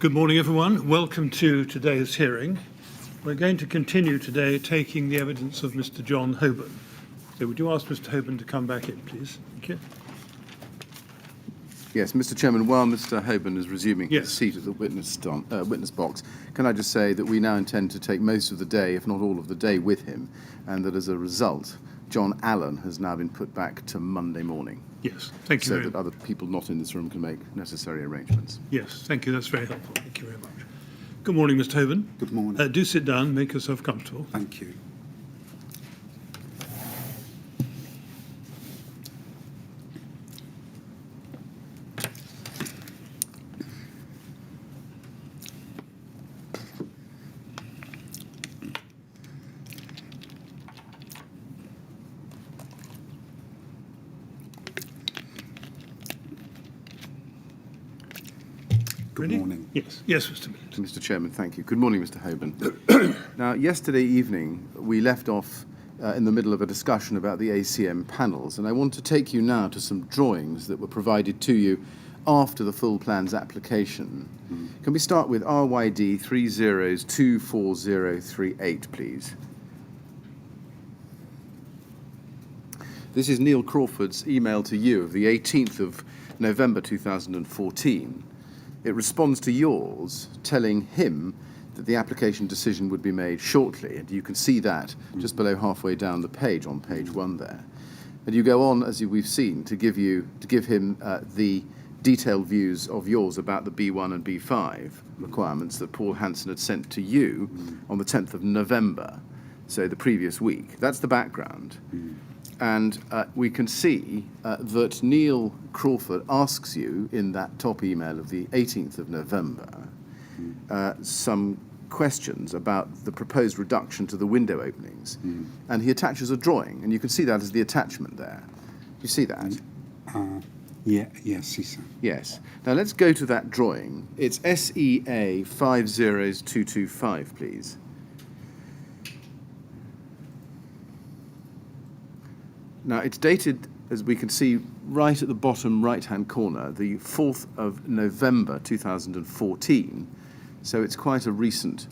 Good morning, everyone. Welcome to today's hearing. We're going to continue today taking the evidence of Mr. John Hoban. So would you ask Mr. Hoban to come back in, please? Thank you. Yes, Mr. Chairman, while Mr. Hoban is resuming Yes. his seat at the witness box, can I just say that we now intend to take most of the day, if not all of the day, with him, and that as a result, John Allen has now been put back to Monday morning. Yes, thank you So very that much. other people not in this room can make necessary arrangements. Yes, thank you. That's very helpful. Thank you very much. Good morning, Mr. Hoban. Good morning. Do sit down, make yourself comfortable. Thank you. Good Ready? morning. Yes, yes, Mr. Millett. Mr. Chairman, thank you. Good morning, Mr. Hoban. Now, yesterday evening, we left off in the middle of a discussion about the ACM panels, and I want to take you now to some drawings that were provided to you after the full plans application. Can we start with RYD 3024038, please? This is Neil Crawford's email to you of the 18th of November 2014. It responds to yours, telling him that the application decision would be made shortly, and you can see that just below halfway down the page, on page 1 there. And you go on, as we've seen, to give him the detailed views of yours about the B1 and B5 requirements that Paul Hansen had sent to you on the 10th of November, so the previous week. That's the background. And we can see that Neil Crawford asks you in that top email of the 18th of November some questions about the proposed reduction to the window openings. And he attaches a drawing, and you can see that as the attachment there. You see that? Yes, he said. Yes. Now let's go to that drawing. It's SEA 50225, please. Now, it's dated, as we can see, right at the bottom right-hand corner, the 4th of November 2014. So it's quite a recent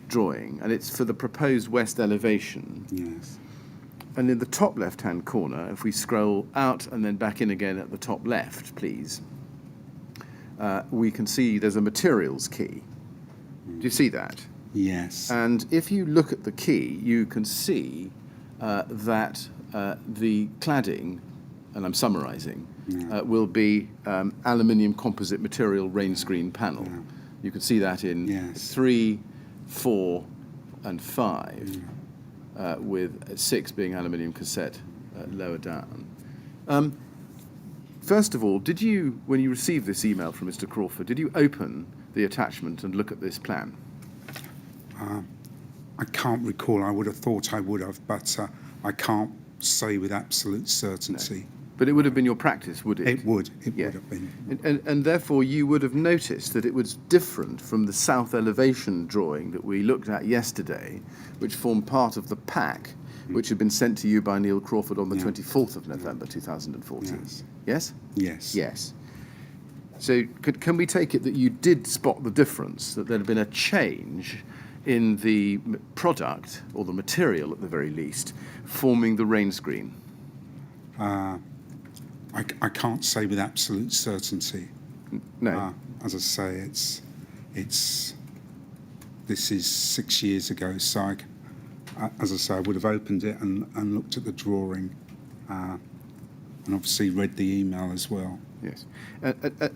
drawing, and it's for the proposed west elevation. Yes. And in the top left-hand corner, if we scroll out and then back in again at the top left, please, we can see there's a materials key. Do you see that? Yes. And if you look at the key, you can see that the cladding, and I'm summarising, will be aluminium composite material rain screen panel. Yeah. You can see that in 3, 4, and 5, with 6 being aluminium cassette lower down. First of all, did you, when you received this email from Mr. Crawford, did you open the attachment and look at this plan? I can't recall. I would have thought I would have, but I can't say with absolute certainty. No. But it would have been your practice, would it? It would. It would have been. And therefore, you would have noticed that it was different from the south elevation drawing that we looked at yesterday, which formed part of the pack, which had been sent to you by Neil Crawford on the 24th of November 2014. Yes. Yes? Yes. Yes. So can we take it that you did spot the difference, that there had been a change in the product, or the material at the very least, forming the rain screen? I can't say with absolute certainty. No. As I say, this is 6 years ago, so as I say, I would have opened it and looked at the drawing, and obviously read the email as well. Yes.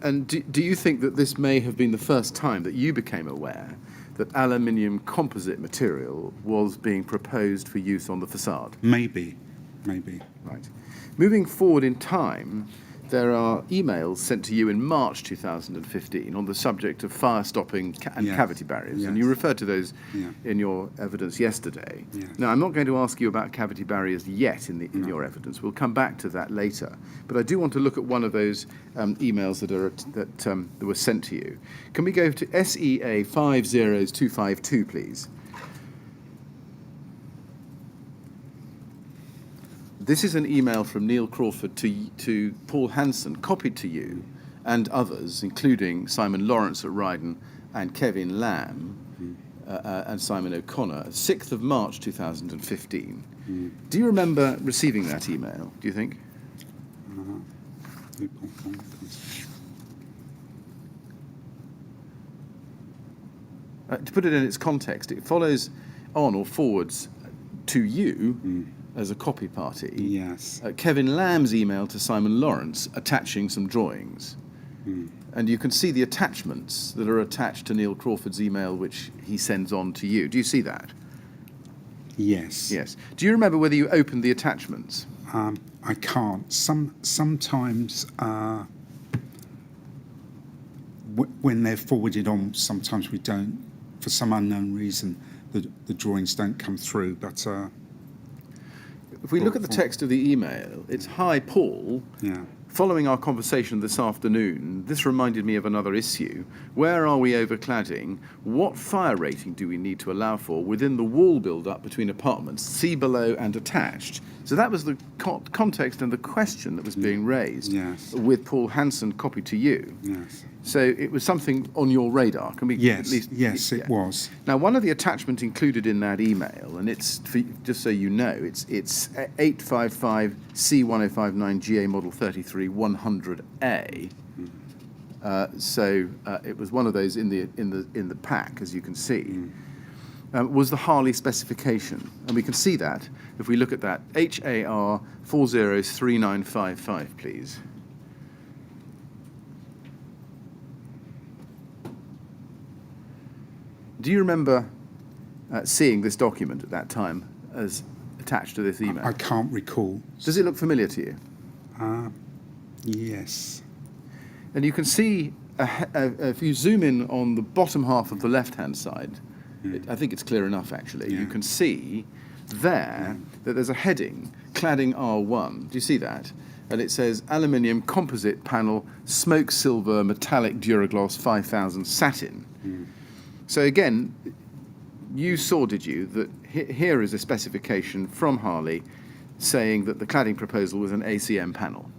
And do you think that this may have been the first time that you became aware that aluminium composite material was being proposed for use on the facade? Maybe. Right. Moving forward in time, there are emails sent to you in March 2015 on the subject of fire stopping and cavity barriers, and you referred to those in your evidence yesterday. Yes. Now, I'm not going to ask you about cavity barriers yet in your evidence. We'll come back to that later. But I do want to look at one of those emails that were sent to you. Can we go to SEA 50252, please? This is an email from Neil Crawford to Paul Hansen, copied to you and others, including Simon Lawrence at Ryden and Kevin Lamb and Simon O'Connor, 6th of March 2015. Do you remember receiving that email, do you think? To put it in its context, it follows on or forwards to you as a copy party. Yes. Kevin Lamb's email to Simon Lawrence attaching some drawings. And you can see the attachments that are attached to Neil Crawford's email, which he sends on to you. Do you see that? Yes. Yes. Do you remember whether you opened the attachments? I can't. Sometimes when they're forwarded on, sometimes we don't. For some unknown reason, the drawings don't come through. But if we look at the text of the email, it's "Hi, Paul. yeah. Following our conversation this afternoon, this reminded me of another issue. Where are we overcladding? What fire rating do we need to allow for within the wall build-up between apartments, see below and attached?" So that was the context and the question that was being raised Yes. with Paul Hanson copied to you. Yes. So it was something on your radar. Can we Yes. at least? Yes, it was. Now, one of the attachments included in that email, and it's just so you know, it's 855 C1059 GA Model 33 100A. So it was one of those in the pack, as you can see. Was the Harley specification, and we can see that if we look at that HAR 403955, please. Do you remember seeing this document at that time as attached to this email? I can't recall. Does it look familiar to you? Yes. And you can see, if you zoom in on the bottom half of the left-hand side, I think it's clear enough actually, Yeah. you can see there that there's a heading, Cladding R1. Do you see that? And it says aluminium composite panel, smoke silver metallic Duragloss 5000 satin. So again, you saw, did you, that here is a specification from Harley saying that the cladding proposal was an ACM panel?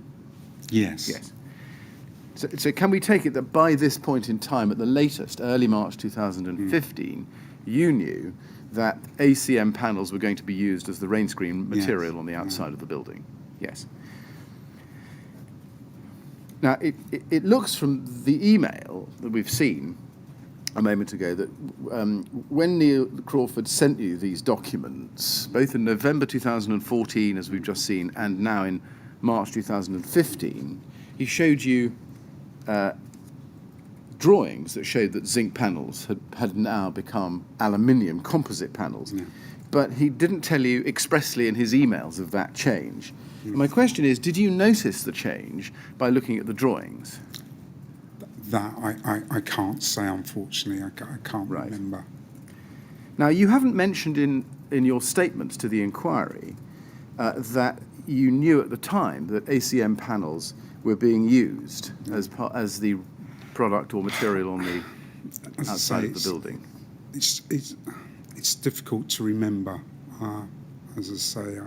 Yes. Yes. So can we take it that by this point in time, at the latest, early March 2015, you knew that ACM panels were going to be used as the rain screen material on the outside of the building? Yes. Now, it looks from the email that we've seen a moment ago that when Neil Crawford sent you these documents, both in November 2014, as we've just seen, and now in March 2015, he showed you drawings that showed that zinc panels had now become aluminium composite panels. Yeah. But he didn't tell you expressly in his emails of that change. My question is, did you notice the change by looking at the drawings? That I can't say, unfortunately. I can't Right. remember. Now, you haven't mentioned in your statements to the inquiry that you knew at the time that ACM panels were being used as the product or material on the As I outside say, of the building. It's difficult to remember. As I say,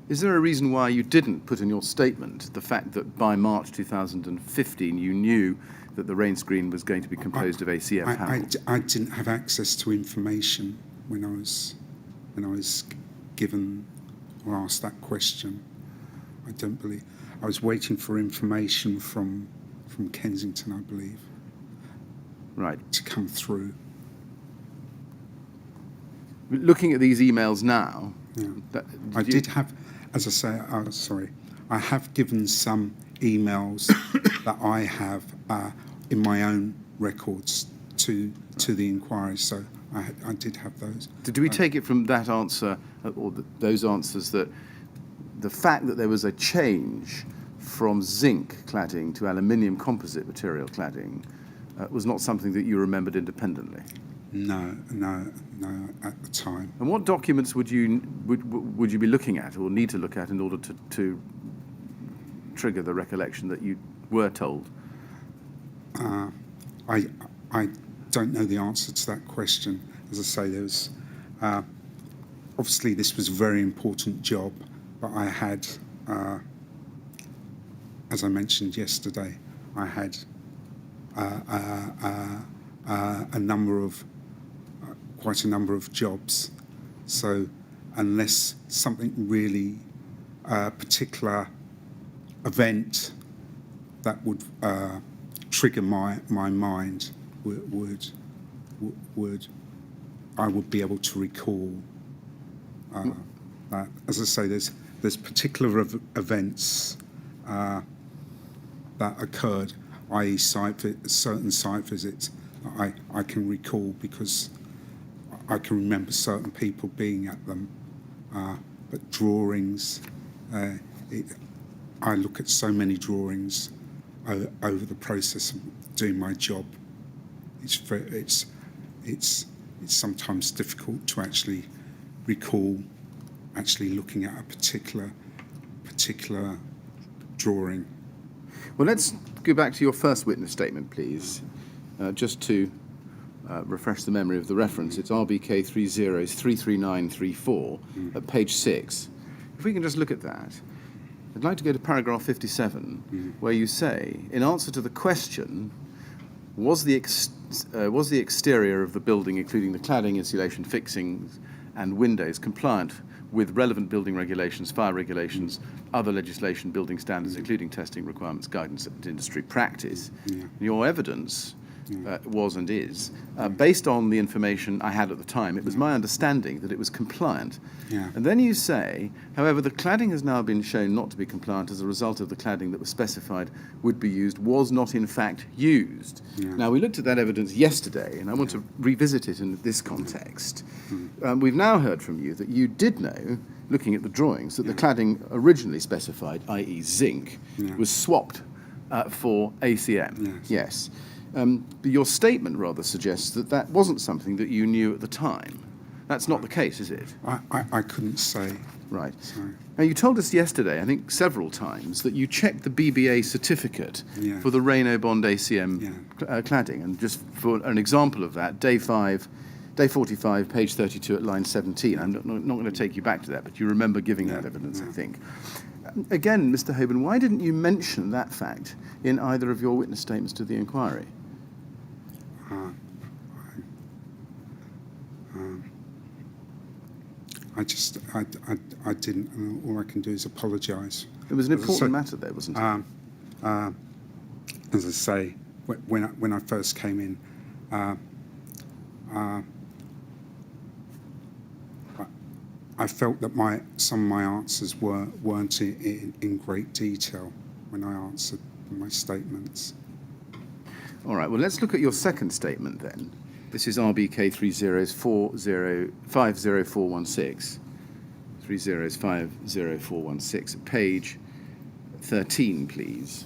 Is there a reason why you didn't put in your statement the fact that by March 2015 you knew that the rain screen was going to be composed of ACM panels? I didn't have access to information when I was given or asked that question. I don't believe. I was waiting for information from Kensington, I believe, Right. to come through. Looking at these emails now, I did have, as I say, I have given some emails that I have in my own records to the inquiry, so I did have those. do we take it from that answer, or those answers, that the fact that there was a change from zinc cladding to aluminium composite material cladding was not something that you remembered independently? No, at the time. And what documents would you be looking at or need to look at in order to trigger the recollection that you were told? I don't know the answer to that question. As I say, there was obviously this was a very important job, but I had, as I mentioned yesterday, I had a quite a number of jobs. So unless something really particular event that would trigger my mind would I would be able to recall that. As I say, there's particular events that occurred, i.e. certain site visits I can recall because I can remember certain people being at them. But drawings, I look at so many drawings over the process of doing my job. It's sometimes difficult to actually recall actually looking at a particular drawing. Well, let's go back to your first witness statement, please, just to refresh the memory of the reference. It's RBK 33934 at page 6. If we can just look at that. I'd like to go to paragraph 57, where you say, in answer to the question, was the exterior of the building, including the cladding, insulation, fixings, and windows, compliant with relevant building regulations, fire regulations, other legislation, building standards, including testing requirements, guidance, and industry practice? Your evidence was and is, based on the information I had at the time, it was my understanding that it was compliant. And then you say, however, the cladding has now been shown not to be compliant as a result of the cladding that was specified would be used, was not in fact used. Now, we looked at that evidence yesterday, and I want to revisit it in this context. We've now heard from you that you did know, looking at the drawings, that the cladding originally specified, i.e. zinc, was swapped for ACM. Yes. But your statement rather suggests that that wasn't something that you knew at the time. That's not the case, is it? I couldn't say. Right. Sorry. Now, you told us yesterday, I think several times, that you checked the BBA certificate for the Reno Bond ACM cladding. And just for an example of that, day 45, page 32 at line 17. I'm not going to take you back to that, but you remember giving that evidence, I think. Again, Mr. Hoban, why didn't you mention that fact in either of your witness statements to the inquiry? I didn't, and all I can do is apologise. It was an important matter there, wasn't it? As I say, when I first came in, I felt that some of my answers weren't in great detail when I answered my statements. All right, well, let's look at your second statement then. This is RBK 50416. 50416, page 13, please.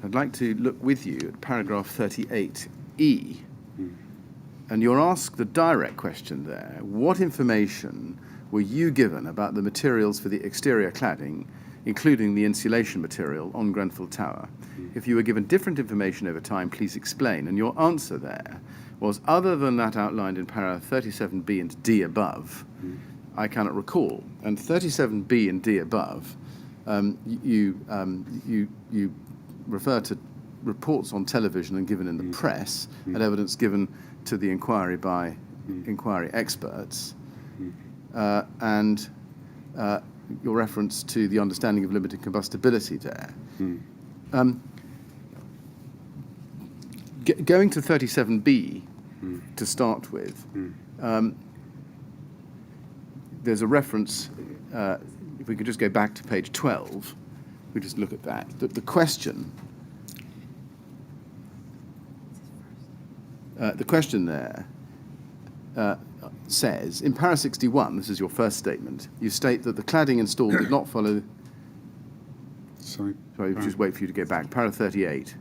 I'd like to look with you at paragraph 38E. And you're asked the direct question there. What information were you given about the materials for the exterior cladding, including the insulation material on Grenfell Tower? If you were given different information over time, please explain. And your answer there was, other than that outlined in para 37B and D above, I cannot recall. And 37B and D above, you refer to reports on television and given in the press, and evidence given to the inquiry by inquiry experts, and your reference to the understanding of limited combustibility there. Going to 37B to start with, there's a reference, if we could just go back to page 12, we just look at that, the question there says, in para 61, this is your first statement, you state that the cladding installed did not follow... Sorry, just wait for you to go back. Para 38.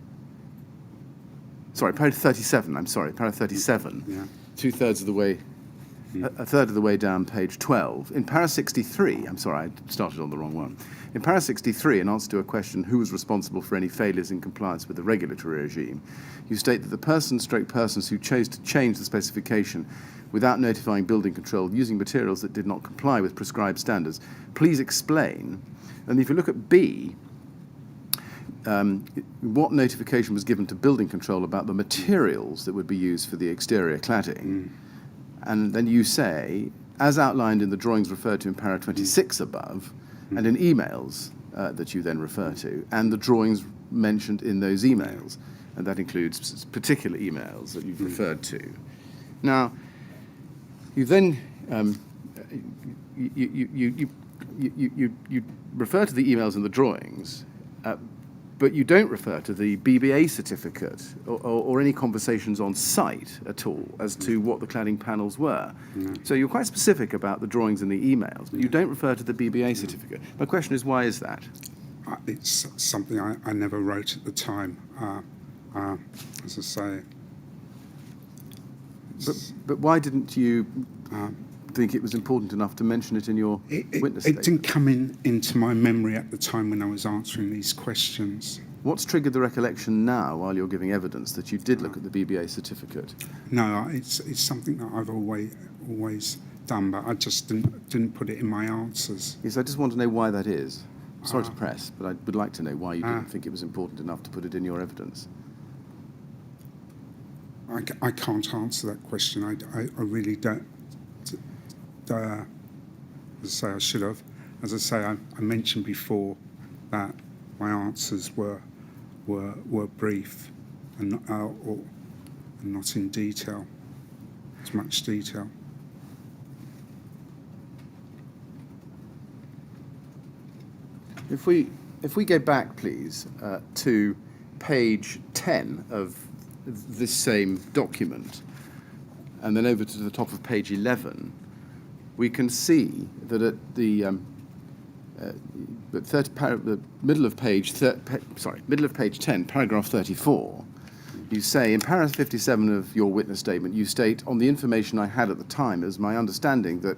Sorry, para 37, I'm sorry, para 37. Two-thirds of the way, a third of the way down page 12. In para 63, I'm sorry, I started on the wrong one. In para 63, in answer to a question, who was responsible for any failures in compliance with the regulatory regime, you state that the persons who chose to change the specification without notifying building control using materials that did not comply with prescribed standards. Please explain. And if you look at B, what notification was given to building control about the materials that would be used for the exterior cladding. And then you say, as outlined in the drawings referred to in para 26 above, and in emails that you then refer to, and the drawings mentioned in those emails, and that includes particular emails that you've referred to. Now, you then you refer to the emails and the drawings, but you don't refer to the BBA certificate or any conversations on site at all as to what the cladding panels were. So you're quite specific about the drawings and the emails, but you don't refer to the BBA certificate. My question is, why is that? It's something I never wrote at the time. As I say. But why didn't you think it was important enough to mention it in your witness statement? It didn't come into my memory at the time when I was answering these questions. What's triggered the recollection now, while you're giving evidence, that you did look at the BBA certificate? No, it's something that I've always done, but I just didn't put it in my answers. Yes, I just want to know why that is. Sorry to press, but I would like to know why you didn't think it was important enough to put it in your evidence. I can't answer that question. I really don't. As I say, I should have. As I say, I mentioned before that my answers were brief and not in detail, as much detail. If we go back, please, to page 10 of this same document, and then over to the top of page 11, we can see that at the middle of page 10, paragraph 34, you say, in paragraph 57 of your witness statement, you state, on the information I had at the time, it was my understanding that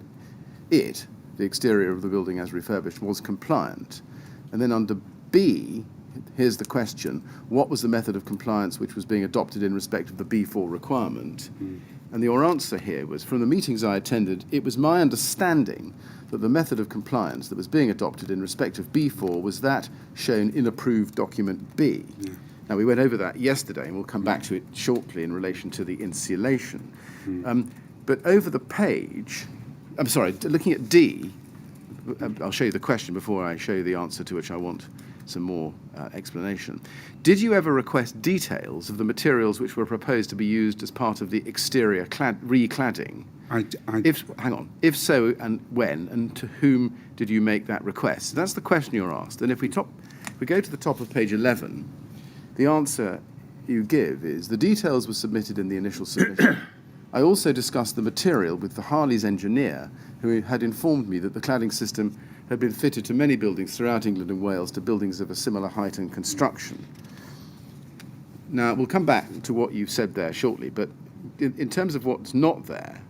the exterior of the building as refurbished, was compliant. And then under B, here's the question, what was the method of compliance which was being adopted in respect of the B4 requirement? And your answer here was, from the meetings I attended, it was my understanding that the method of compliance that was being adopted in respect of B4 was that shown in approved document B. Now, we went over that yesterday, and we'll come back to it shortly in relation to the insulation. But over the page, I'm sorry, looking at D, I'll show you the question before I show you the answer, to which I want some more explanation. Did you ever request details of the materials which were proposed to be used as part of the exterior re-cladding? If so, and when, and to whom did you make that request? That's the question you're asked. And if we go to the top of page 11, the answer you give is, the details were submitted in the initial submission. I also discussed the material with the Harley's engineer, who had informed me that the cladding system had been fitted to many buildings throughout England and Wales, to buildings of a similar height and construction. Now, we'll come back to what you've said there shortly, but in terms of what's not there,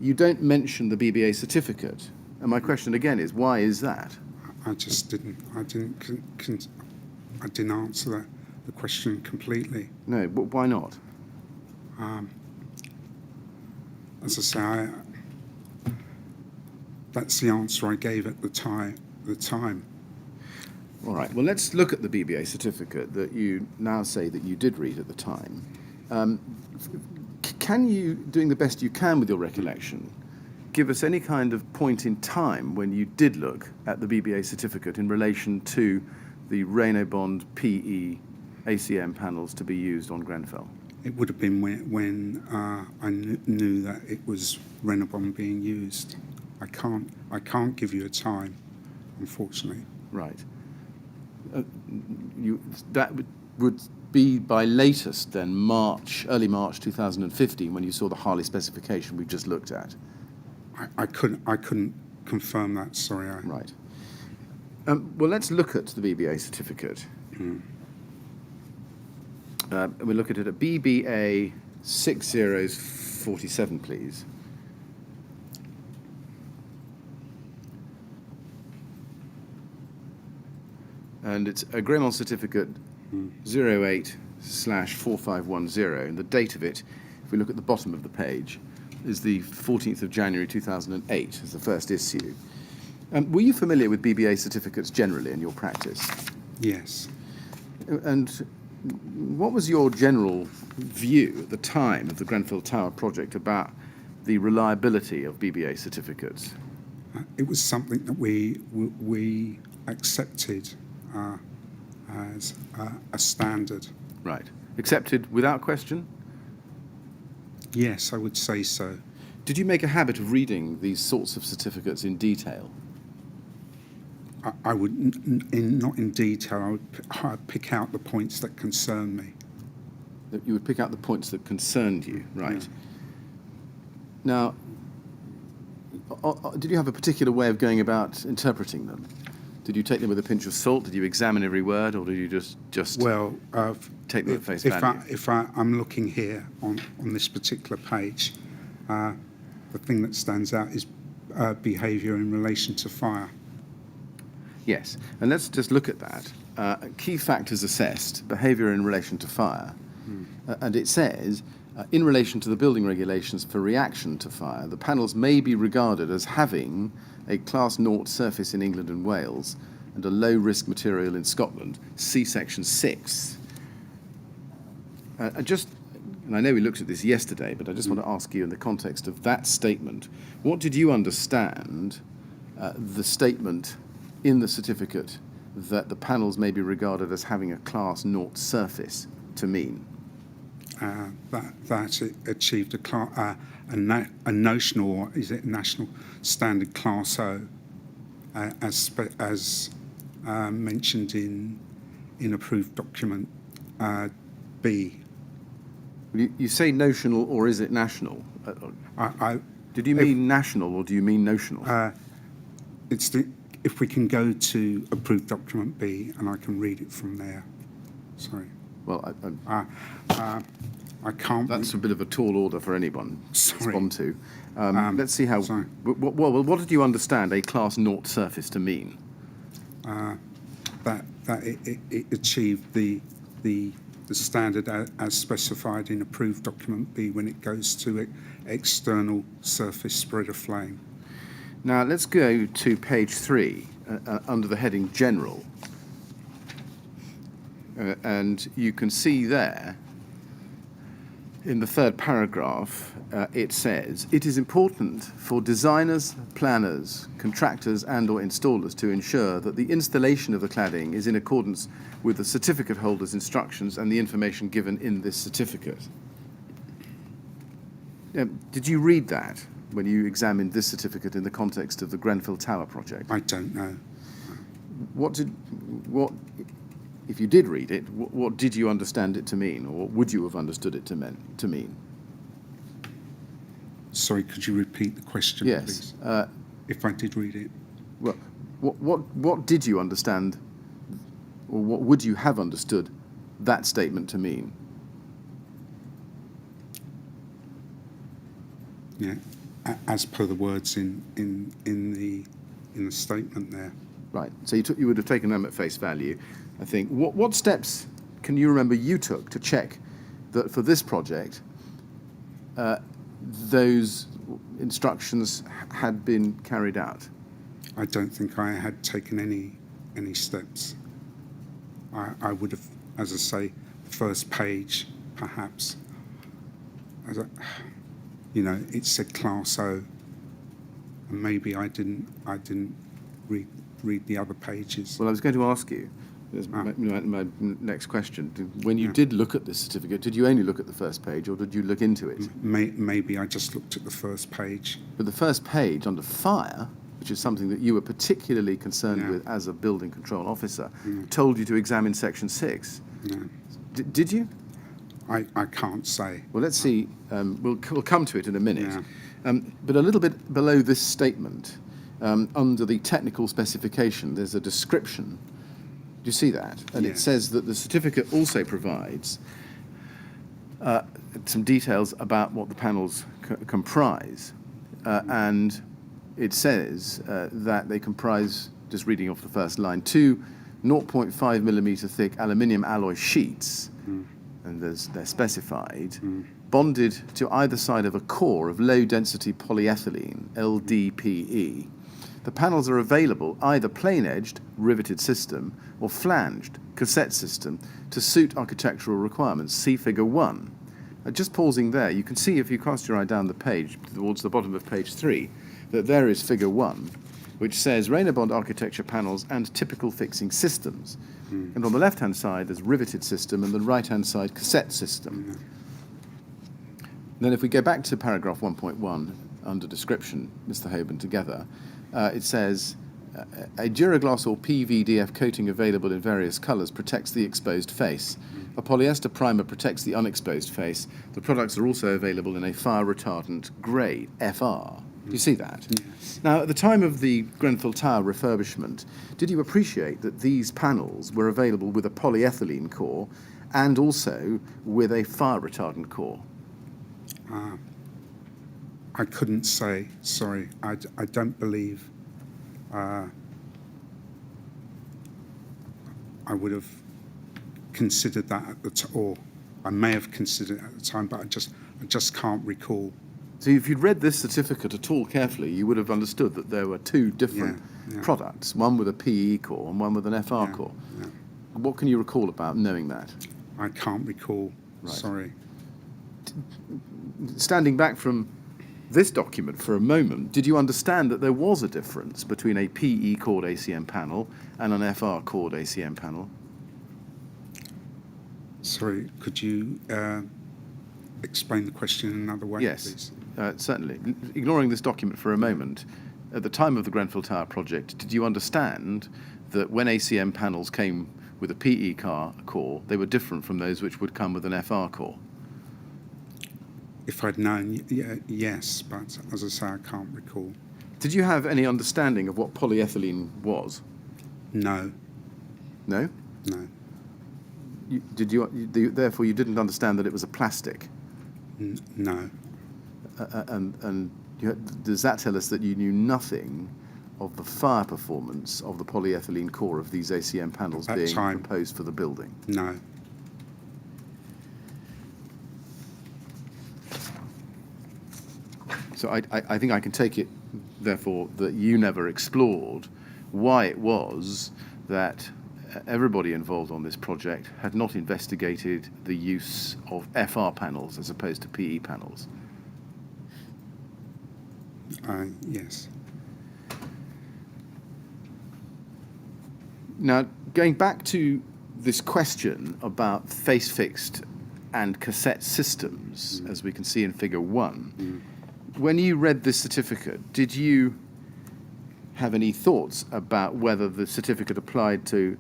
you don't mention the BBA certificate. And my question again is, why is that? I didn't answer the question completely. No, but why not? As I say, that's the answer I gave at the time. All right, well, let's look at the BBA certificate that you now say that you did read at the time. Can you, doing the best you can with your recollection, give us any kind of point in time when you did look at the BBA certificate in relation to the Reynobond PE ACM panels to be used on Grenfell? It would have been when I knew that it was Reynobond being used. I can't give you a time, unfortunately. Right. That would be by latest then early March 2015, when you saw the Harley specification we've just looked at. I couldn't confirm that. Sorry. Right. Well, let's look at the BBA certificate. We'll look at it at BBA 6047, please. And it's a Grenfell certificate 08/4510, and the date of it, if we look at the bottom of the page, is the 14th of January 2008 as the first issue. Were you familiar with BBA certificates generally in your practice? Yes. And what was your general view at the time of the Grenfell Tower project about the reliability of BBA certificates? It was something that we accepted as a standard. Right. Accepted without question? Yes, I would say so. Did you make a habit of reading these sorts of certificates in detail? I would, not in detail, I'd pick out the points that concern me. That you would pick out the points that concerned you, right? Yeah. Now, did you have a particular way of going about interpreting them? Did you take them with a pinch of salt? Did you examine every word, or did you just Well, take them at face value? If I'm looking here on this particular page, the thing that stands out is behaviour in relation to fire. Yes, and let's just look at that. Key factors assessed, behaviour in relation to fire. And it says, in relation to the building regulations for reaction to fire, the panels may be regarded as having a Class 0 surface in England and Wales and a low-risk material in Scotland. See Section 6. And I know we looked at this yesterday, but I just want to ask you in the context of that statement, what did you understand the statement in the certificate that the panels may be regarded as having a Class 0 surface to mean? That it achieved a notional, or is it national standard Class O, as mentioned in approved document B. You say notional, or is it national? Did you mean national, or do you mean notional? If we can go to approved document B, and I can read it from there. Sorry. Well, I can't. That's a bit of a tall order for anyone to respond to. Let's see how. Sorry. What did you understand a Class 0 surface to mean? That it achieved the standard as specified in approved document B when it goes to external surface spread of flame. Now let's go to page 3 under the heading General. And you can see there, in the third paragraph, it says, it is important for designers, planners, contractors and or installers to ensure that the installation of the cladding is in accordance with the certificate holder's instructions and the information given in this certificate. Did you read that when you examined this certificate in the context of the Grenfell Tower project? I don't know. If you did read it, what did you understand it to mean, or what would you have understood it to mean? Sorry, could you repeat the question, yes, please? If I did read it. Well, what did you understand, or what would you have understood that statement to mean? Yeah, as per the words in the statement there. Right. So you would have taken them at face value, I think. What steps can you remember you took to check that for this project those instructions had been carried out? I don't think I had taken any steps. I would have, as I say, first page perhaps. It said Class O, and maybe I didn't read the other pages. Well, I was going to ask you, my next question, when you did look at this certificate, did you only look at the first page, or did you look into it? Maybe I just looked at the first page. But the first page under fire, which is something that you were particularly concerned with as a building control officer, told you to examine Section 6. No. Did you? I can't say. Well, let's see. We'll come to it in a minute. But a little bit below this statement, under the technical specification, there's a description. Do you see that? And it says that the certificate also provides some details about what the panels comprise. And it says that they comprise, just reading off the first line, 2 0.5 millimetre thick aluminium alloy sheets, and they're specified, bonded to either side of a core of low-density polyethylene, LDPE. The panels are available either plain-edged, riveted system, or flanged, cassette system to suit architectural requirements. See Figure 1. Just pausing there, you can see if you cast your eye down the page towards the bottom of page 3 that there is Figure 1, which says Rainer-Bond architecture panels and typical fixing systems. And on the left-hand side, there's riveted system, and the right-hand side, cassette system. Then if we go back to paragraph 1.1, under description, Mr. Hoban, together, it says, a Duragloss or PVDF coating available in various colours protects the exposed face. A polyester primer protects the unexposed face. The products are also available in a fire-retardant grey, FR. Do you see that? Yes. Now, at the time of the Grenfell Tower refurbishment, did you appreciate that these panels were available with a polyethylene core and also with a fire-retardant core? I couldn't say, sorry. I don't believe I would have considered that at the time, or I may have considered it at the time, but I just can't recall. So if you'd read this certificate at all carefully, you would have understood that there were two different Yeah. products, one with a PE core and one with an FR core. Yeah. What can you recall about knowing that? I can't recall, Right. sorry. Standing back from this document for a moment, did you understand that there was a difference between a PE cored ACM panel and an FR cored ACM panel? Sorry, could you explain the question in another way, Yes, please? certainly. Ignoring this document for a moment, at the time of the Grenfell Tower project, did you understand that when ACM panels came with a PE core, they were different from those which would come with an FR core? If I'd known, yes, but as I say, I can't recall. Did you have any understanding of what polyethylene was? No, No? no, Therefore, you didn't understand that it was a plastic? no. Does that tell us that you knew nothing of the fire performance of the polyethylene core of these ACM panels At being time. proposed for the building? No. So I think I can take it, therefore, that you never explored why it was that everybody involved on this project had not investigated the use of FR panels as opposed to PE panels. Yes. Now, going back to this question about face-fixed and cassette systems, as we can see in Figure 1, when you read this certificate, did you have any thoughts about whether the certificate applied to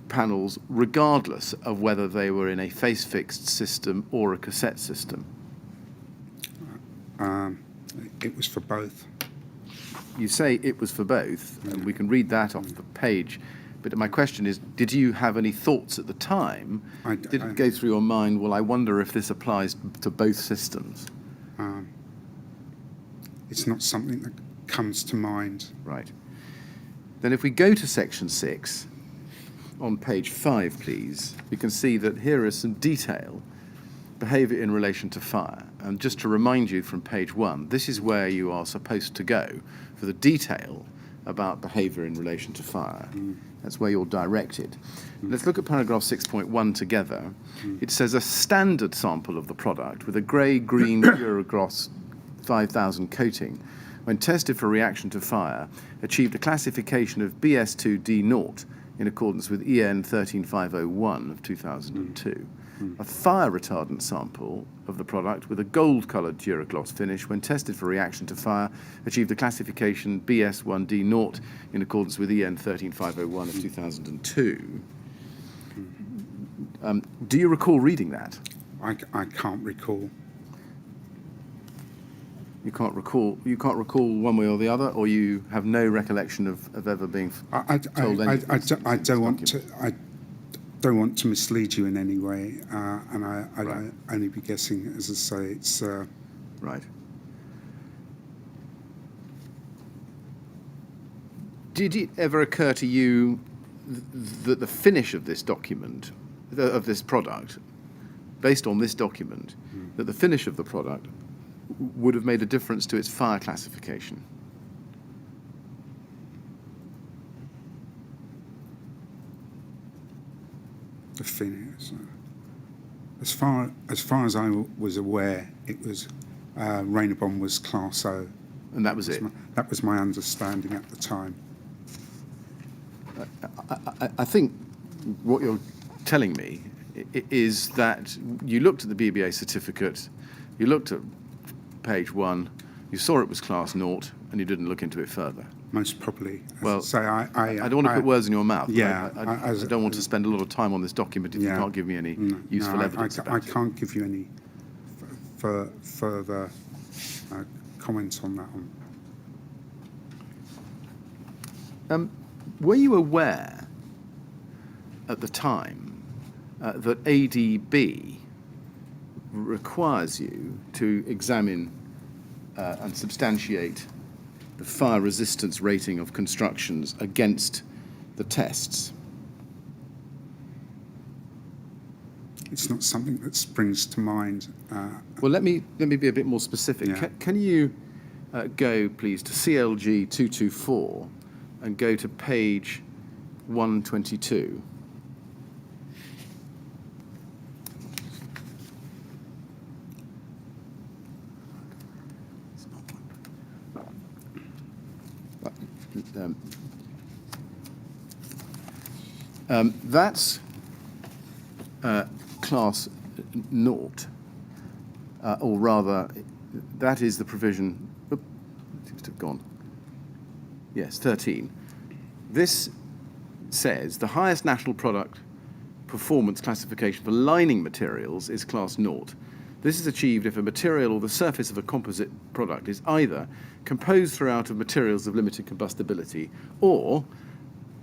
panels regardless of whether they were in a face-fixed system or a cassette system? It was for both. You say it was for both, and we can read that off the page. But my question is, did you have any thoughts at the time? Did it go through your mind, well, I wonder if this applies to both systems? It's not something that comes to mind. Right. Then if we go to section 6, on page 5, please, we can see that here is some detail, behaviour in relation to fire. And just to remind you from page 1, this is where you are supposed to go for the detail about behaviour in relation to fire. That's where you're directed. Let's look at paragraph 6.1 together. It says a standard sample of the product with a grey-green Duragloss 5000 coating, when tested for reaction to fire, achieved a classification of BS2D0 in accordance with EN 13501 of 2002. A fire retardant sample of the product with a gold-coloured Duragloss finish, when tested for reaction to fire, achieved a classification BS1D0 in accordance with EN 13501 of 2002. Do you recall reading that? I can't recall. You can't recall one way or the other, or you have no recollection of ever being told anything? I don't want to mislead you in any way, and I'd only be guessing, as I say, it's... Right. Did it ever occur to you that the finish of this document, of this product, based on this document, that the finish of the product would have made a difference to its fire classification? the thing is, as far as I was aware, it was Rainabon was Class O. And that was it? That was my understanding at the time. I think what you're telling me is that you looked at the BBA certificate, you looked at page 1, you saw it was Class 0, and you didn't look into it further. Most probably. Well, say, I don't want to put words in your mouth. Yeah. I don't want to spend a lot of time on this document if you can't give me any useful evidence about it. I can't give you any further comments on that one. Were you aware at the time that ADB requires you to examine and substantiate the fire resistance rating of constructions against the tests? It's not something that springs to mind. Well, let me be a bit more specific. Yeah. Can you go, please, to CLG 224 and go to page 122? That's Class 0, or rather, that is the provision. It seems to have gone. Yes, 13. This says the highest national product performance classification for lining materials is Class 0. This is achieved if a material or the surface of a composite product is either composed throughout of materials of limited combustibility or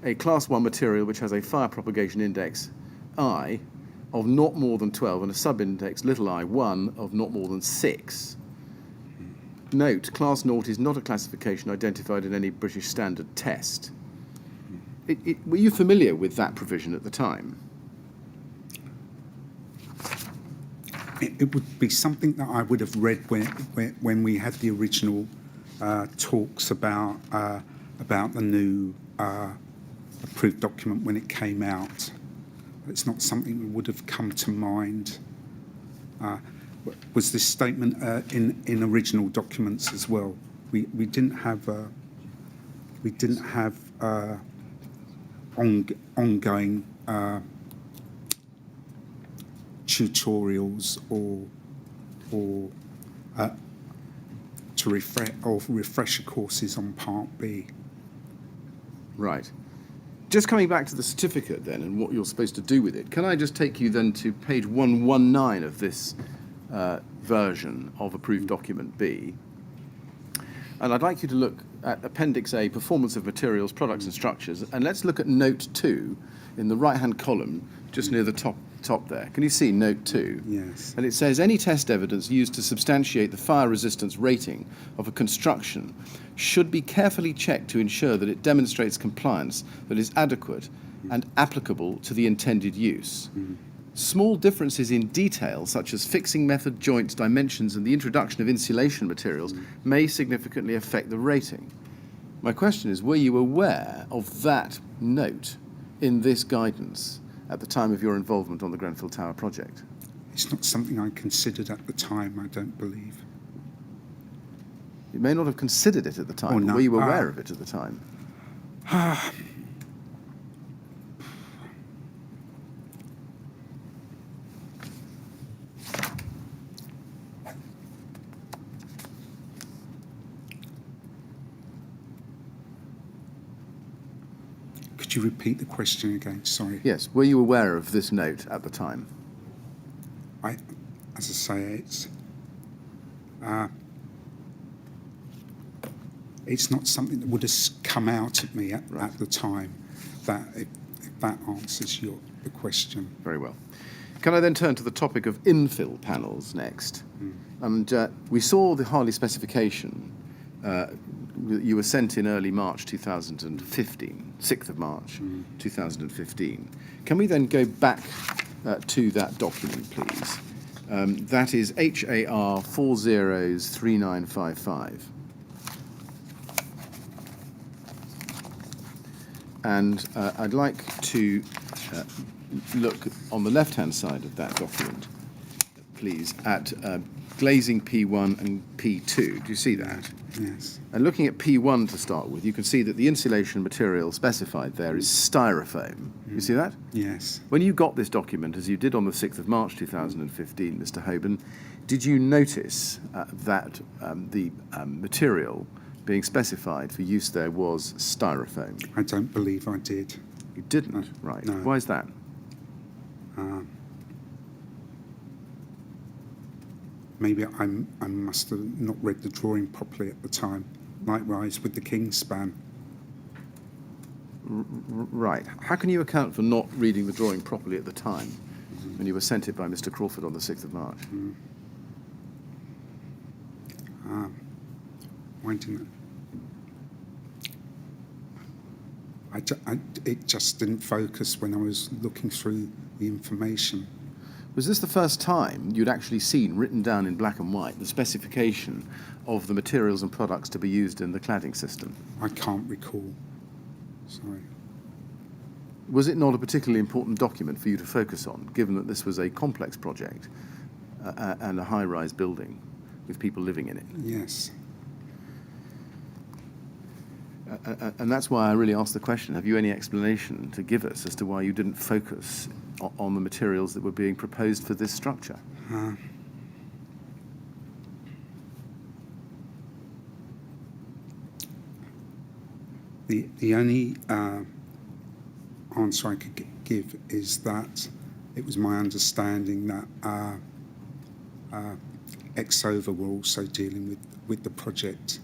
a Class 1 material which has a fire propagation index I of not more than 12 and a subindex little i 1 of not more than 6. Note, Class 0 is not a classification identified in any British standard test. Were you familiar with that provision at the time? It would be something that I would have read when we had the original talks about the new approved document when it came out. It's not something that would have come to mind. Was this statement in original documents as well? We didn't have ongoing tutorials or refresher courses on Part B. Right. Just coming back to the certificate then and what you're supposed to do with it, can I just take you then to page 119 of this version of Approved Document B? And I'd like you to look at Appendix A, Performance of Materials, Products and Structures, and let's look at Note 2 in the right-hand column, just near the top there. Can you see Note 2? Yes. And it says, any test evidence used to substantiate the fire resistance rating of a construction should be carefully checked to ensure that it demonstrates compliance that is adequate and applicable to the intended use. Small differences in detail, such as fixing method, joints, dimensions, and the introduction of insulation materials, may significantly affect the rating. My question is, were you aware of that note in this guidance at the time of your involvement on the Grenfell Tower project? It's not something I considered at the time, I don't believe. You may not have considered it at the time, but were you aware of it at the time? Could you repeat the question again? Sorry. Yes. Were you aware of this note at the time? As I say, it's not something that would have come out at me at the time. If that answers the question. Very well. Can I then turn to the topic of infill panels next? And we saw the Harley specification. You were sent in early March 2015, 6th of March 2015. Can we then go back to that document, please? That is HAR 403955. And I'd like to look on the left-hand side of that document, please, at glazing P1 and P2. Do you see that? Yes. And looking at P1 to start with, you can see that the insulation material specified there is styrofoam. You see that? Yes. When you got this document, as you did on the 6th of March 2015, Mr. Hoban, did you notice that the material being specified for use there was styrofoam? I don't believe I did. You didn't? Right. No. Why is that? Maybe I must have not read the drawing properly at the time. Likewise with the Kingspan. Right. How can you account for not reading the drawing properly at the time when you were sent it by Mr. Crawford on the 6th of March? Why didn't it just didn't focus when I was looking through the information. Was this the first time you'd actually seen, written down in black and white, the specification of the materials and products to be used in the cladding system? I can't recall. Sorry. Was it not a particularly important document for you to focus on, given that this was a complex project and a high-rise building with people living in it? Yes. And that's why I really asked the question, have you any explanation to give us as to why you didn't focus on the materials that were being proposed for this structure? The only answer I could give is that it was my understanding that Exova were also dealing with the project.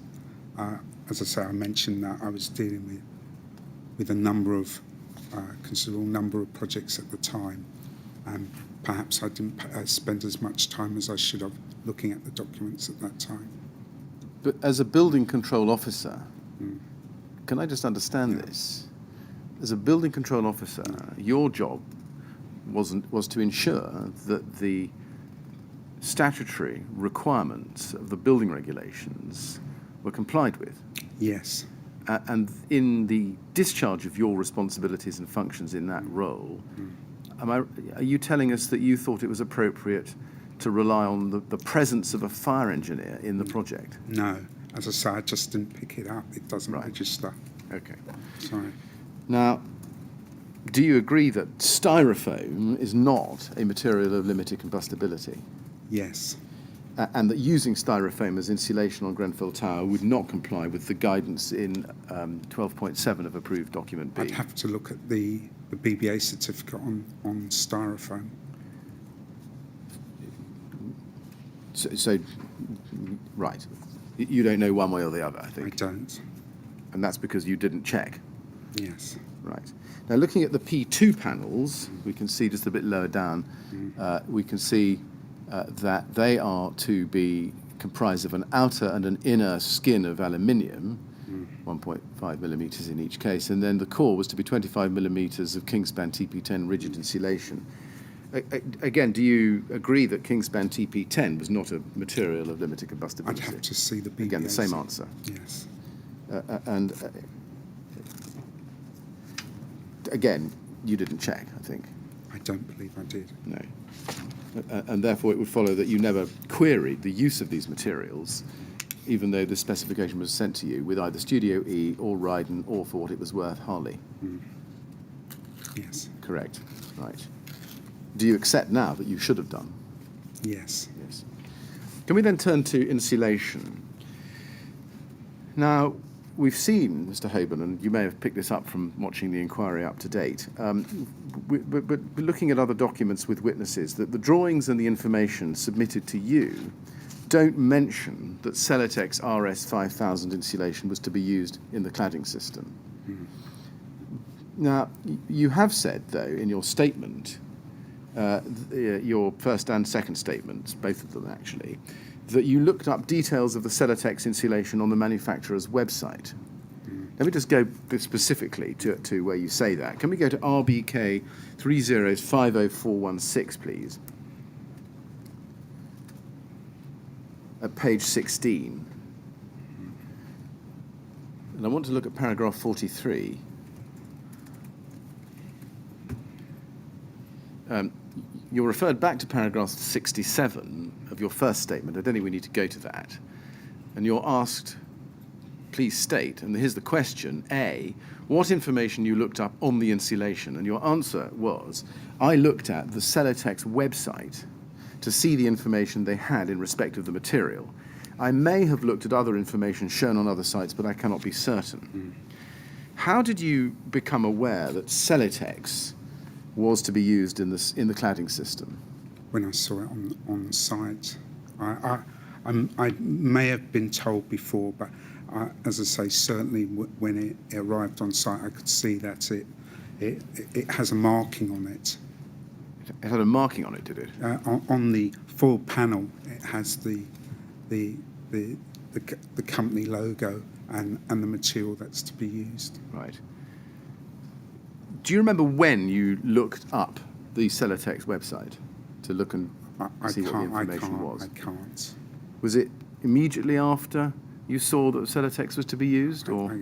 As I say, I mentioned that I was dealing with a number of considerable number of projects at the time, and perhaps I didn't spend as much time as I should have looking at the documents at that time. But as a building control officer, can I just understand this? As a building control officer, your job was to ensure that the statutory requirements of the building regulations were complied with. Yes. And in the discharge of your responsibilities and functions in that role, are you telling us that you thought it was appropriate to rely on the presence of a fire engineer in the project? No. As I say, I just didn't pick it up. It doesn't register. Okay. Sorry. Now, do you agree that styrofoam is not a material of limited combustibility? Yes. And that using styrofoam as insulation on Grenfell Tower would not comply with the guidance in 12.7 of approved document B? I'd have to look at the BBA certificate on styrofoam. So, right. You don't know one way or the other, I think. I don't. And that's because you didn't check. Yes. Right. Now, looking at the P2 panels, we can see just a bit lower down, we can see that they are to be comprised of an outer and an inner skin of aluminium, 1.5 millimetres in each case, and then the core was to be 25 millimetres of Kingspan TP10 rigid insulation. Again, do you agree that Kingspan TP10 was not a material of limited combustibility? I'd have to see the BBA. Again, the same answer. Yes. Again, you didn't check, I think. I don't believe I did. No. And therefore it would follow that you never queried the use of these materials, even though the specification was sent to you with either Studio E or Ryden or, for what it was worth, Harley. Yes. Correct. Right. Do you accept now that you should have done? Yes. Yes. Can we then turn to insulation? Now, we've seen, Mr. Hoban, and you may have picked this up from watching the inquiry up to date, but looking at other documents with witnesses, that the drawings and the information submitted to you don't mention that Celetex RS 5000 insulation was to be used in the cladding system. Now, you have said, though, in your statement, your first and second statements, both of them actually, that you looked up details of the Celetex insulation on the manufacturer's website. Let me just go specifically to where you say that. Can we go to RBK 50416, please? At page 16. And I want to look at paragraph 43. you're referred back to paragraph 67 of your first statement. I don't think we need to go to that. And you're asked, please state, and here's the question, A, what information you looked up on the insulation? And your answer was, I looked at the Celetex website to see the information they had in respect of the material. I may have looked at other information shown on other sites, but I cannot be certain. How did you become aware that Celetex was to be used in the cladding system? When I saw it on site, I may have been told before, but as I say, certainly when it arrived on site, I could see that it has a marking on it. It had a marking on it, did it? On the full panel, it has the company logo and the material that's to be used. Right. Do you remember when you looked up the Celetex website to look and see what the information was? I can't. Was it immediately after you saw that Celetex was to be used, or?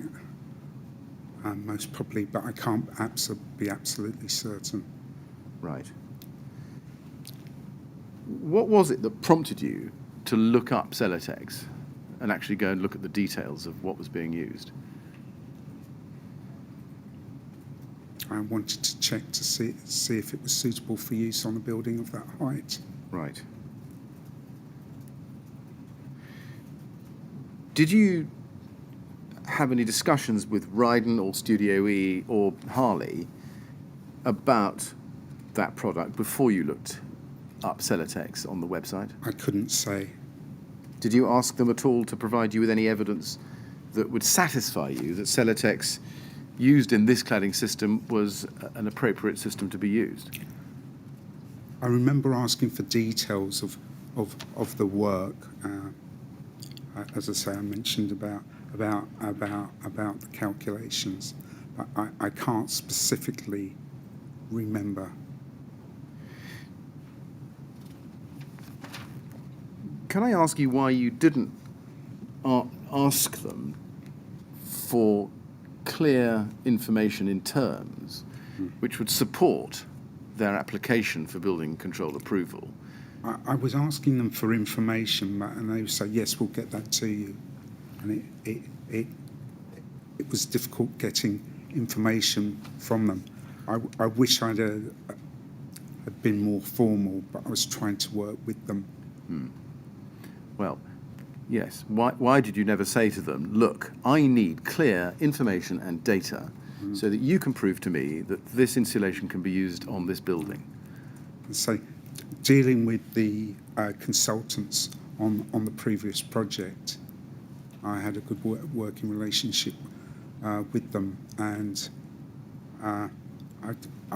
Most probably, but I can't be absolutely certain. Right. What was it that prompted you to look up Celetex and actually go and look at the details of what was being used? I wanted to check to see if it was suitable for use on a building of that height. Right. Did you have any discussions with Ryden or Studio E or Harley about that product before you looked up Celetex on the website? I couldn't say. Did you ask them at all to provide you with any evidence that would satisfy you that Celetex used in this cladding system was an appropriate system to be used? I remember asking for details of the work. As I say, I mentioned about the calculations, but I can't specifically remember. Can I ask you why you didn't ask them for clear information in terms which would support their application for building control approval? I was asking them for information, and they would say, yes, we'll get that to you. And it was difficult getting information from them. I wish I'd had been more formal, but I was trying to work with them. Well, yes. Why did you never say to them, look, I need clear information and data so that you can prove to me that this insulation can be used on this building? So, dealing with the consultants on the previous project, I had a good working relationship with them, and I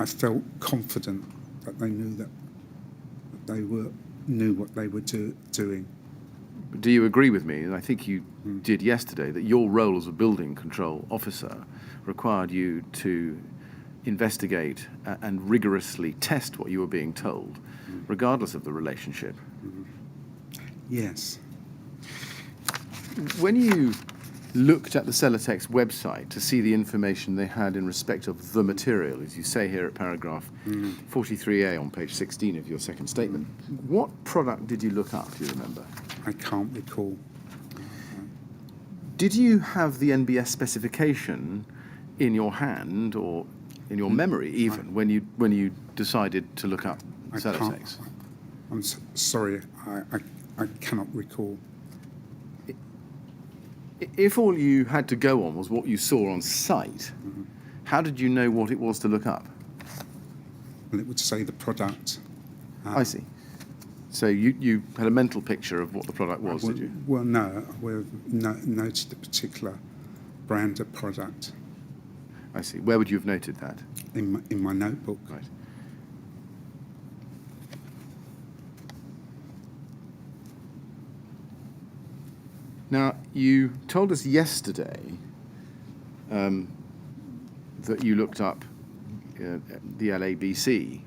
felt confident that they knew what they were doing. Do you agree with me, and I think you did yesterday, that your role as a building control officer required you to investigate and rigorously test what you were being told, regardless of the relationship? Yes. When you looked at the Celetex website to see the information they had in respect of the material, as you say here at paragraph 43A on page 16 of your second statement, what product did you look up, do you remember? I can't recall. Did you have the NBS specification in your hand or in your memory even when you decided to look up Celetex? I'm sorry, I cannot recall. If all you had to go on was what you saw on site, how did you know what it was to look up? And it would say the product. I see. So you had a mental picture of what the product was, did you? Well, no. We noted the particular brand of product. I see. Where would you have noted that? In my notebook. Right. Now, you told us yesterday that you looked up the LABC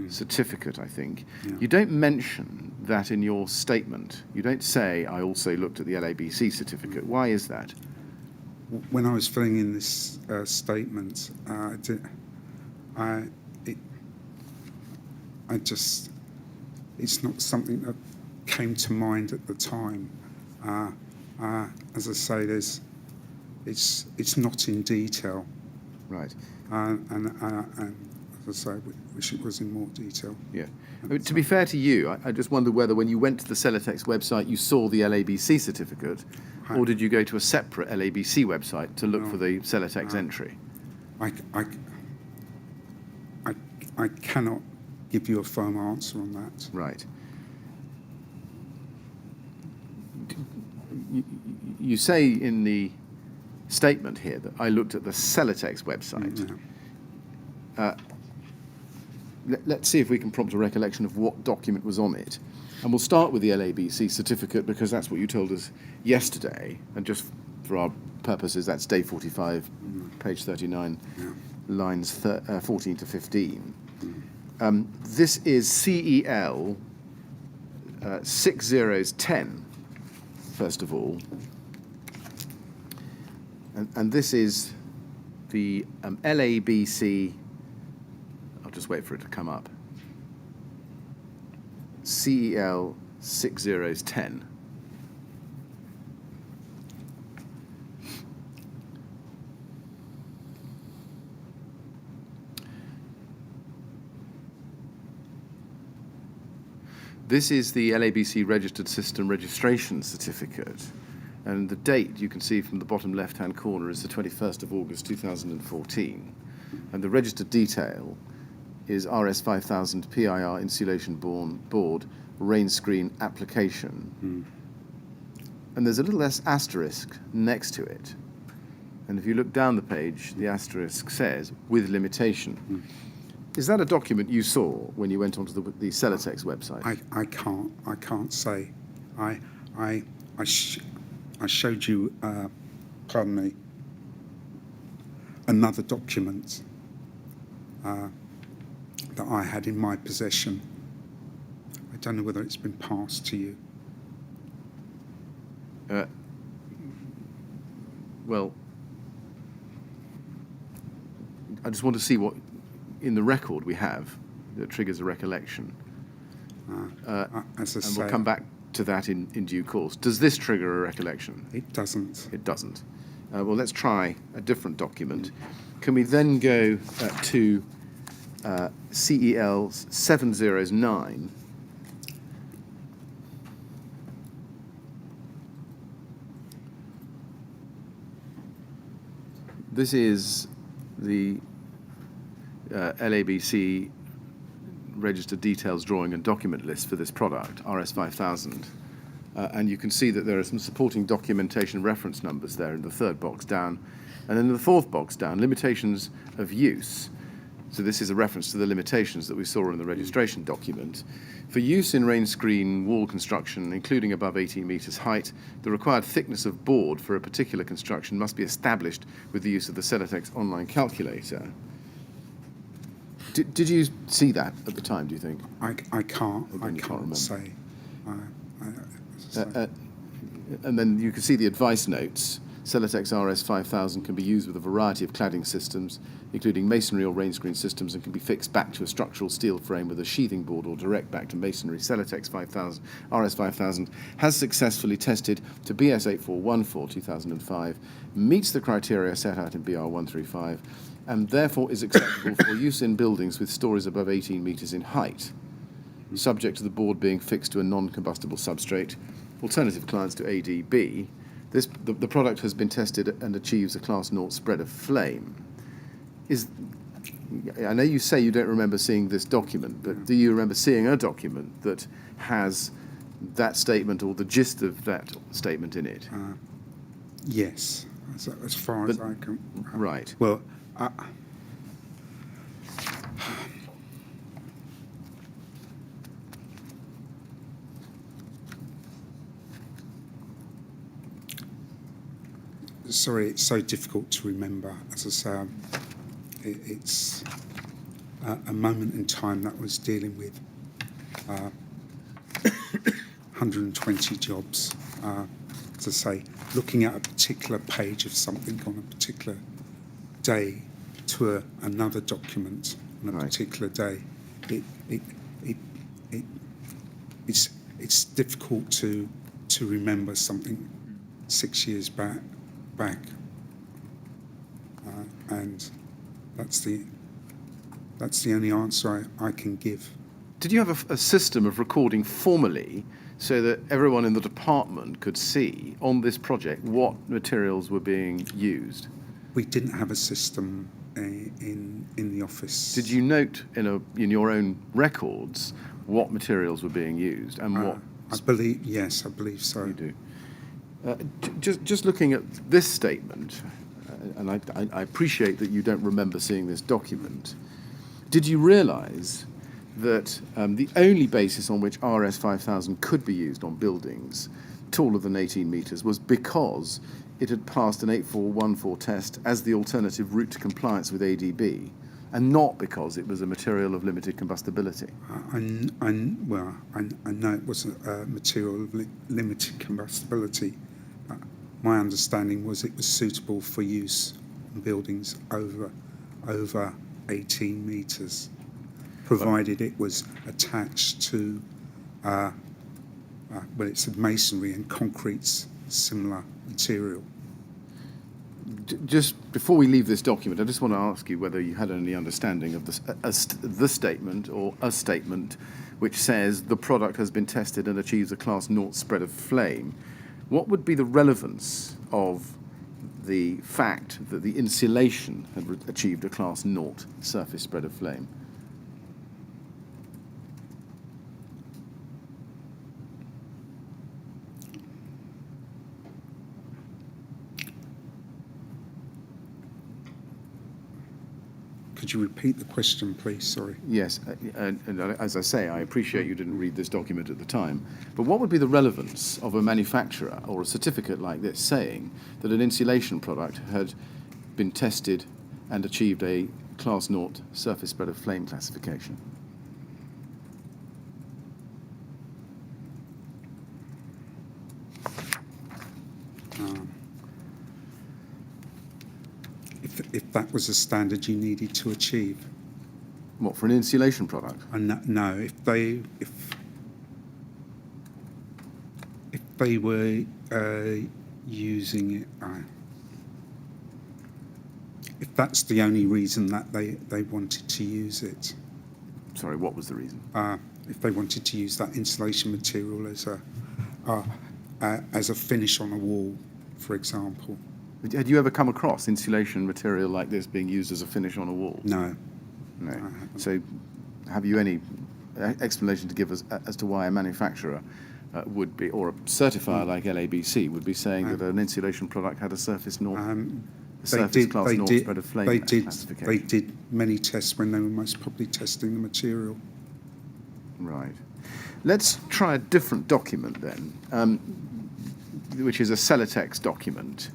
certificate, I think. Yeah. You don't mention that in your statement. You don't say, I also looked at the LABC certificate. Why is that? When I was filling in this I just, it's not something that came to mind at the time. As I say, it's not in detail, Right. and as I say, we wish it was in more detail. Yeah. I mean, to be fair to you, I just wonder whether when you went to the Celetex website you saw the LABC certificate, or did you go to a separate LABC website to look for the Celetex entry? I cannot give you a firm answer on that. Right. You say in the statement here that I looked at the Celetex website. Yeah. Let's see if we can prompt a recollection of what document was on it. And we'll start with the LABC certificate because that's what you told us yesterday. And just for our purposes, that's day 45, page 39, lines 14 to 15. This is CEL 6010, first of all. And this is the LABC, I'll just wait for it to come up, CEL 6010. This is the LABC Registered System Registration Certificate. And the date you can see from the bottom left-hand corner is the 21st of August 2014. And the registered detail is RS5000 PIR Insulation Board Rain Screen Application. And there's a little asterisk next to it. And if you look down the page, the asterisk says, with limitation. Is that a document you saw when you went onto the Celetex website? I can't say. I showed you, pardon me, another document that I had in my possession. I don't know whether it's been passed to you. Well, I just want to see what in the record we have that triggers a recollection. As I and say, we'll come back to that in due course. Does this trigger a recollection? it doesn't. It doesn't. Well, let's try a different document. Can we then go to CEL 709? This is the LABC registered details drawing and document list for this product, RS5000. And you can see that there are some supporting documentation reference numbers there in the third box down. And then in the fourth box down, limitations of use. So this is a reference to the limitations that we saw in the registration document. For use in rain screen wall construction, including above 18 metres height, the required thickness of board for a particular construction must be established with the use of the Celetex online calculator. Did you see that at the time, do you think? I can't remember. say. And then you can see the advice notes. Celetex RS5000 can be used with a variety of cladding systems, including masonry or rain screen systems, and can be fixed back to a structural steel frame with a sheathing board or direct back to masonry. Celetex RS5000 has successfully tested to BS 8414 2005, meets the criteria set out in BR 135, and therefore is acceptable for use in buildings with stories above 18 metres in height, subject to the board being fixed to a non-combustible substrate. Alternative clients to ADB. The product has been tested and achieves a Class 0 spread of flame. I know you say you don't remember seeing this document, but do you remember seeing a document that has that statement or the gist of that statement in it? Yes, as far as I can. Right. Well, sorry, it's so difficult to remember. As I say, it's a moment in time that was dealing with 120 jobs. As I say, looking at a particular page of something on a particular day to another document on a particular day, it it's difficult to remember something 6 years back, and that's the only answer I can give. Did you have a system of recording formally so that everyone in the department could see on this project what materials were being used? We didn't have a system in the office. Did you note in your own records what materials were being used and what? I believe so. You do. Just looking at this statement, and I appreciate that you don't remember seeing this document. Did you realise that the only basis on which RS 5000 could be used on buildings taller than 18 metres was because it had passed an 8414 test as the alternative route to compliance with ADB, and not because it was a material of limited combustibility? I know it was a material of limited combustibility. My understanding was it was suitable for use on buildings over 18 metres, provided it was attached to, it's a masonry and concrete's similar material. Just before we leave this document, I just want to ask you whether you had any understanding of the statement or a statement which says the product has been tested and achieves a Class 0 spread of flame. What would be the relevance of the fact that the insulation had achieved a Class 0 surface spread of flame? Could you repeat the question, please? Sorry. Yes, and as I say, I appreciate you didn't read this document at the time, but what would be the relevance of a manufacturer or a certificate like this saying that an insulation product had been tested and achieved a Class 0 surface spread of flame classification? If that was a standard you needed to achieve. What, for an insulation product? No, if they were using it, if that's the only reason that they wanted to use it. Sorry, what was the reason? If they wanted to use that insulation material as a finish on a wall, for example. Had you ever come across insulation material like this being used as a finish on a wall? No. No. So have you any explanation to give us as to why a manufacturer would be, or a certifier like Labc would be saying that an insulation product had a surface class 0 spread of flame classification? They did many tests when they were most probably testing the material. Right. Let's try a different document then, which is a Celetex document.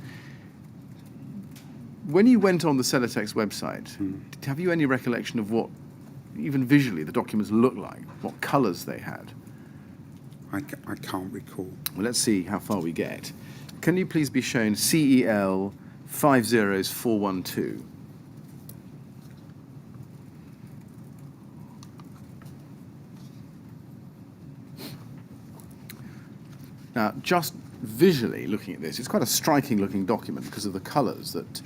When you went on the Celetex website, have you any recollection of what, even visually, the documents looked like? What colours they had? I can't recall. Well, let's see how far we get. Can you please be shown CEL 50412? Now, just visually looking at this, it's quite a striking looking document because of the colours that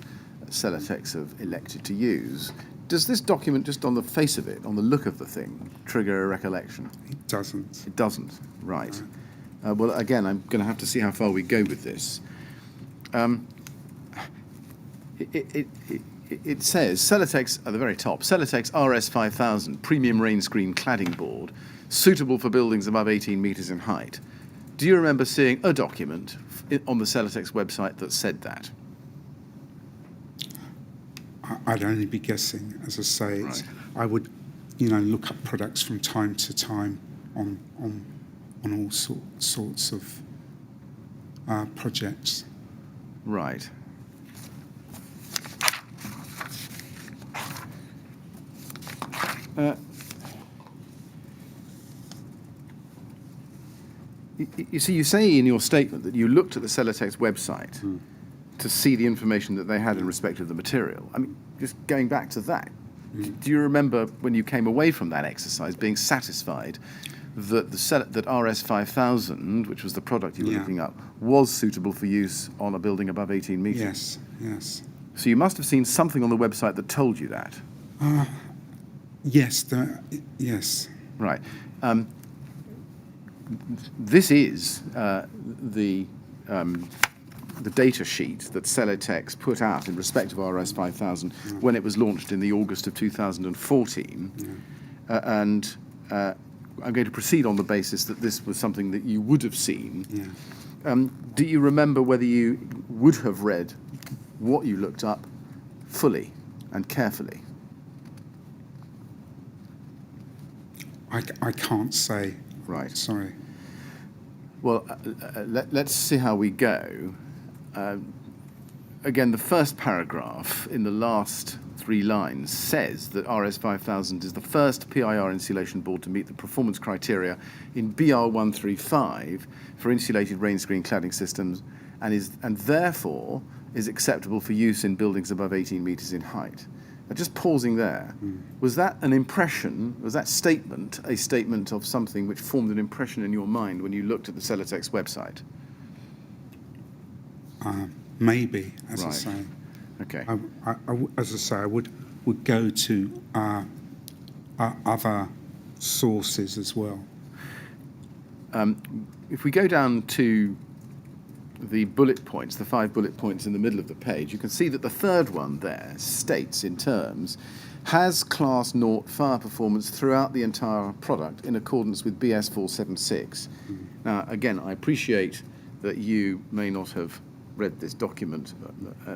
Celetex have elected to use. Does this document, just on the face of it, on the look of the thing, trigger a recollection? It doesn't. It doesn't, right. Well, again, I'm going to have to see how far we go with this. It says, Celetex, at the very top, Celetex RS 5000 premium rain screen cladding board, suitable for buildings above 18 metres in height. Do you remember seeing a document on the Celetex website that said that? I'd only be guessing, as I say. Right. I would, look up products from time to time on all sorts of projects. Right. You see, you say in your statement that you looked at the Celetex website to see the information that they had in respect of the material. I mean, just going back to that, do you remember when you came away from that exercise being satisfied that that RS5000, which was the product you were Yeah. looking up, was suitable for use on a building above 18 metres? Yes, yes. So you must have seen something on the website that told you that. Yes, yes. Right. This is the data sheet that Celetex put out in respect of RS5000 when it was launched in the August of 2014. And I'm going to proceed on the basis that this was something that you would have seen. Yeah. Do you remember whether you would have read what you looked up fully and carefully? I can't say. Right. Sorry. Well, let's see how we go. Again, the first paragraph in the last 3 lines says that RS5000 is the first PIR insulation board to meet the performance criteria in BR135 for insulated rain screen cladding systems and therefore is acceptable for use in buildings above 18 metres in height. Now, just pausing there, was that an impression, was that statement a statement of something which formed an impression in your mind when you looked at the Celetex website? Maybe, as I Right. say. Okay. As I say, I would go to other sources as well. If we go down to the bullet points, the 5 bullet points in the middle of the page, you can see that the third one there states in terms, has Class 0 fire performance throughout the entire product in accordance with BS 476. Now, again, I appreciate that you may not have read this document,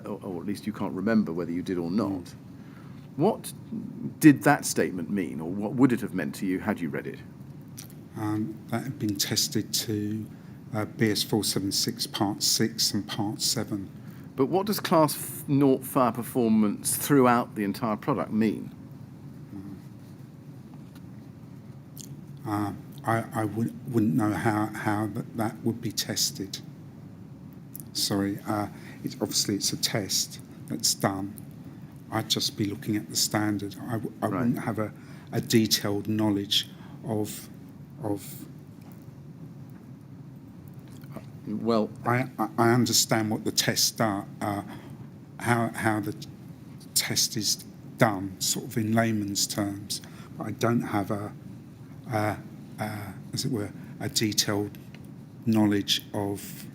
or at least you can't remember whether you did or not. What did that statement mean, or what would it have meant to you had you read it? That had been tested to BS 476 Part 6 and Part 7. But what does Class 0 fire performance throughout the entire product mean? I wouldn't know how that would be tested. Sorry, obviously it's a test that's done. I'd just be looking at the standard. I Right. wouldn't have a detailed knowledge of. Well, I understand what the tests are, how the test is done, sort of in layman's terms. But I don't have as it were, a detailed knowledge of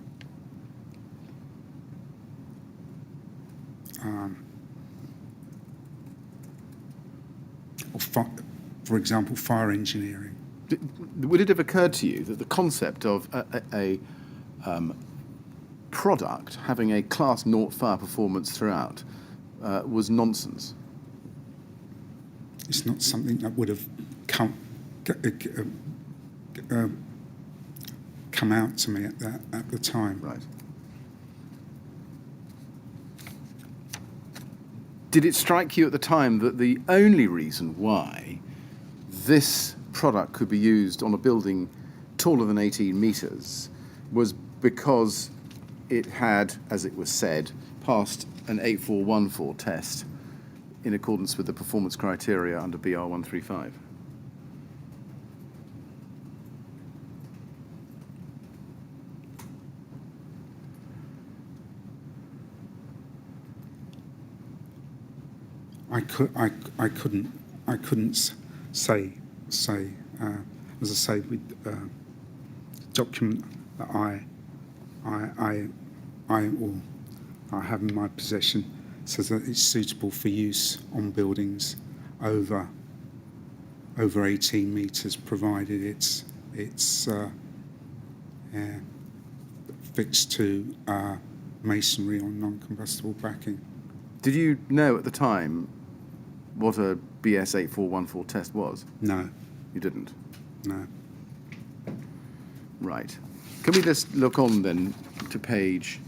for example, fire engineering. would it have occurred to you that the concept of a product having a Class 0 fire performance throughout was nonsense? It's not something that would have come out to me at the time. Right. Did it strike you at the time that the only reason why this product could be used on a building taller than 18 metres was because it had, as it was said, passed an 8414 test in accordance with the performance criteria under BR135? I couldn't say as I say with the document that I have in my possession says that it's suitable for use on buildings over 18 metres, provided it's fixed to masonry on non-combustible backing. Did you know at the time what a BS 8414 test was? No, You didn't? no. Right. Can we just look on then to page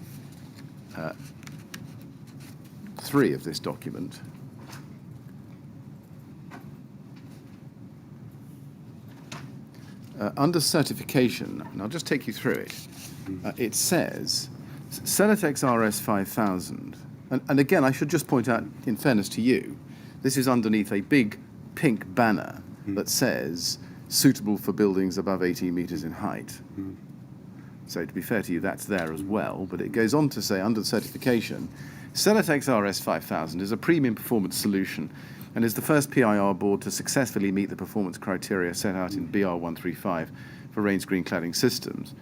3 of this document? Under certification, and I'll just take you through it, it says Celetex RS5000, and again, I should just point out, in fairness to you, this is underneath a big pink banner that says suitable for buildings above 18 metres in height. So to be fair to you, that's there as well. But it goes on to say, under the certification, Celetex RS 5000 is a premium performance solution and is the first PIR board to successfully meet the performance criteria set out in BR 135 for range screen cladding systems.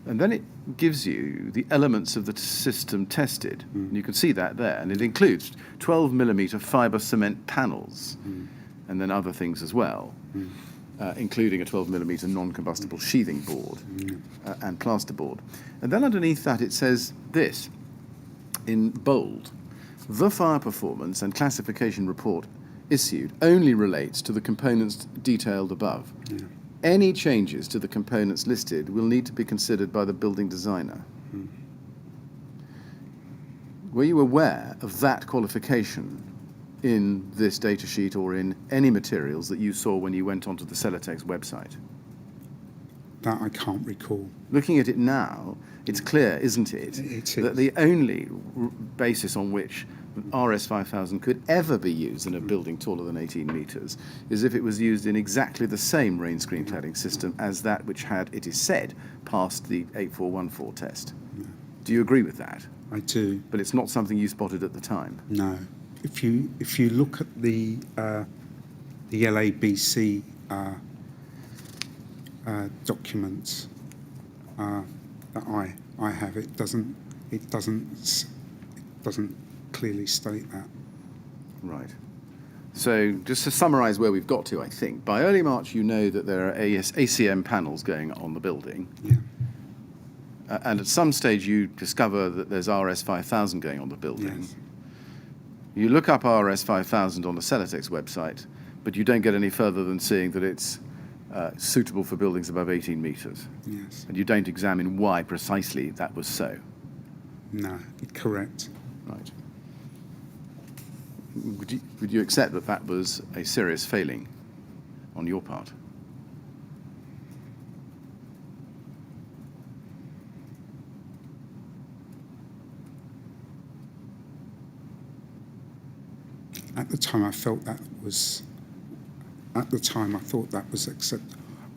And then it gives you the elements of the system tested. And you can see that there. And it includes 12mm fibre cement panels and then other things as well, including a 12mm non-combustible sheathing board and plasterboard. And then underneath that it says this, in bold: the fire performance and classification report issued only relates to the components detailed above. Any changes to the components listed will need to be considered by the building designer. Were you aware of that qualification in this data sheet or in any materials that you saw when you went onto the Celetex website? That I can't recall. Looking at it now, it's clear, isn't it, It that is. the only basis on which RS 5000 could ever be used in a building taller than 18 metres is if it was used in exactly the same rain screen cladding system as that which had, it is said, passed the 8414 test. Do you agree with that? I do. But it's not something you spotted at the time. No. If you look at the LABC documents that I have, it doesn't clearly state that. Right. So just to summarise where we've got to, I think, by early March you know that there are ACM panels going on the building. Yeah. And at some stage you discover that there's RS 5000 going on the building. Yes. You look up RS 5000 on the Celetex website, but you don't get any further than seeing that it's suitable for buildings above 18 metres. Yes. And you don't examine why precisely that was so. No. Correct. Right. Would you accept that that was a serious failing on your part? At the time, I felt that was. At the time, I thought that was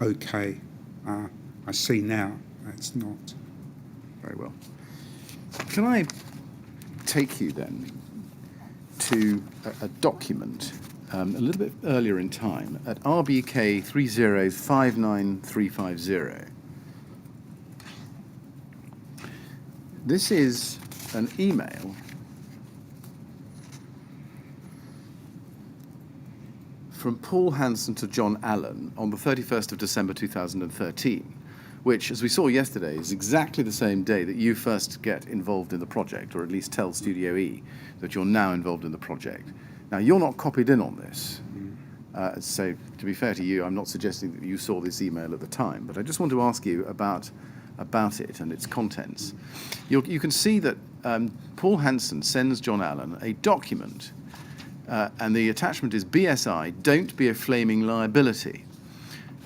okay. I see now it's not. Very well. Can I take you then to a document a little bit earlier in time at RBK 3059350. This is an email from Paul Hanson to John Allen on the 31st of December 2013, which, as we saw yesterday, is exactly the same day that you first get involved in the project, or at least tell Studio E that you're now involved in the project. Now, you're not copied in on this. So, to be fair to you, I'm not suggesting that you saw this email at the time, but I just want to ask you about it and its contents. You can see that Paul Hanson sends John Allen a document, and the attachment is BSI, don't be a flaming liability.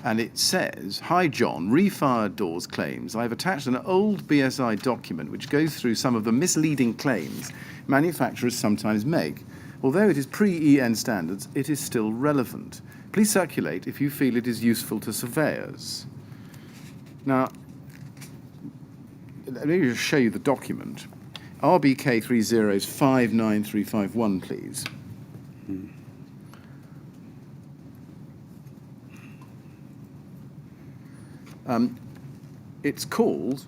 And it says, "Hi John, Re-Fired Doors claims I've attached an old BSI document which goes through some of the misleading claims manufacturers sometimes make. Although it is pre-EN standards, it is still relevant. Please circulate if you feel it is useful to surveyors." Now, let me just show you the document. RBK 3059351, please. It's called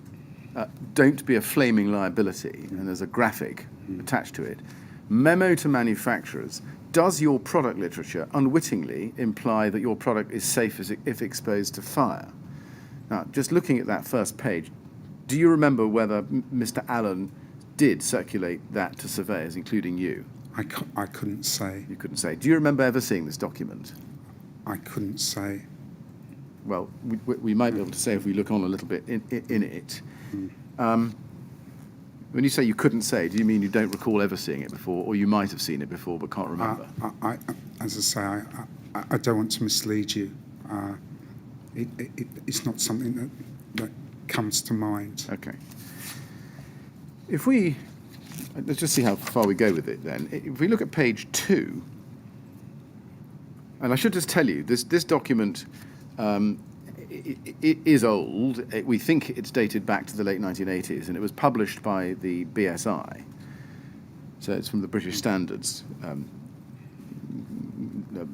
Don't Be a Flaming Liability, and there's a graphic attached to it. Memo to manufacturers. Does your product literature unwittingly imply that your product is safe if exposed to fire? Now, just looking at that first page, do you remember whether Mr. Allen did circulate that to surveyors, including you? I couldn't say. You couldn't say. Do you remember ever seeing this document? I couldn't say. Well, we might be able to say if we look on a little bit in it. When you say you couldn't say, do you mean you don't recall ever seeing it before, or you might have seen it before but can't remember? As I say, I don't want to mislead you. It's not something that comes to mind. Okay. Let's just see how far we go with it then. If we look at page 2, and I should just tell you, this document it is old. We think it's dated back to the late 1980s, and it was published by the BSI. So it's from the British Standards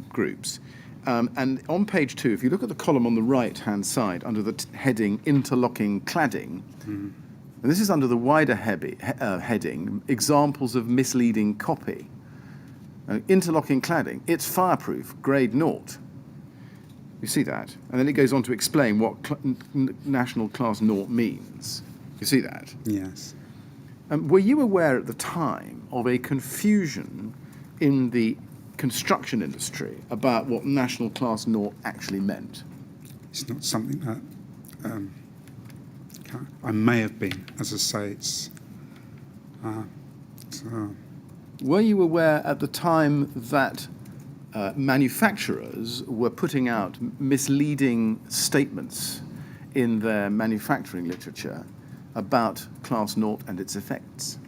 groups. And on page 2, if you look at the column on the right-hand side under the heading Interlocking Cladding, and this is under the wider heading, Examples of Misleading Copy. Interlocking Cladding, it's fireproof, grade 0. You see that? And then it goes on to explain what National Class 0 means. You see that? Yes. Were you aware at the time of a confusion in the construction industry about what National Class 0 actually meant? It's not something that I may have been. As I say, Were you aware at the time that manufacturers were putting out misleading statements in their manufacturing literature about Class 0 and its effects?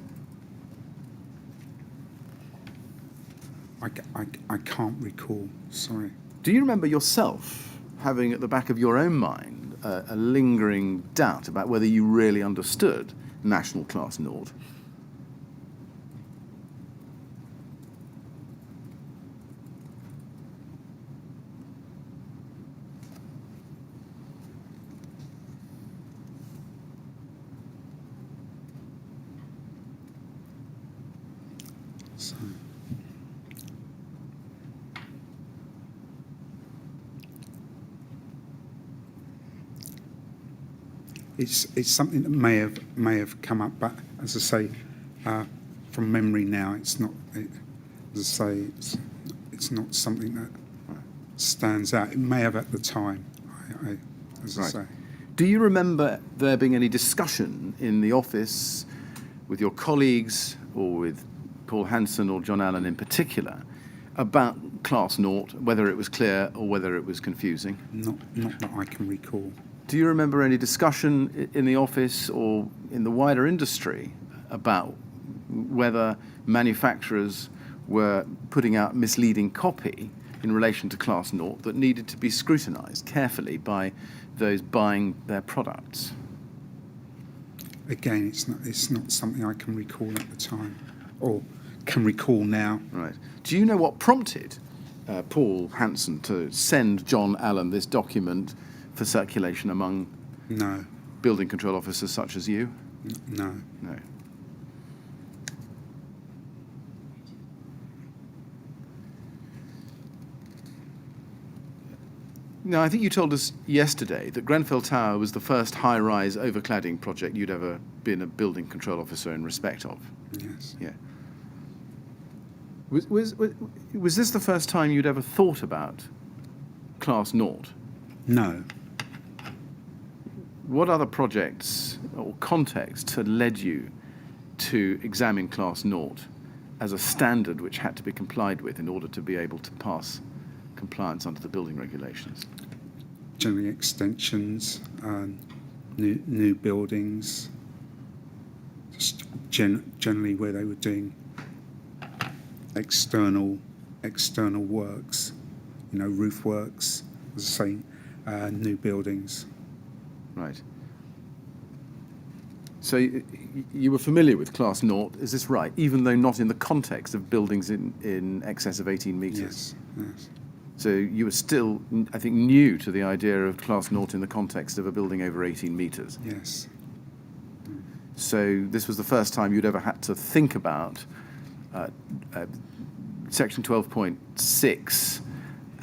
I can't recall, sorry. Do you remember yourself having at the back of your own mind a lingering doubt about whether you really understood National Class 0? So, it's something that may have come up, but as I say, from memory now, it's not. As I say, it's not something that stands out. It may have at the time. As I say. Do you remember there being any discussion in the office with your colleagues or with Paul Hanson or John Allen in particular about Class 0, whether it was clear or whether it was confusing? Not that I can recall. Do you remember any discussion in the office or in the wider industry about whether manufacturers were putting out misleading copy in relation to Class 0 that needed to be scrutinised carefully by those buying their products? Again, it's not something I can recall at the time, or can recall now. Right. Do you know what prompted Paul Hanson to send John Allen this document for circulation among No. building control officers such as you? No. No. Now, I think you told us yesterday that Grenfell Tower was the first high-rise overcladding project you'd ever been a building control officer in respect of. Yes. Yeah. Was this the first time you'd ever thought about Class 0? No. What other projects or contexts had led you to examine Class 0 as a standard which had to be complied with in order to be able to pass compliance under the building regulations? Generally extensions, new buildings, just generally where they were doing external works, roof works, as I say, new buildings. Right. So you were familiar with Class 0, is this right? Even though not in the context of buildings in excess of 18 metres? Yes. So you were still, I think, new to the idea of Class 0 in the context of a building over 18 metres. Yes. So this was the first time you'd ever had to think about Section 12.6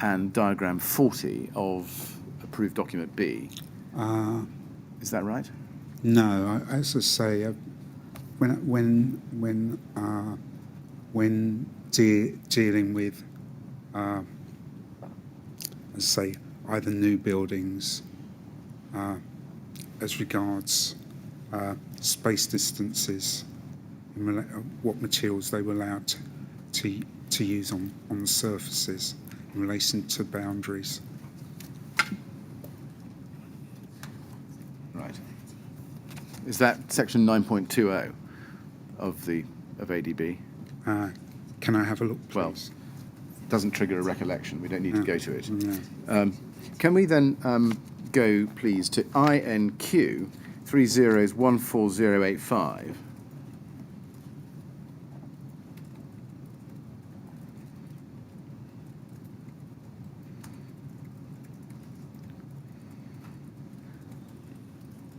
and Diagram 40 of Approved Document B. Is that right? No, as I say, when dealing with, as I say, either new buildings, as regards space distances, what materials they were allowed to use on the surfaces in relation to boundaries. Right. Is that Section 9.20 of ADB? Can I have a look, please? Well, doesn't trigger a recollection. We don't need to go to it. No. Can we then go, please, to INQ 30144085?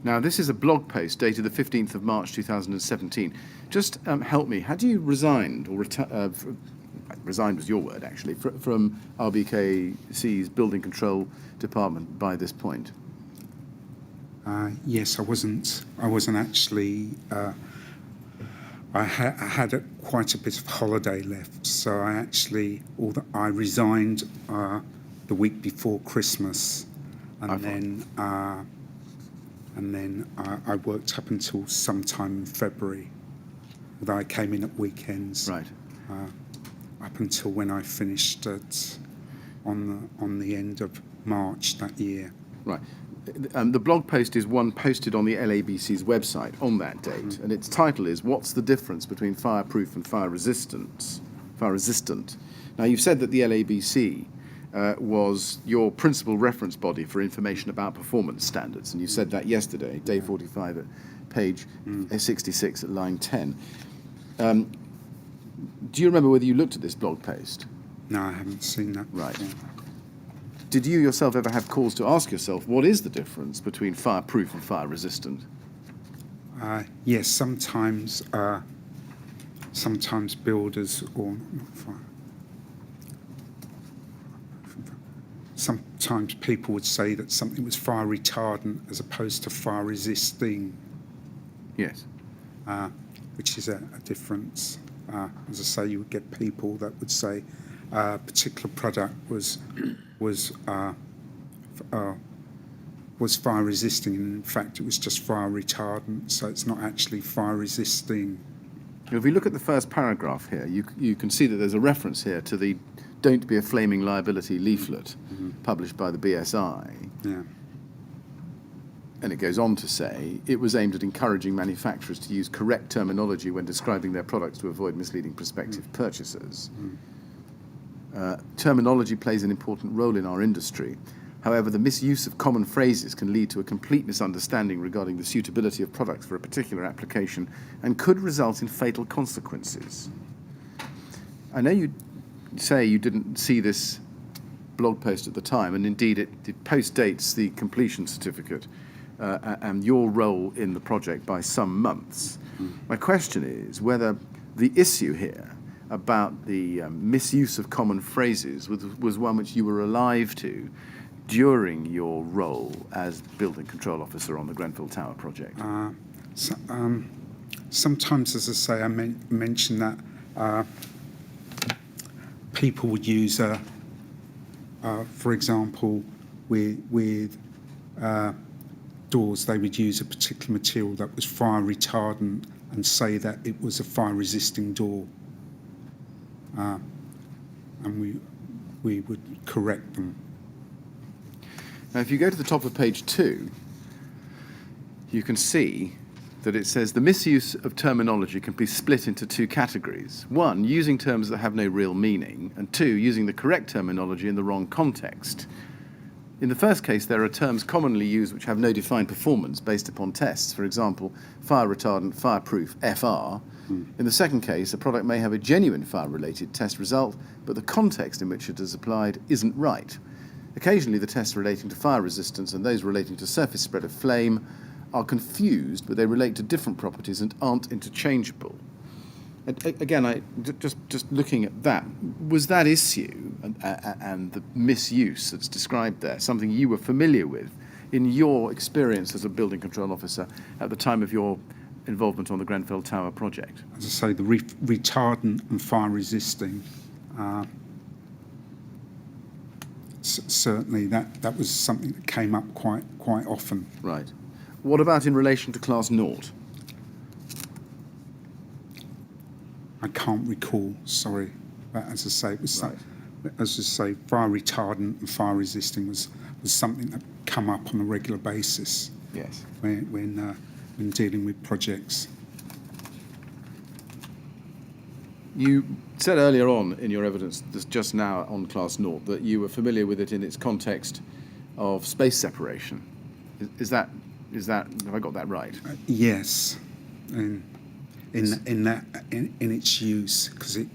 Now, this is a blog post dated the 15th of March 2017. Just help me, had you resigned, or resigned was your word actually, from RBKC's Building Control Department by this point? Yes, I wasn't actually. I had quite a bit of holiday left, so I resigned the week before Christmas, and then I worked up until sometime in February. Although I came in at weekends. Right. Up until when I finished on the end of March that year. Right. The blog post is one posted on the LABC's website on that date, and its title is "What's the Difference Between Fireproof and Fire Resistant?" Now, you've said that the LABC was your principal reference body for information about performance standards, and you said that yesterday, day 45 at page 66 at line 10. Do you remember whether you looked at this blog post? No, I haven't seen that. Right. Before. Did you yourself ever have cause to ask yourself what is the difference between fireproof and fire resistant? Yes, sometimes builders or not fire. Sometimes people would say that something was fire retardant as opposed to fire resisting. Yes. Which is a difference. As I say, you would get people that would say a particular product was fire resisting, and in fact it was just fire retardant, so it's not actually fire resisting. If we look at the first paragraph here, you can see that there's a reference here to the "Don't Be a Flaming Liability" leaflet published by the BSI. Yeah. And it goes on to say, it was aimed at encouraging manufacturers to use correct terminology when describing their products to avoid misleading prospective purchasers. Terminology plays an important role in our industry. However, the misuse of common phrases can lead to a complete misunderstanding regarding the suitability of products for a particular application and could result in fatal consequences. I know you say you didn't see this blog post at the time, and indeed it post-dates the completion certificate and your role in the project by some months. My question is whether the issue here about the misuse of common phrases was one which you were alive to during your role as building control officer on the Grenfell Tower project. Sometimes, as I say, I mention that people would use, for example, with doors, they would use a particular material that was fire retardant and say that it was a fire resisting door. And we would correct them. Now, if you go to the top of page 2, you can see that it says the misuse of terminology can be split into two categories. One, using terms that have no real meaning, and two, using the correct terminology in the wrong context. In the first case, there are terms commonly used which have no defined performance based upon tests. For example, fire retardant, fireproof, FR. In the second case, a product may have a genuine fire-related test result, but the context in which it is applied isn't right. Occasionally, the tests relating to fire resistance and those relating to surface spread of flame are confused, but they relate to different properties and aren't interchangeable. And again, just looking at that, was that issue and the misuse that's described there something you were familiar with in your experience as a building control officer at the time of your involvement on the Grenfell Tower project? As I say, the retardant and fire resisting, certainly that was something that came up quite often. Right. What about in relation to Class 0? I can't recall, sorry. But as I say, it was Right. as I say, fire retardant and fire resisting was something that come up on a regular basis. Yes. When dealing with projects. You said earlier on in your evidence just now on Class 0 that you were familiar with it in its context of space separation. Is that have I got that right? Yes, in its use, because it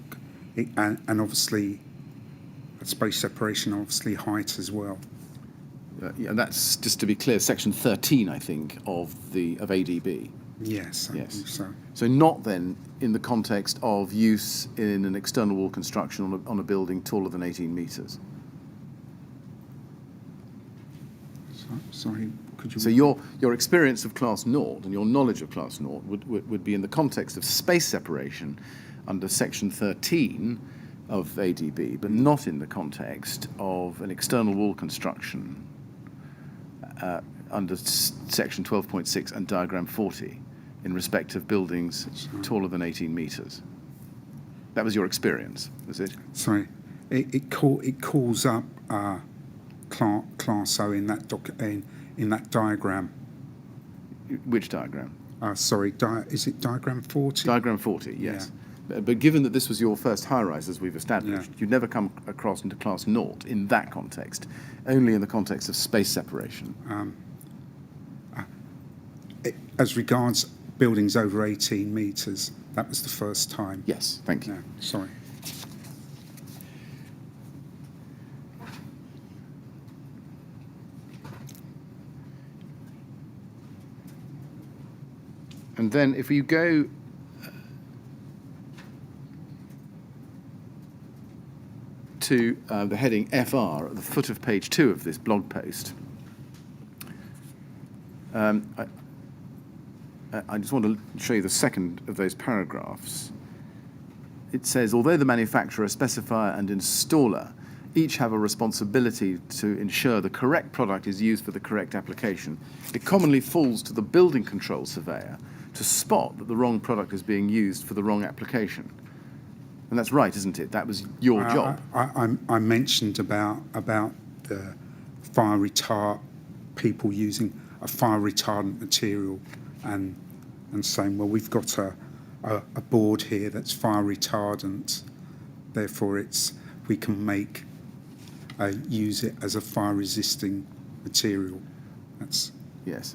and obviously space separation, obviously height as well. Yeah, and that's, just to be clear, section 13, I think, of ADB. Yes, I think so. So not then in the context of use in an external wall construction on a building taller than 18 metres. Sorry, could you? So your experience of class naught and your knowledge of class naught would be in the context of space separation under section 13 of ADB, but not in the context of an external wall construction under section 12.6 and diagram 40 in respect of buildings taller than 18 metres. That was your experience, was it? Sorry, it calls up class O in that diagram. Which diagram? Sorry, is it diagram 40? Diagram 40, yes. Yeah. But given that this was your first high-rise, as we've established, you'd never come across into class naught in that context, only in the context of space separation. As regards buildings over 18 metres, that was the first time. Yes, thank you. Yeah, sorry. And then if you go to the heading FR at the foot of page 2 of this blog post, I just want to show you the second of those paragraphs. It says, although the manufacturer, specifier and installer each have a responsibility to ensure the correct product is used for the correct application, it commonly falls to the building control surveyor to spot that the wrong product is being used for the wrong application. And that's right, isn't it? That was your job. I mentioned about the fire retard, people using a fire retardant material and saying, well, we've got a board here that's fire retardant, therefore we can use it as a fire resisting material. That's yes.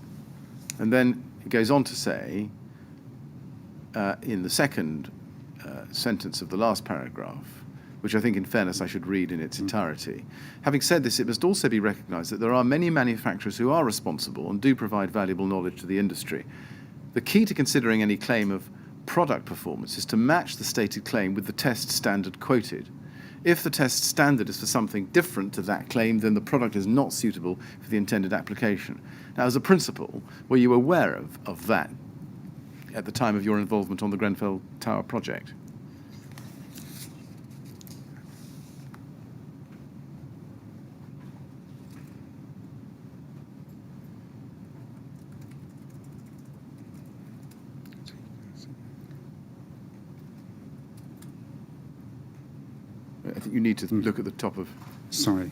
And then it goes on to say, in the second sentence of the last paragraph, which I think in fairness I should read in its entirety. Having said this, it must also be recognised that there are many manufacturers who are responsible and do provide valuable knowledge to the industry. The key to considering any claim of product performance is to match the stated claim with the test standard quoted. If the test standard is for something different to that claim, then the product is not suitable for the intended application. Now, as a principle, were you aware of that at the time of your involvement on the Grenfell Tower project? I think you need to look at the top of... sorry.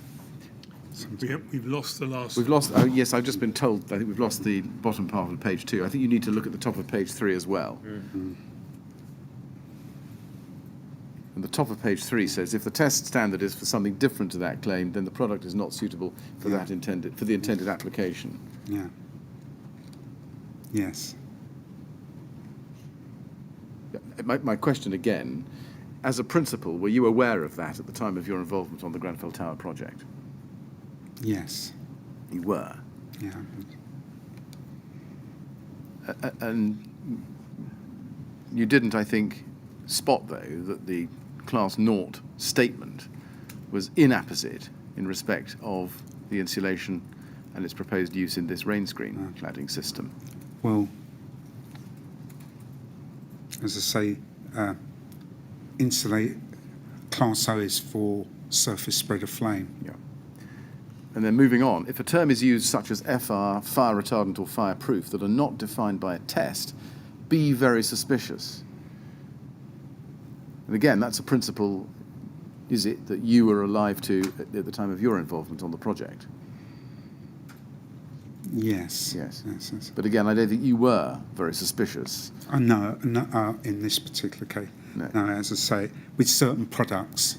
We've lost the last... We've lost... Oh, yes, I've just been told, I think we've lost the bottom part of page 2. I think you need to look at the top of page 3 as well. Mm-hmm. And the top of page 3 says, if the test standard is for something different to that claim, then the product is not suitable for the intended application. Yeah. Yes. My question again, as a principle, were you aware of that at the time of your involvement on the Grenfell Tower project? Yes. You were? Yeah. And you didn't, I think, spot, though, that the Class Naught statement was inapposite in respect of the insulation and its proposed use in this rain screen cladding system. Well, as I say, insulate Class O is for surface spread of flame. Yeah. And then moving on, if a term is used such as FR, fire retardant or fireproof that are not defined by a test, be very suspicious. And again, that's a principle, is it, that you were alive to at the time of your involvement on the project? Yes. Yes. Yes. But again, I don't think you were very suspicious. No, in this particular case. No, as I say, with certain products,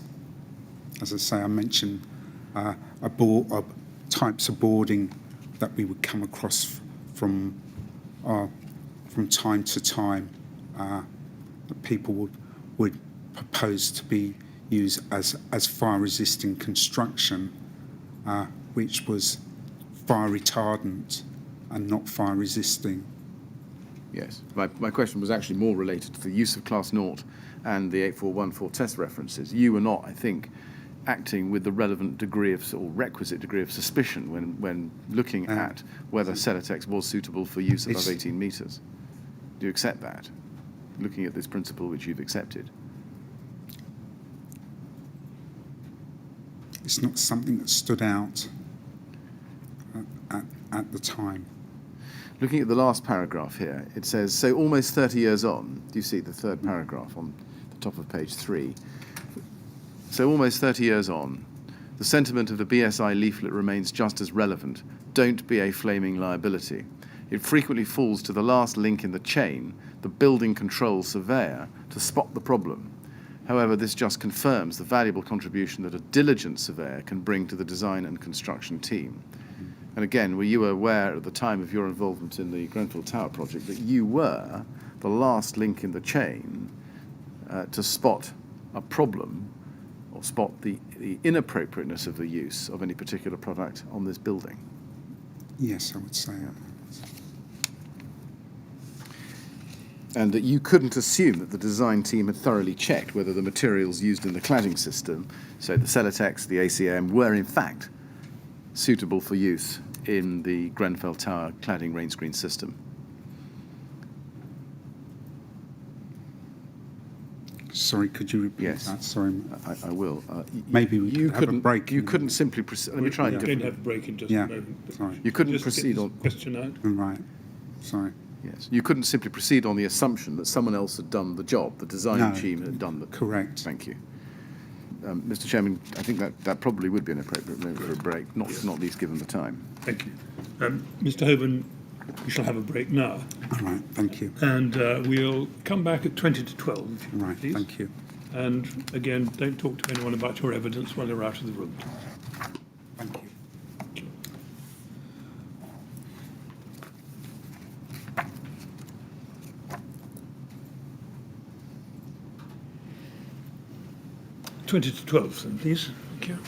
as I say, I mentioned I bought types of boarding that we would come across from time to time that people would propose to be used as fire-resisting construction, which was fire retardant and not fire-resisting. Yes. My question was actually more related to the use of Class 0 and the 8414 test references. You were not, I think, acting with the relevant degree of, or requisite degree of suspicion when looking at whether Celetex was suitable for use above 18 metres. Do you accept that, looking at this principle which you've accepted? It's not something that stood out at the time. Looking at the last paragraph here, it says, so almost 30 years on, do you see the third paragraph on the top of page 3? So almost 30 years on, the sentiment of the BSI leaflet remains just as relevant. Don't be a flaming liability. It frequently falls to the last link in the chain, the building control surveyor, to spot the problem. However, this just confirms the valuable contribution that a diligent surveyor can bring to the design and construction team. And again, were you aware at the time of your involvement in the Grenfell Tower project that you were the last link in the chain to spot a problem or spot the inappropriateness of the use of any particular product on this building? Yes, I would say. And that you couldn't assume that the design team had thoroughly checked whether the materials used in the cladding system, so the Celetex, the ACM, were in fact suitable for use in the Grenfell Tower cladding rain screen system. Sorry, could you repeat Yes. that? Sorry. I will. Maybe we could have a break. You couldn't simply proceed. Let me try We're it going to differently. have a break in just Yeah, a moment. but sorry. You couldn't just get proceed this on. question out. Right. Sorry. Yes. You couldn't simply proceed on the assumption that someone else had done the job. The design No, team had done the. correct. Thank you. Mr. Chairman, I think that probably would be an appropriate moment for a break, not least given the time. Thank you. Mr. Hoban, we shall have a break now, All right. Thank you. and we'll come back at 20 to 12, if you Right. please. Thank you. And again, don't talk to anyone about your evidence while you're out of the room. Thank you. 20 to 12, then, please. Thank you.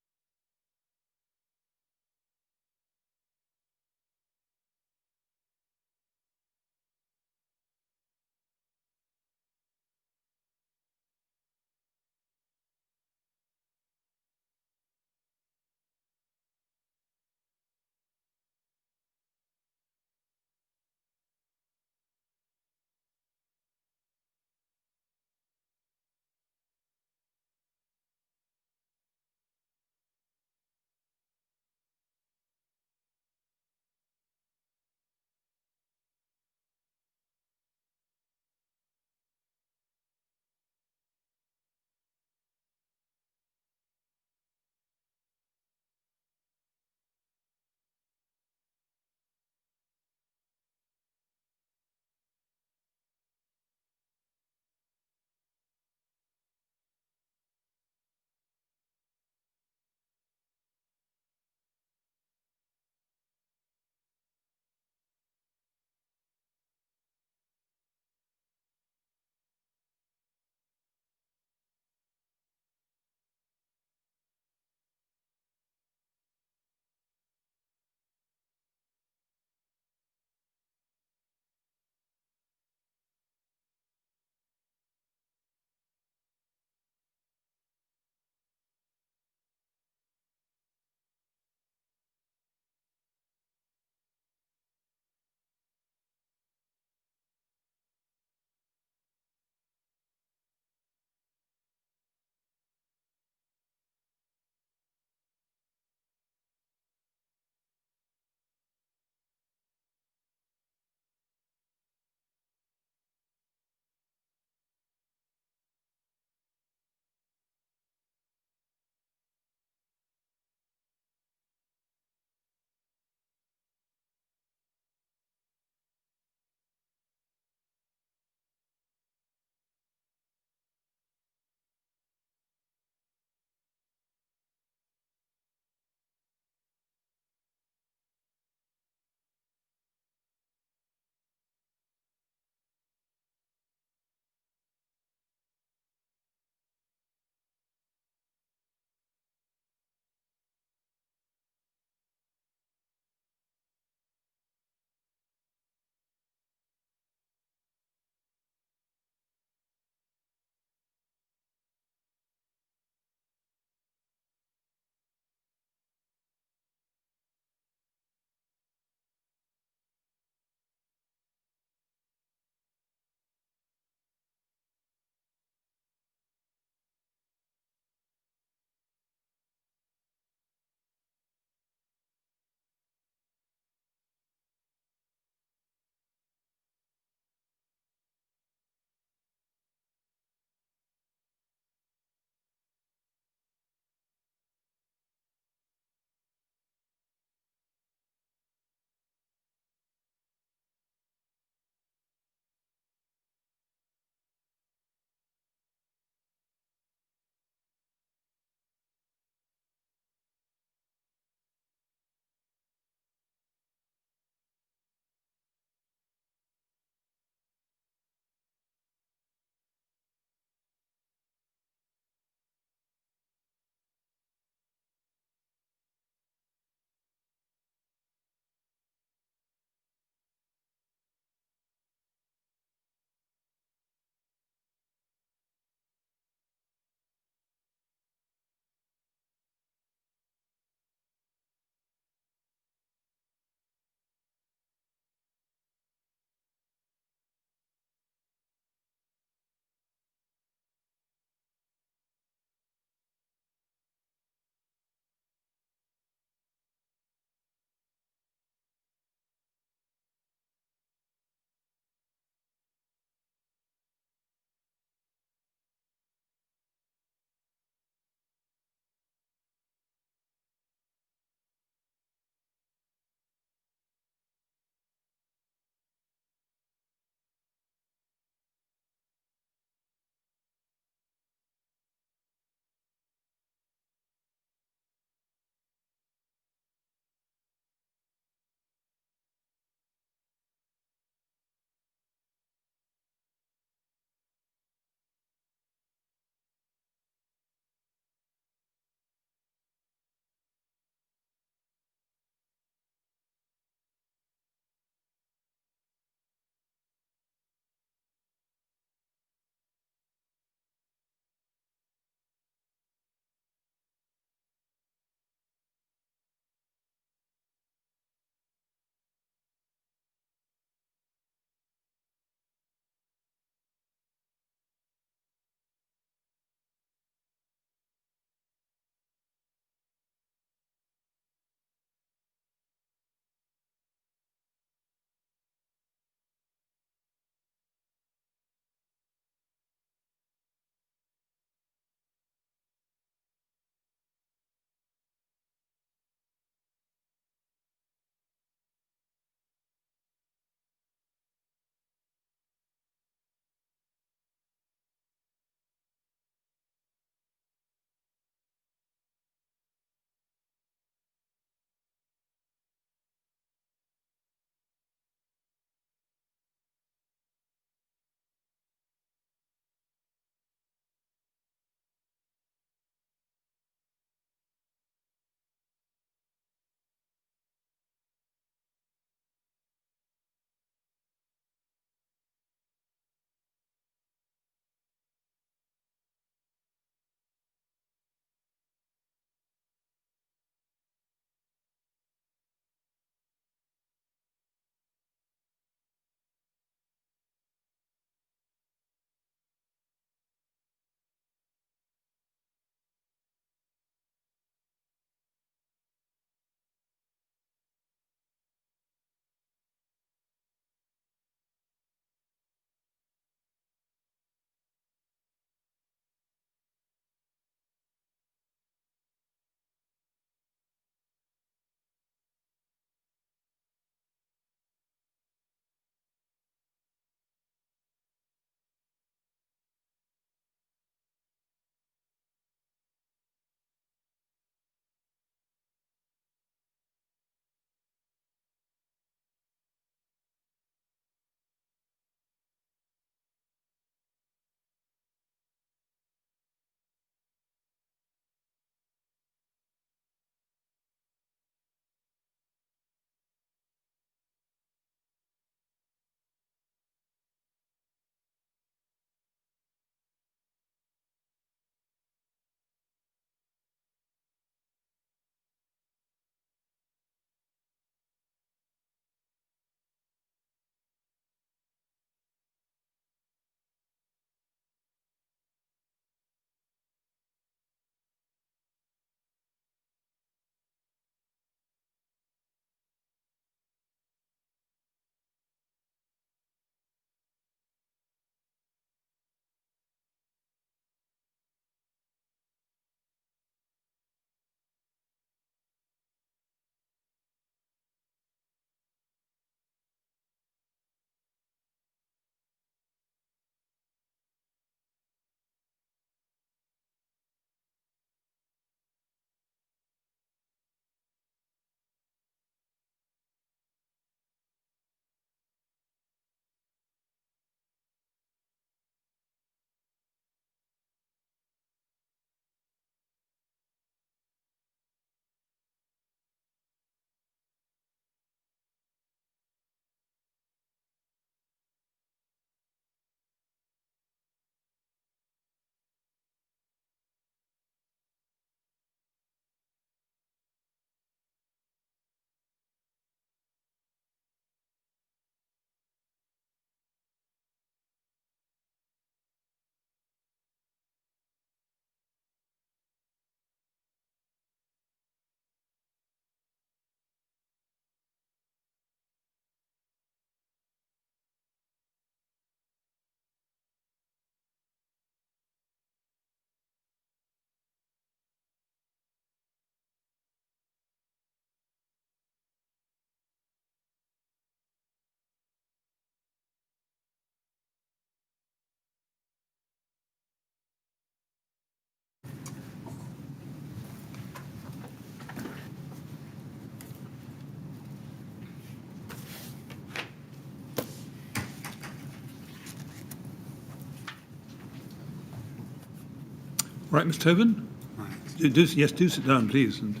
Right, Mr. Hoban? Right. Yes, do sit down, please, and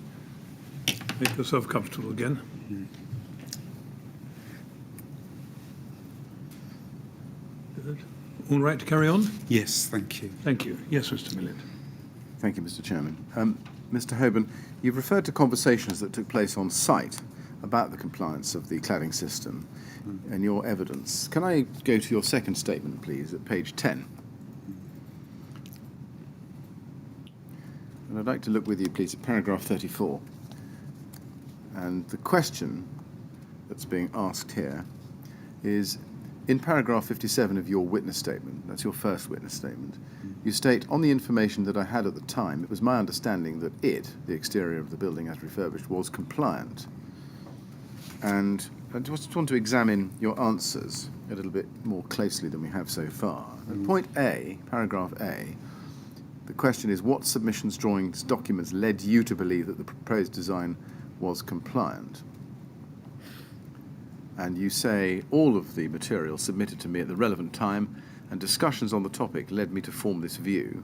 make yourself comfortable again. Good. All right to carry on? Yes, thank you. Thank you. Yes, Mr. Millett. Thank you, Mr. Chairman. Mr. Hoban, you've referred to conversations that took place on site about the compliance of the cladding system and your evidence. Can I go to your second statement, please, at page 10? And I'd like to look with you, please, at paragraph 34. And the question that's being asked here is, in paragraph 57 of your witness statement, that's your first witness statement, you state, on the information that I had at the time, it was my understanding that the exterior of the building as refurbished, was compliant. And I just want to examine your answers a little bit more closely than we have so far. At point A, paragraph A, the question is, what submissions, drawings, documents led you to believe that the proposed design was compliant? And you say, all of the material submitted to me at the relevant time and discussions on the topic led me to form this view.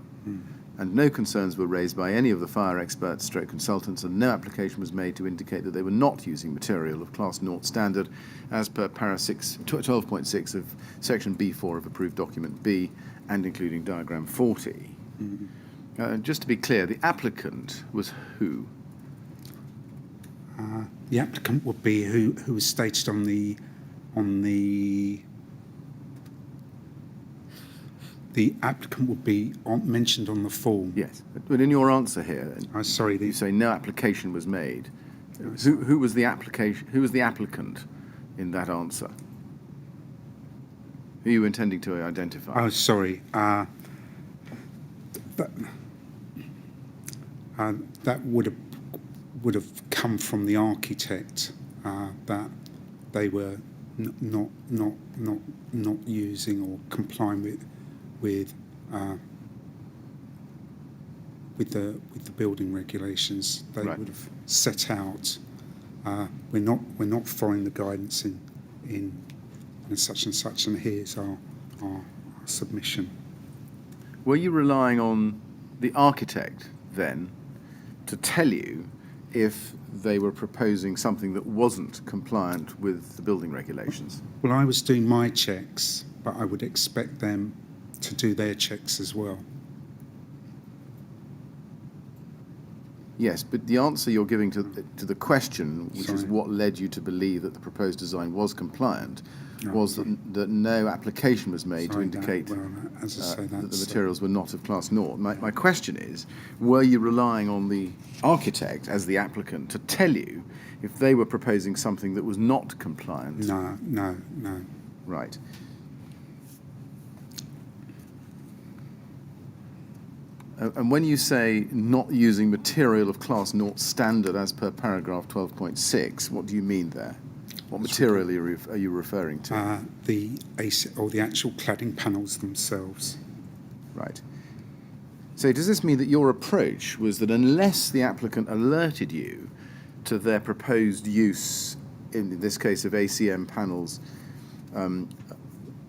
And no concerns were raised by any of the fire experts / consultants, and no application was made to indicate that they were not using material of Class 0 standard as per para 12.6 of section B4 of approved document B and including diagram 40. Just to be clear, the applicant was who? The applicant would be who was stated on the applicant would be mentioned on the form. Yes, but in your answer here, Sorry, you say no application was made. Who was the application? Who was the applicant in that answer? Who are you intending to identify? Oh, sorry. That would have come from the architect that they were not using or complying with the building regulations. They Right. would have set out. We're not following the guidance in such and such, and here's our submission. Were you relying on the architect then to tell you if they were proposing something that wasn't compliant with the building regulations? Well, I was doing my checks, but I would expect them to do their checks as well. Yes, but the answer you're giving to the question, which is Sorry. what led you to believe that the proposed design was compliant, No, was sorry. that no application was made Sorry, to indicate as I say, that the that's materials were not of Class 0. My question is, were you relying on the architect as the applicant to tell you if they were proposing something that was not compliant? No. Right. And when you say not using material of Class 0 standard as per paragraph 12.6, what do you mean there? What material are you referring to? The AC or the actual cladding panels themselves. Right. So does this mean that your approach was that unless the applicant alerted you to their proposed use, in this case of ACM panels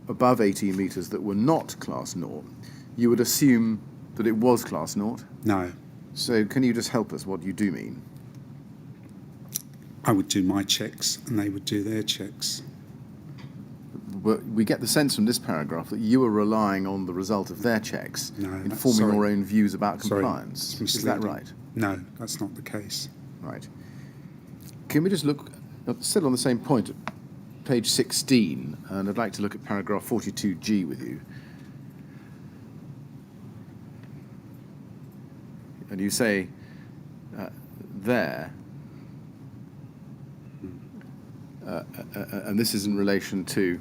above 18 metres that were not Class 0, you would assume that it was Class 0? No, So can you just help us what you do mean? I would do my checks and they would do their checks. We get the sense from this paragraph that you were relying on the result of their checks No, in that's- forming sorry. your own views about Sorry, compliance. it's Is that misleading. right? No, that's not the case. Right. Can we just look, still on the same point, at page 16, and I'd like to look at paragraph 42G with you. And you say there, and this is in relation to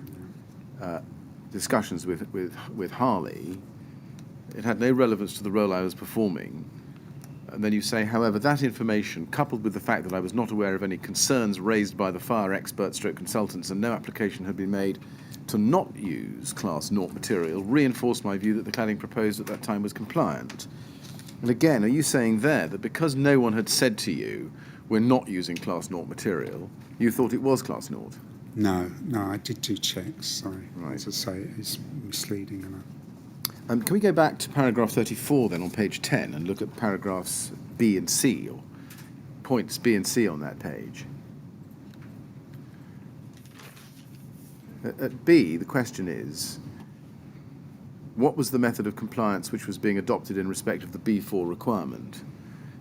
discussions with Harley, it had no relevance to the role I was performing. And then you say, however, that information, coupled with the fact that I was not aware of any concerns raised by the fire experts / consultants and no application had been made to not use Class 0 material, reinforced my view that the cladding proposed at that time was compliant. And again, are you saying there that because no one had said to you, we're not using Class 0 material, you thought it was Class 0? No, I did do checks, sorry. Right. As I say, it's misleading. Can we go back to paragraph 34 then on page 10 and look at paragraphs B and C, or points B and C on that page? At B, the question is, what was the method of compliance which was being adopted in respect of the B4 requirement?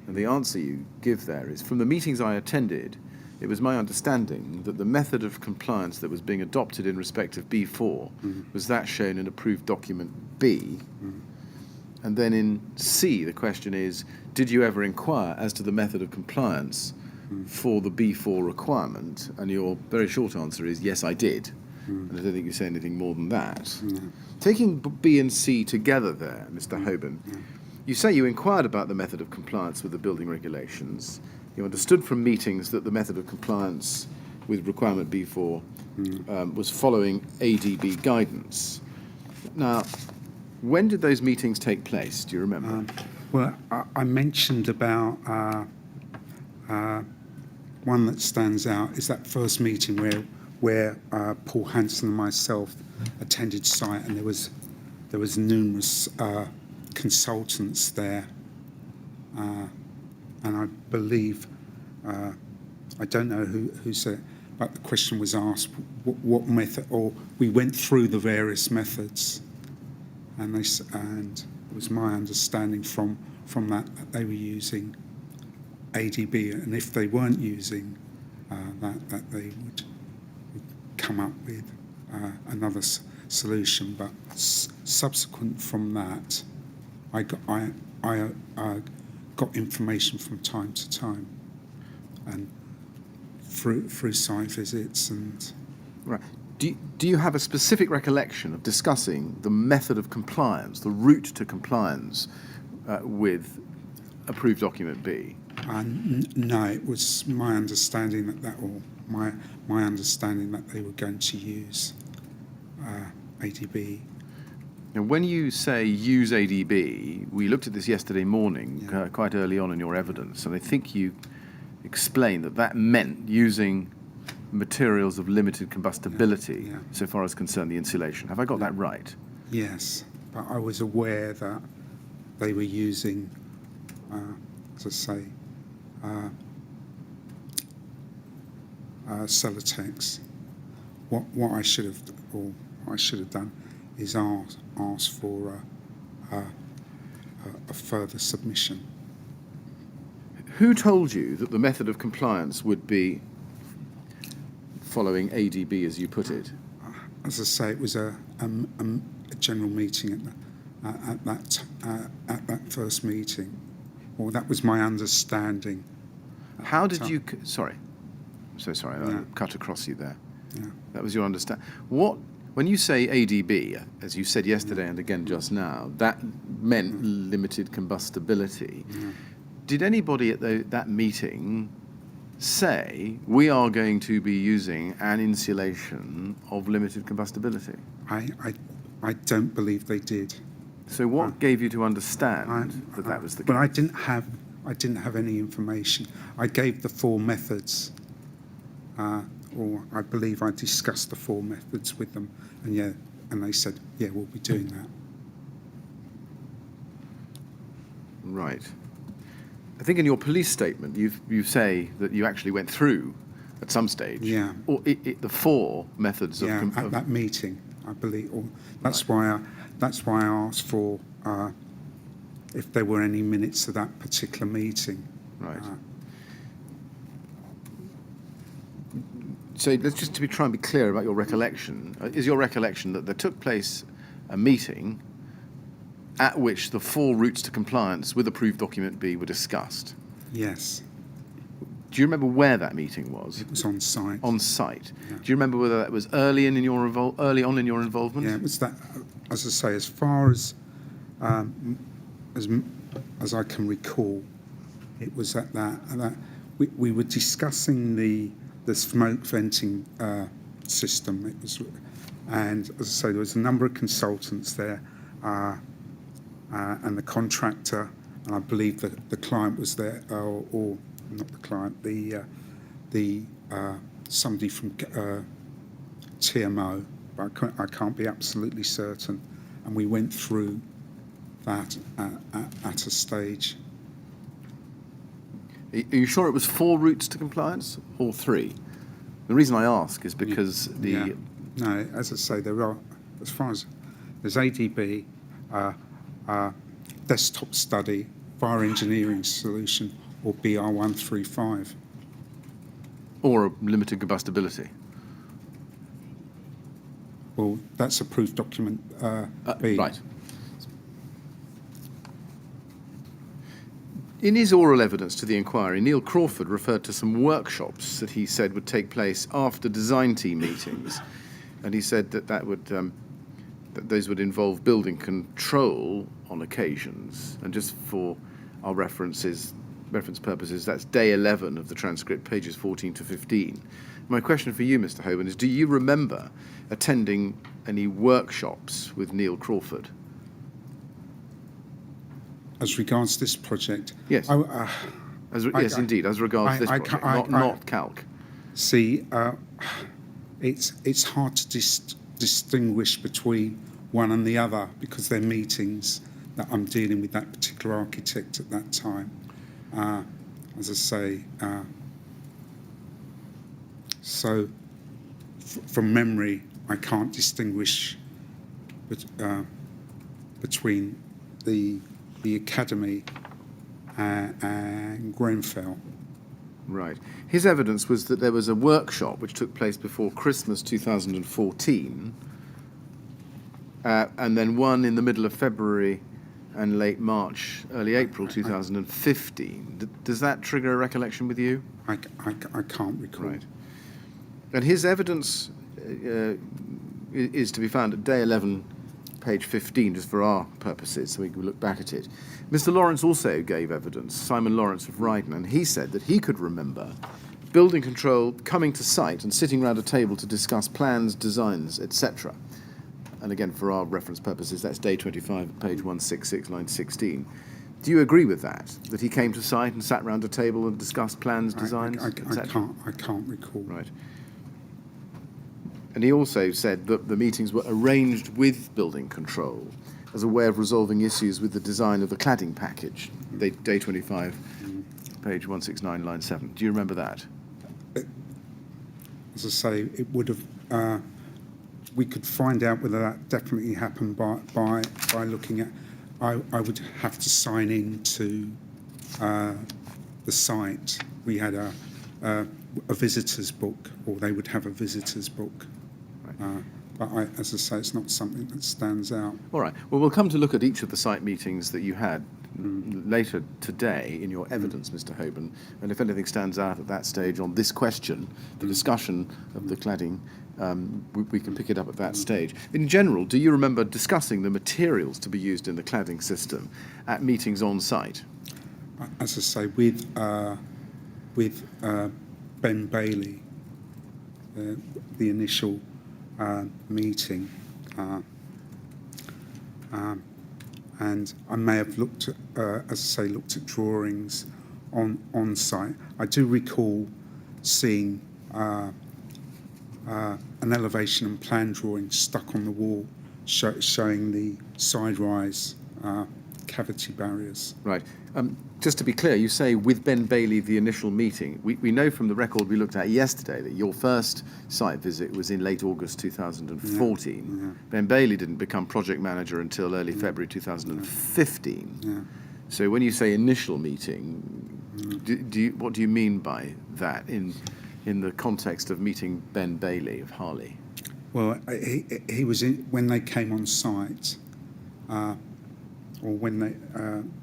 And the answer you give there is, from the meetings I attended, it was my understanding that the method of compliance that was being adopted in respect of B4 was that shown in approved document B. And then in C, the question is, did you ever inquire as to the method of compliance for the B4 requirement? And your very short answer is, yes, I did. And I don't think you say anything more than that. Taking B and C together there, Mr. Hoban, you say you inquired about the method of compliance with the building regulations. You understood from meetings that the method of compliance with requirement B4 was following ADB guidance. Now, when did those meetings take place? Do you remember? Well, I mentioned about one that stands out is that first meeting where Paul Hanson and myself attended site, and there was numerous consultants there, and I believe I don't know who said, but the question was asked what method, or we went through the various methods, and it was my understanding from that they were using ADB, and if they weren't using that they would come up with another solution. But subsequent from that, I got information from time to time, and through site visits and. Right. Do you have a specific recollection of discussing the method of compliance, the route to compliance with approved document B? No, it was my understanding my understanding that they were going to use ADB. Now, when you say use ADB, we looked at this yesterday morning, quite early on in your evidence, and I think you explained that meant using materials of limited combustibility, so far as concerned the insulation. Have I got that right? Yes, but I was aware that they were using, as I say, Celetex. What I should have done is ask for a further submission. Who told you that the method of compliance would be following ADB, as you put it? As I say, it was a general meeting at that first meeting. Well, that was my understanding. How did you? Sorry, I'm so sorry. I cut across you there. Yeah. That was your understanding. When you say ADB, as you said yesterday and again just now, that meant limited combustibility. Did anybody at that meeting say, we are going to be using an insulation of limited combustibility? I don't believe they did. So what gave you to understand that was the case? But I didn't have any information. I gave the 4 methods, or I believe I discussed the 4 methods with them, and they said, yeah, we'll be doing that. Right. I think in your police statement, you say that you actually went through, at some stage, the 4 methods of... at that meeting, I believe. That's why I asked for if there were any minutes of that particular meeting. Right. So let's just try and be clear about your recollection. Is your recollection that there took place a meeting at which the 4 routes to compliance with approved document B were discussed? Yes. Do you remember where that meeting was? It was on site. On site. Yeah. Do you remember whether that was early on in your involvement? Yeah, it was that. As I say, as far as I can recall, it was at that we were discussing the smoke venting system. It was, and as I say, there was a number of consultants there. And the contractor, and I believe that the client was there, or not the client, the somebody from TMO, but I can't be absolutely certain. And we went through that at a stage. Are you sure it was 4 routes to compliance or 3? The reason I ask is because Yeah. No, as I say, there are, as far as there's ADB, desktop study, fire engineering solution, or BR135. or a limited combustibility. Well, that's approved document B. Right. In his oral evidence to the inquiry, Neil Crawford referred to some workshops that he said would take place after design team meetings, and he said that that those would involve building control on occasions. And just for our reference purposes, that's day 11 of the transcript, pages 14 to 15. My question for you, Mr. Hoban, is: do you remember attending any workshops with Neil Crawford? As regards this project, Yes. Yes, indeed, as regards this project, not calc. See, it's hard to distinguish between one and the other because they're meetings that I'm dealing with that particular architect at that time. As I say, so from memory, I can't distinguish between the academy and Grenfell. Right. His evidence was that there was a workshop which took place before Christmas 2014, and then one in the middle of February and late March, early April 2015. Does that trigger a recollection with you? I can't recall. Right. And his evidence is to be found at day 11, page 15, just for our purposes, so we can look back at it. Mr. Lawrence also gave evidence, Simon Lawrence of Ryden, and he said that he could remember building control coming to site and sitting round a table to discuss plans, designs, etc. And again, for our reference purposes, that's day 25, page 166, line 16. Do you agree with that he came to site and sat round a table and discussed plans, designs, etc.? I can't recall. Right. And he also said that the meetings were arranged with building control as a way of resolving issues with the design of the cladding package, day 25, page 169, line 7. Do you remember that? As I say, it would have. We could find out whether that definitely happened by looking at. I would have to sign in to the site. We had a visitor's book, or they would have a visitor's book. But as I say, it's not something that stands out. All right. Well, we'll come to look at each of the site meetings that you had later today in your evidence, Mr. Hoban. And if anything stands out at that stage on this question, the discussion of the cladding, we can pick it up at that stage. In general, do you remember discussing the materials to be used in the cladding system at meetings on site? As I say, with Ben Bailey, the initial meeting, and I may have looked at, as I say, looked at drawings on site. I do recall seeing an elevation and plan drawing stuck on the wall, showing the side rise cavity barriers. Right. Just to be clear, you say with Ben Bailey the initial meeting. We know from the record we looked at yesterday that your first site visit was in late August 2014. Yeah. Ben Bailey didn't become project manager until early February 2015. Yeah. So when you say initial meeting, what do you mean by that in the context of meeting Ben Bailey of Harley? Well, he was in when they came on site, or when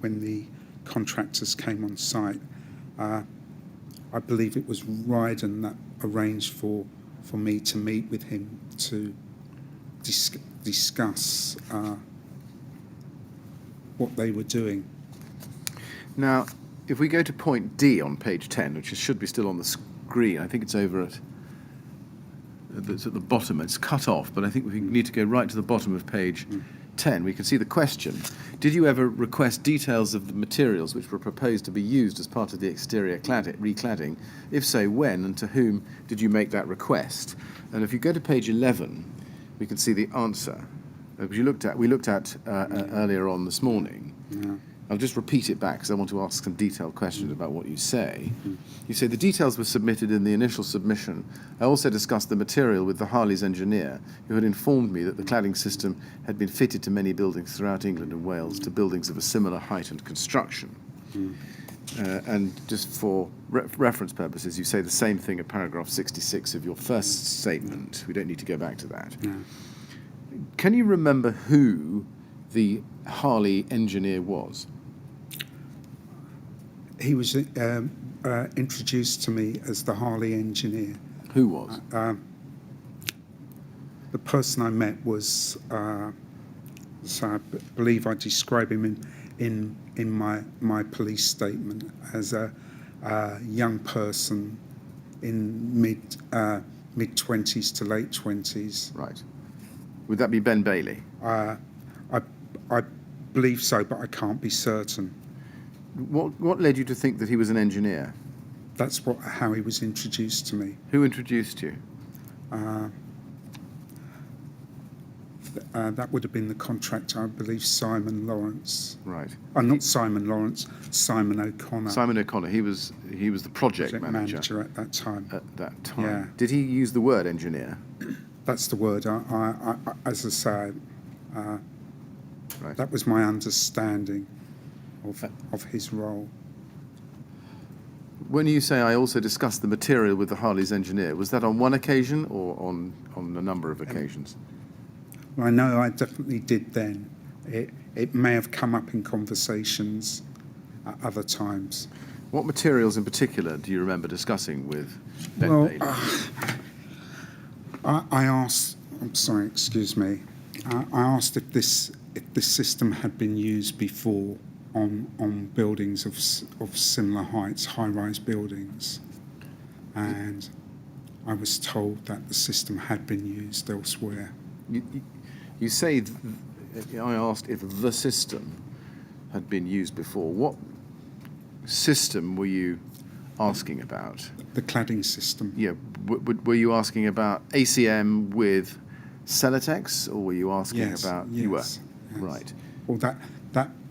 the contractors came on site. I believe it was Ryden that arranged for me to meet with him to discuss what they were doing. Now, if we go to point D on page 10, which should be still on the screen, I think it's over it's at the bottom. It's cut off, but I think we need to go right to the bottom of page 10. We can see the question: did you ever request details of the materials which were proposed to be used as part of the exterior re-cladding? If so, when and to whom did you make that request? And if you go to page 11, we can see the answer. Because we looked at earlier on this morning. Yeah. I'll just repeat it back because I want to ask some detailed questions about what you say. You say the details were submitted in the initial submission. I also discussed the material with the Harley's engineer, who had informed me that the cladding system had been fitted to many buildings throughout England and Wales, to buildings of a similar height and construction. And just for reference purposes, you say the same thing at paragraph 66 of your first statement. We don't need to go back to that. No. Can you remember who the Harley engineer was? He was introduced to me as the Harley engineer. Who was? The person I met was, so I believe I describe him in my police statement as a young person in mid-20s to late 20s. Right. Would that be Ben Bailey? I believe so, but I can't be certain. What led you to think that he was an engineer? That's how he was introduced to me. Who introduced you? That would have been the contractor, I believe, Simon Lawrence. Right. Not Simon Lawrence, Simon O'Connor. Simon O'Connor. He was the project manager at that time. at that time. Yeah. Did he use the word engineer? That's the word. I as I say, Right. that was my understanding of his role. When you say I also discussed the material with the Harley's engineer, was that on one occasion or on a number of occasions? Well, I know I definitely did then. It may have come up in conversations at other times. What materials in particular do you remember discussing with Ben Well, Bailey? I asked. I'm sorry. Excuse me. I asked if this system had been used before on buildings of similar heights, high-rise buildings, and I was told that the system had been used elsewhere. You say, I asked if the system had been used before. What system were you asking about? The cladding system. Yeah, were you asking about ACM with Celetex, or were you asking Yes, about... yes, You were? yes. Right. Well,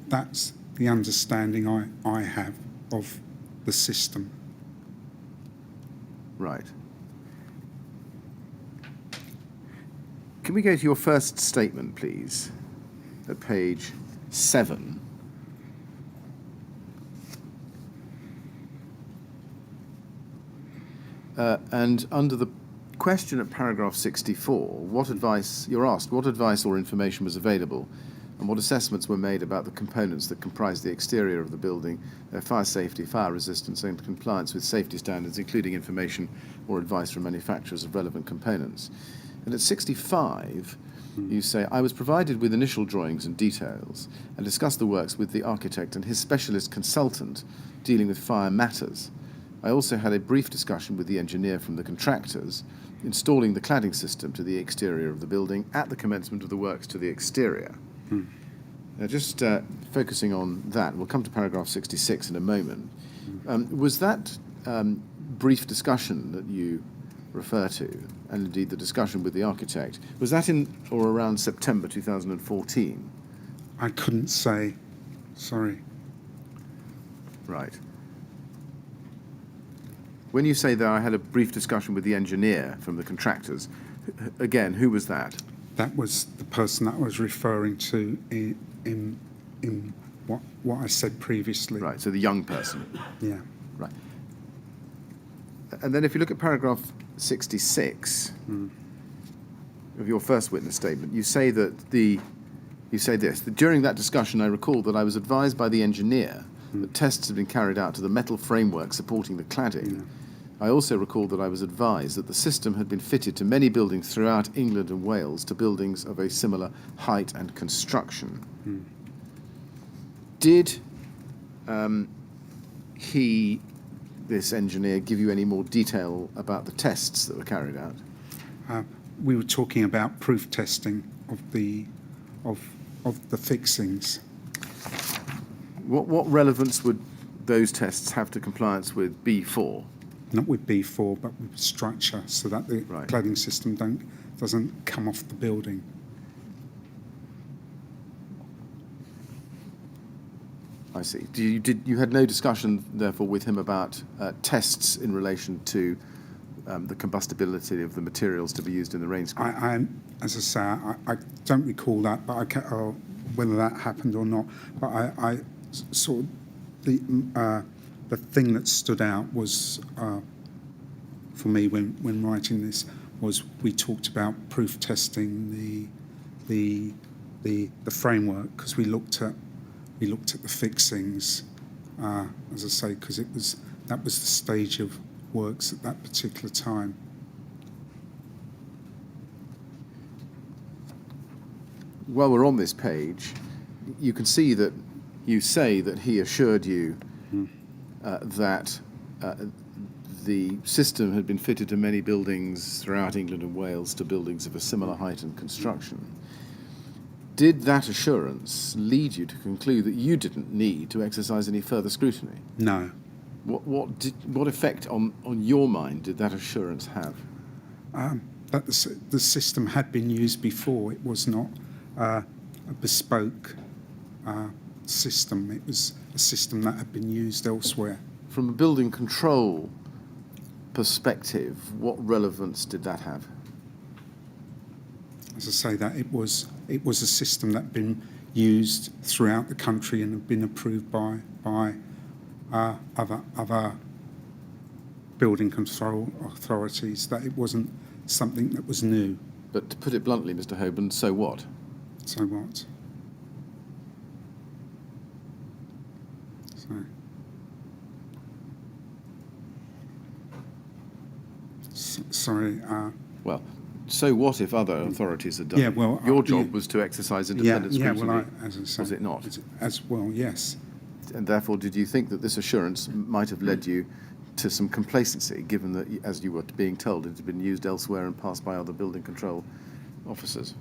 that's the understanding I have of the system. Right. Can we go to your first statement, please, at page 7? And under the question at paragraph 64, you're asked what advice or information was available and what assessments were made about the components that comprise the exterior of the building, their fire safety, fire resistance, and compliance with safety standards, including information or advice from manufacturers of relevant components. And at 65, you say, I was provided with initial drawings and details and discussed the works with the architect and his specialist consultant dealing with fire matters. I also had a brief discussion with the engineer from the contractors installing the cladding system to the exterior of the building at the commencement of the works to the exterior. Now, just focusing on that, we'll come to paragraph 66 in a moment. Was that brief discussion that you refer to, and indeed the discussion with the architect, was that in or around September 2014? I couldn't say. Sorry. Right. When you say that I had a brief discussion with the engineer from the contractors, again, who was that? That was the person that I was referring to in what I said previously. Right, so the young person. Yeah. Right. And then if you look at paragraph 66 of your first witness statement, you say that that during that discussion I recall that I was advised by the engineer that tests had been carried out to the metal framework supporting the cladding. Yeah. I also recall that I was advised that the system had been fitted to many buildings throughout England and Wales, to buildings of a similar height and construction. Did this engineer, give you any more detail about the tests that were carried out? We were talking about proof testing of the fixings. What relevance would those tests have to compliance with B4? Not with B4, but with structure, so that the Right. cladding system doesn't come off the building. I see. You had no discussion, therefore, with him about tests in relation to the combustibility of the materials to be used in the rain screen? As I say, I don't recall that, but or whether that happened or not. But I sort of the thing that stood out was for me when writing this was we talked about proof testing the framework, because we looked at the fixings, as I say, because that was the stage of works at that particular time. While we're on this page, you can see that you say that he assured you that the system had been fitted to many buildings throughout England and Wales, to buildings of a similar height and construction. Did that assurance lead you to conclude that you didn't need to exercise any further scrutiny? No. What effect on your mind did that assurance have? That the system had been used before. It was not a bespoke system. It was a system that had been used elsewhere. From a building control perspective, what relevance did that have? As I say, that it was a system that had been used throughout the country and had been approved by other building control authorities, that it wasn't something that was new. But to put it bluntly, Mr. Hoban, so what? So what? Sorry. Well, so what if other authorities had done? Yeah, well, your job was to exercise independent scrutiny. Well, as I say, was it not? As well, yes. And therefore, did you think that this assurance might have led you to some complacency, given that, as you were being told, it had been used elsewhere and passed by other building control officers?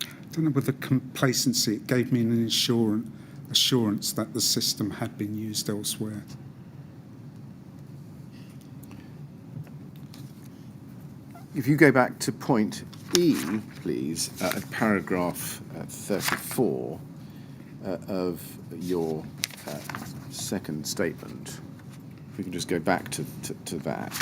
I don't know whether complacency, it gave me an assurance that the system had been used elsewhere. If you go back to point E, please, at paragraph 34 of your second statement, if we can just go back to that.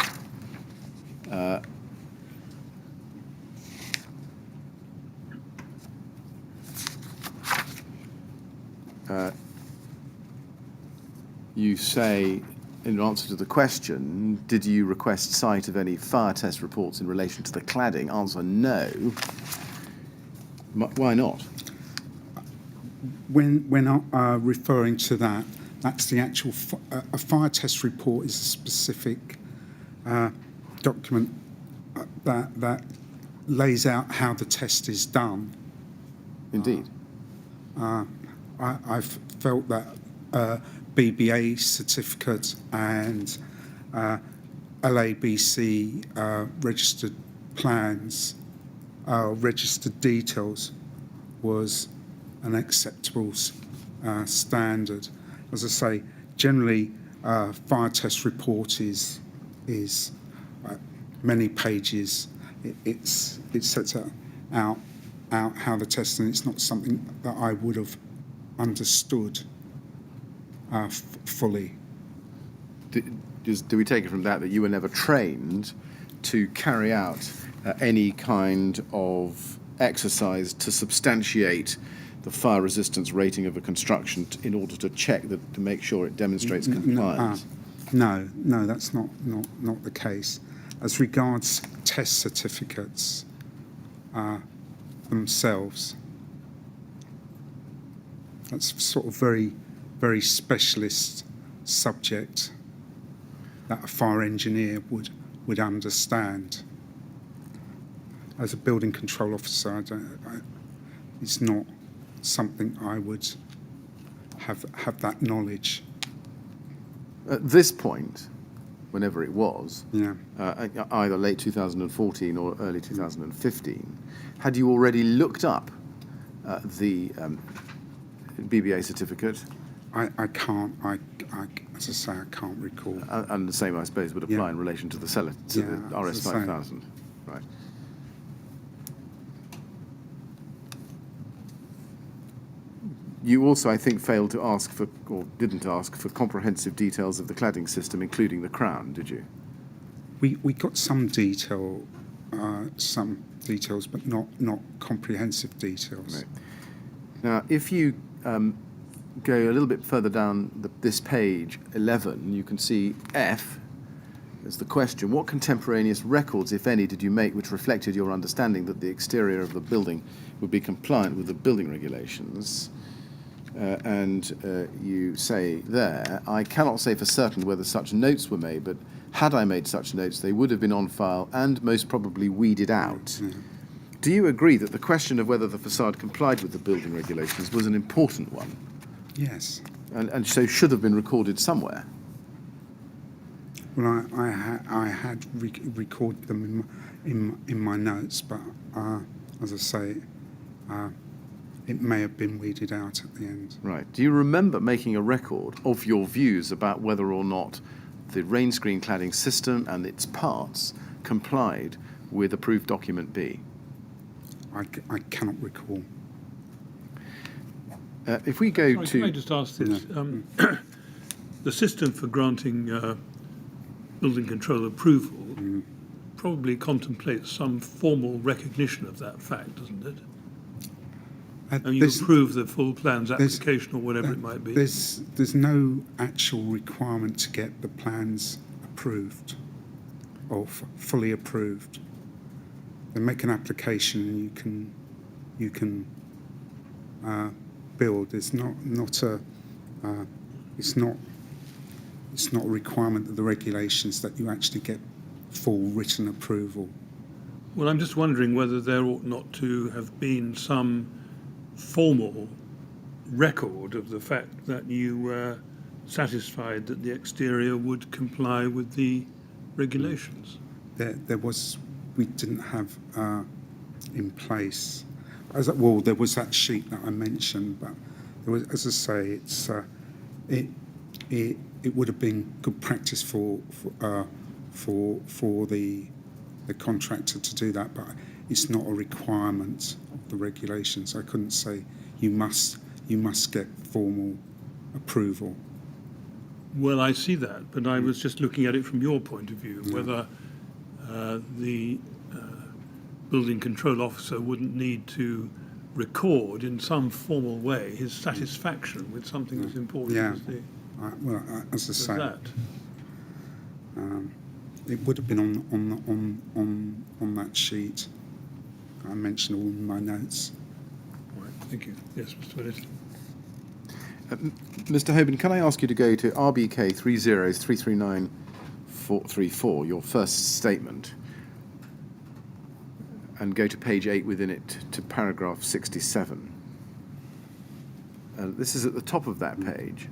You say, in answer to the question, did you request sight of any fire test reports in relation to the cladding? Answer, no. Why not? When referring to that, that's the actual a fire test report is a specific document that lays out how the test is done. Indeed. I've felt that BBA certificate and LABC registered plans, registered details was an acceptable standard. As I say, generally, fire test report is many pages. It sets out how the test, and it's not something that I would have understood fully. Do we take it from that you were never trained to carry out any kind of exercise to substantiate the fire resistance rating of a construction in order to check that, to make sure it demonstrates compliance? No, that's not the case. As regards test certificates themselves, that's sort of very specialist subject that a fire engineer would understand. As a building control officer, it's not something I would have that knowledge. At this point, whenever it was, Yeah. Either late 2014 or early 2015, had you already looked up the BBA certificate? I can't. As I say, I can't recall. And the same, I suppose, would apply in relation to the RS 5000, right? you also, I think, failed to ask for, or didn't ask for, comprehensive details of the cladding system, including the crown, did you? We got some details, but not comprehensive details. Right. Now, if you go a little bit further down this page, 11, you can see F as the question. What contemporaneous records, if any, did you make which reflected your understanding that the exterior of the building would be compliant with the building regulations? You say there, I cannot say for certain whether such notes were made, but had I made such notes, they would have been on file and most probably weeded out. Mm-hmm. Do you agree that the question of whether the facade complied with the building regulations was an important one? Yes. And so should have been recorded somewhere? Well, I had recorded them in my notes, but as I say, it may have been weeded out at the end. Right. Do you remember making a record of your views about whether or not the rain screen cladding system and its parts complied with approved document B? I cannot recall. If we go Sorry, to... can I just ask this? The system for granting building control approval probably contemplates some formal recognition of that fact, doesn't it? And you approve the full plans application or whatever it might be. There's no actual requirement to get the plans approved or fully approved. They make an application and you can build. It's not a requirement of the regulations that you actually get full written approval. Well, I'm just wondering whether there ought not to have been some formal record of the fact that you were satisfied that the exterior would comply with the regulations. There was, we didn't have in place. Well, there was that sheet that I mentioned, but there was, as I say, it would have been good practice for the contractor to do that, but it's not a requirement of the regulations. I couldn't say you must get formal approval. Well, I see that, but I was just looking at it from your point of view, whether the building control officer wouldn't need to record in some formal way his satisfaction with something as important as the As I say, that. It would have been on that sheet. I mentioned all in my notes. All right, thank you. Yes, Mr. Willett. Mr. Hoban, can I ask you to go to RBK 3033934, your first statement, and go to page 8 within it to paragraph 67. This is at the top of that page.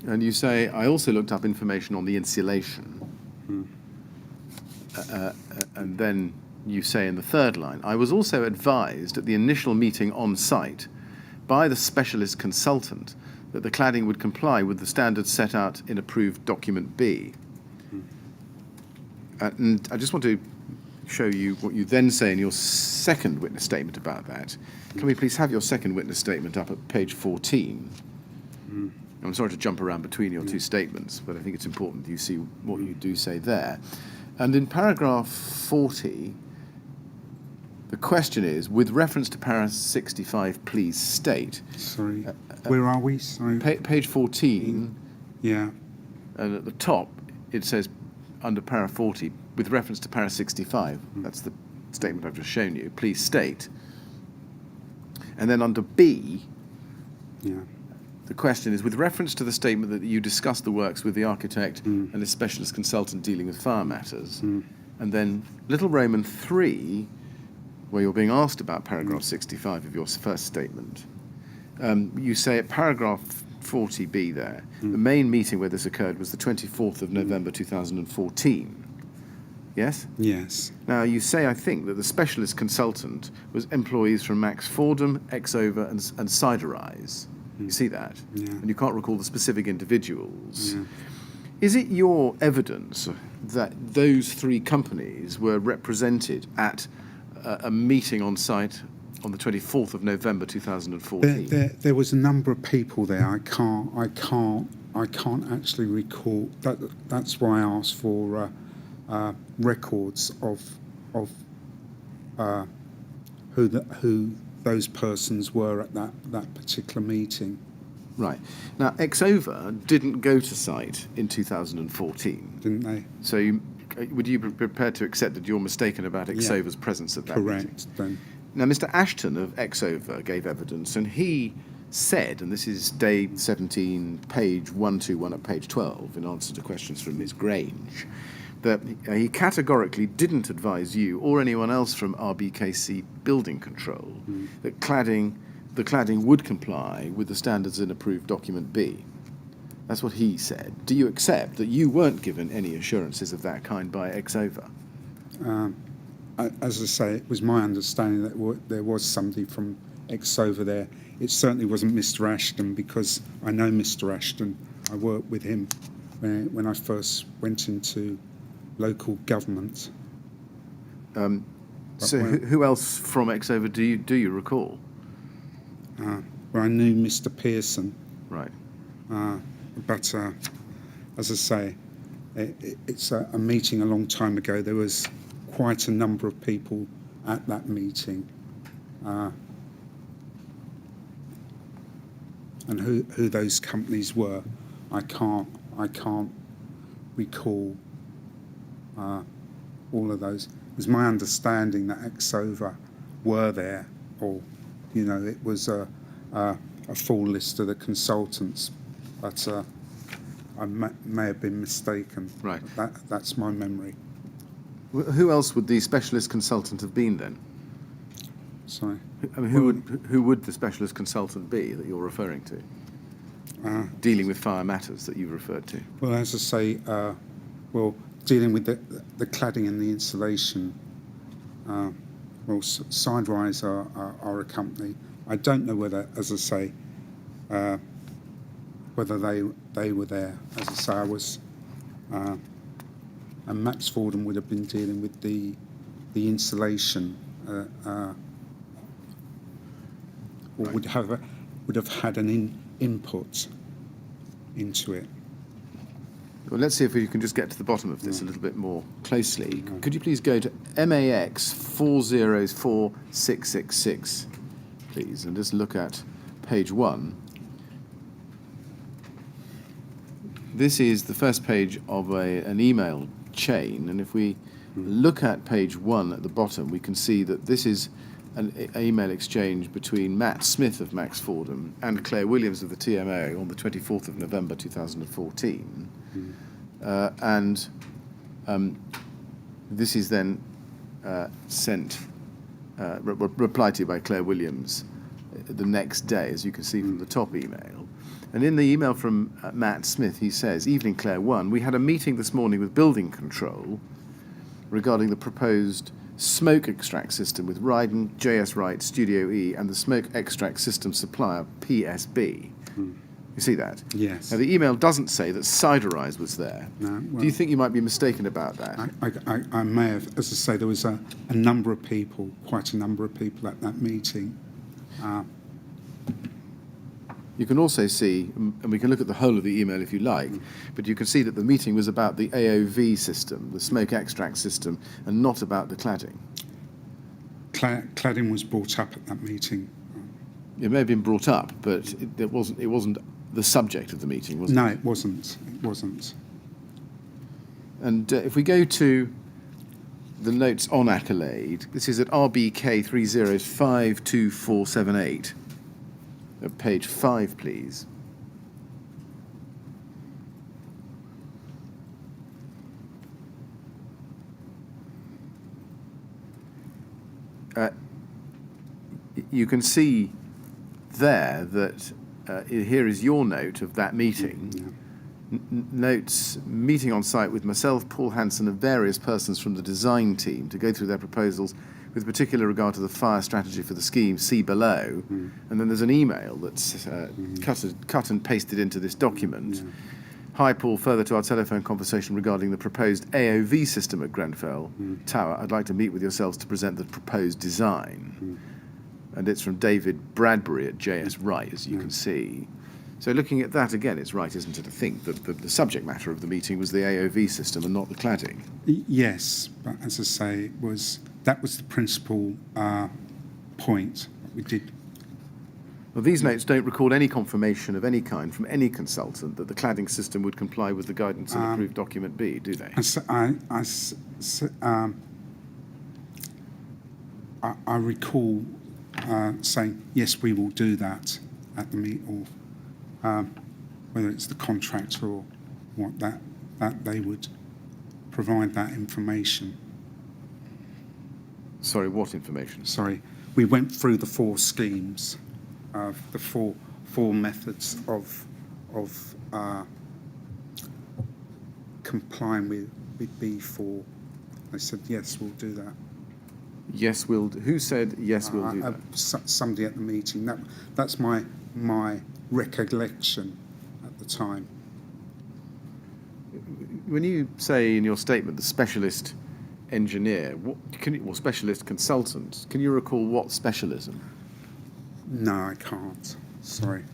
And you say, I also looked up information on the insulation. And then you say in the third line, I was also advised at the initial meeting on site by the specialist consultant that the cladding would comply with the standards set out in approved document B. And I just want to show you what you then say in your second witness statement about that. Can we please have your second witness statement up at page 14? I'm sorry to jump around between your two statements, but I think it's important you see what you do say there. And in paragraph 40, the question is, with reference to para 65, please state. Sorry, where are we? Sorry. Page 14. Yeah. And at the top, it says, under para 40, with reference to para 65, that's the statement I've just shown you, please state. And then under B, the question is, with reference to the statement that you discussed the works with the architect and a specialist consultant dealing with fire matters, and then little Roman 3, where you're being asked about paragraph 65 of your first statement, you say at paragraph 40B there, the main meeting where this occurred was the 24th of November 2014. Yes? Yes. Now, you say, I think, that the specialist consultant was employees from Max Fordham, Exover, and Siderize. You see that? Yeah. And you can't recall the specific individuals. Yeah. Is it your evidence that those three companies were represented at a meeting on site on the 24th of November 2014. There was a number of people there. I can't actually recall. That's why I asked for records of who those persons were at that particular meeting. Right. Now, Exova didn't go to site in 2014. Didn't they? So would you be prepared to accept that you're mistaken about Exova's presence at that meeting? Correct, then. Now, Mr. Ashton of Exova gave evidence, and he said, and this is day 17, page 121 at page 12, in answer to questions from Ms. Grange, that he categorically didn't advise you or anyone else from RBKC Building Control that the cladding would comply with the standards in approved document B. That's what he said. Do you accept that you weren't given any assurances of that kind by Exova? As I say, it was my understanding that there was somebody from Exova there. It certainly wasn't Mr. Ashton, because I know Mr. Ashton. I worked with him when I first went into local government. So who else from Exova do you recall? Well, I knew Mr. Pearson. Right. But as I say, it's a meeting a long time ago. There was quite a number of people at that meeting. And who those companies were, I can't recall all of those. It was my understanding that Exova were there, or it was a full list of the consultants, but I may have been mistaken. Right. That's my memory. Who else would the specialist consultant have been then? Sorry. I mean, who would the specialist consultant be that you're referring to? Dealing with fire matters that you referred to. Well, as I say, dealing with the cladding and the insulation. Sidewise are a company. I don't know whether, as I say, whether they were there. As I say, I was, and Max Fordham would have been dealing with the insulation, or would have had an input into it. Well, let's see if we can just get to the bottom of this a little bit more closely. Could you please go to MAX 404666, please, and just look at page 1. This is the first page of an email chain, and if we look at page 1 at the bottom, we can see that this is an email exchange between Matt Smith of Max Fordham and Claire Williams of the TMO on the 24th of November 2014. And this is then sent, replied to by Claire Williams the next day, as you can see from the top email. And in the email from Matt Smith, he says, "Evening, Claire 1. We had a meeting this morning with Building Control regarding the proposed smoke extract system with Ryden, JS Wright, Studio E, and the smoke extract system supplier, PSB." You see that? Yes. Now, the email doesn't say that Siderise was there. No, well, do you think you might be mistaken about that? I may have. As I say, there was a number of people, quite a number of people at that meeting. You can also see, and we can look at the whole of the email if you like, but you can see that the meeting was about the AOV system, the smoke extract system, and not about the cladding. Cladding was brought up at that meeting. It may have been brought up, but it wasn't the subject of the meeting, was it? No, it wasn't. It wasn't. And if we go to the notes on Accolade, this is at RBK 30524778. At page 5, please. You can see there that here is your note of that meeting. Yeah. Notes, meeting on site with myself, Paul Hansen, and various persons from the design team to go through their proposals with particular regard to the fire strategy for the scheme, see below. And then there's an email that's cut and pasted into this document. Hi, Paul, further to our telephone conversation regarding the proposed AOV system at Grenfell Tower, I'd like to meet with yourselves to present the proposed design. and it's from David Bradbury at JS Wright, as you can see. So looking at that again, it's right, isn't it, to think that the subject matter of the meeting was the AOV system and not the cladding? Yes, but as I say, that was the principal point. We did. Well, these notes don't record any confirmation of any kind from any consultant that the cladding system would comply with the guidance in approved document B, do they? I recall saying, yes, we will do that at the meet, or whether it's the contractor or what, that they would provide that information. Sorry, what information? Sorry, we went through the 4 schemes, the four methods of complying with B4. They said, yes, we'll do that. Yes, we'll. Who said yes, we'll do that? Somebody at the meeting. That's my recollection at the time. When you say in your statement the specialist engineer, or specialist consultant, can you recall what specialism? No, I can't. Sorry.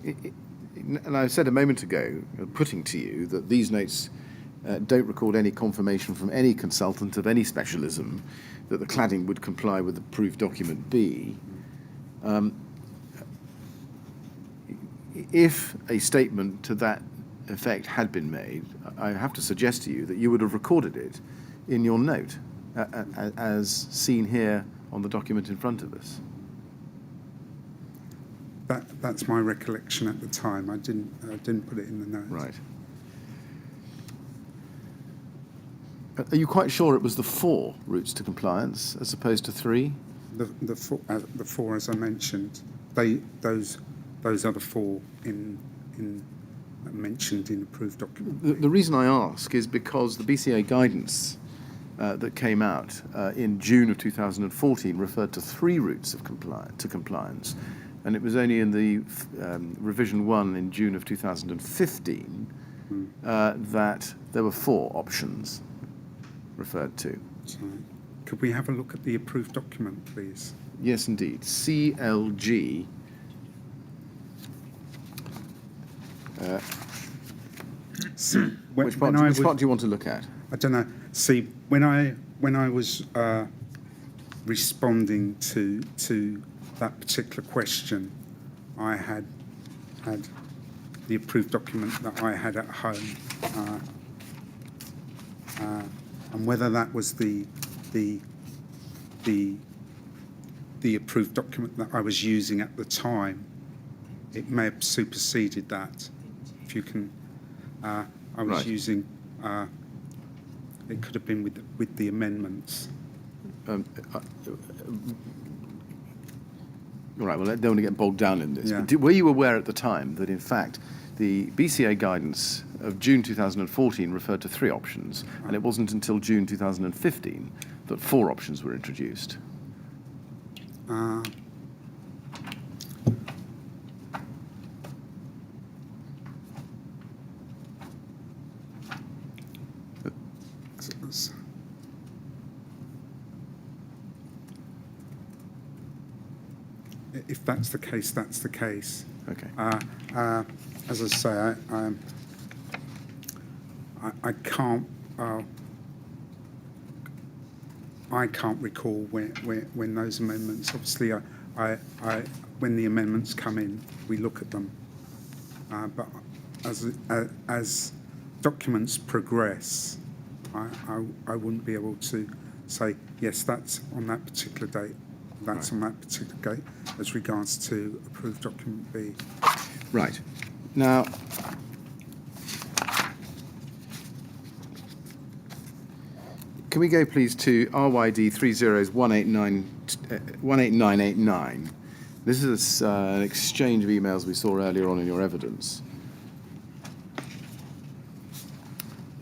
And I said a moment ago, putting to you, that these notes don't record any confirmation from any consultant of any specialism that the cladding would comply with approved document B. If a statement to that effect had been made, I have to suggest to you that you would have recorded it in your note, as seen here on the document in front of us. That's my recollection at the time. I didn't put it in the note. Right. Are you quite sure it was the 4 routes to compliance as opposed to 3? The 4, as I mentioned, those are the 4 mentioned in approved document. The reason I ask is because the BCA guidance that came out in June of 2014 referred to 3 routes of compliance, and it was only in the revision 1 in June of 2015 that there were 4 options referred to. So, could we have a look at the approved document, please? Yes, indeed. CLG. Which part do you want to look at? I don't know. See, when I was responding to that particular question, I had the approved document that I had at home, and whether that was the approved document that I was using at the time, it may have superseded that. If you can, I was Right. using. It could have been with the amendments. All right, well, I don't want to get bogged down in this. Yeah. But were you aware at the time that, in fact, the BCA guidance of June 2014 referred to 3 options, and it wasn't until June 2015 that 4 options were introduced? If that's the case, that's the case. Okay. As I say, I can't recall when those amendments. Obviously, when the amendments come in, we look at them. But as documents progress, I wouldn't be able to say yes, that's on that particular date. That's on that particular date as regards to approved document B. Right. Now, can we go, please, to RYD 18989? This is an exchange of emails we saw earlier on in your evidence.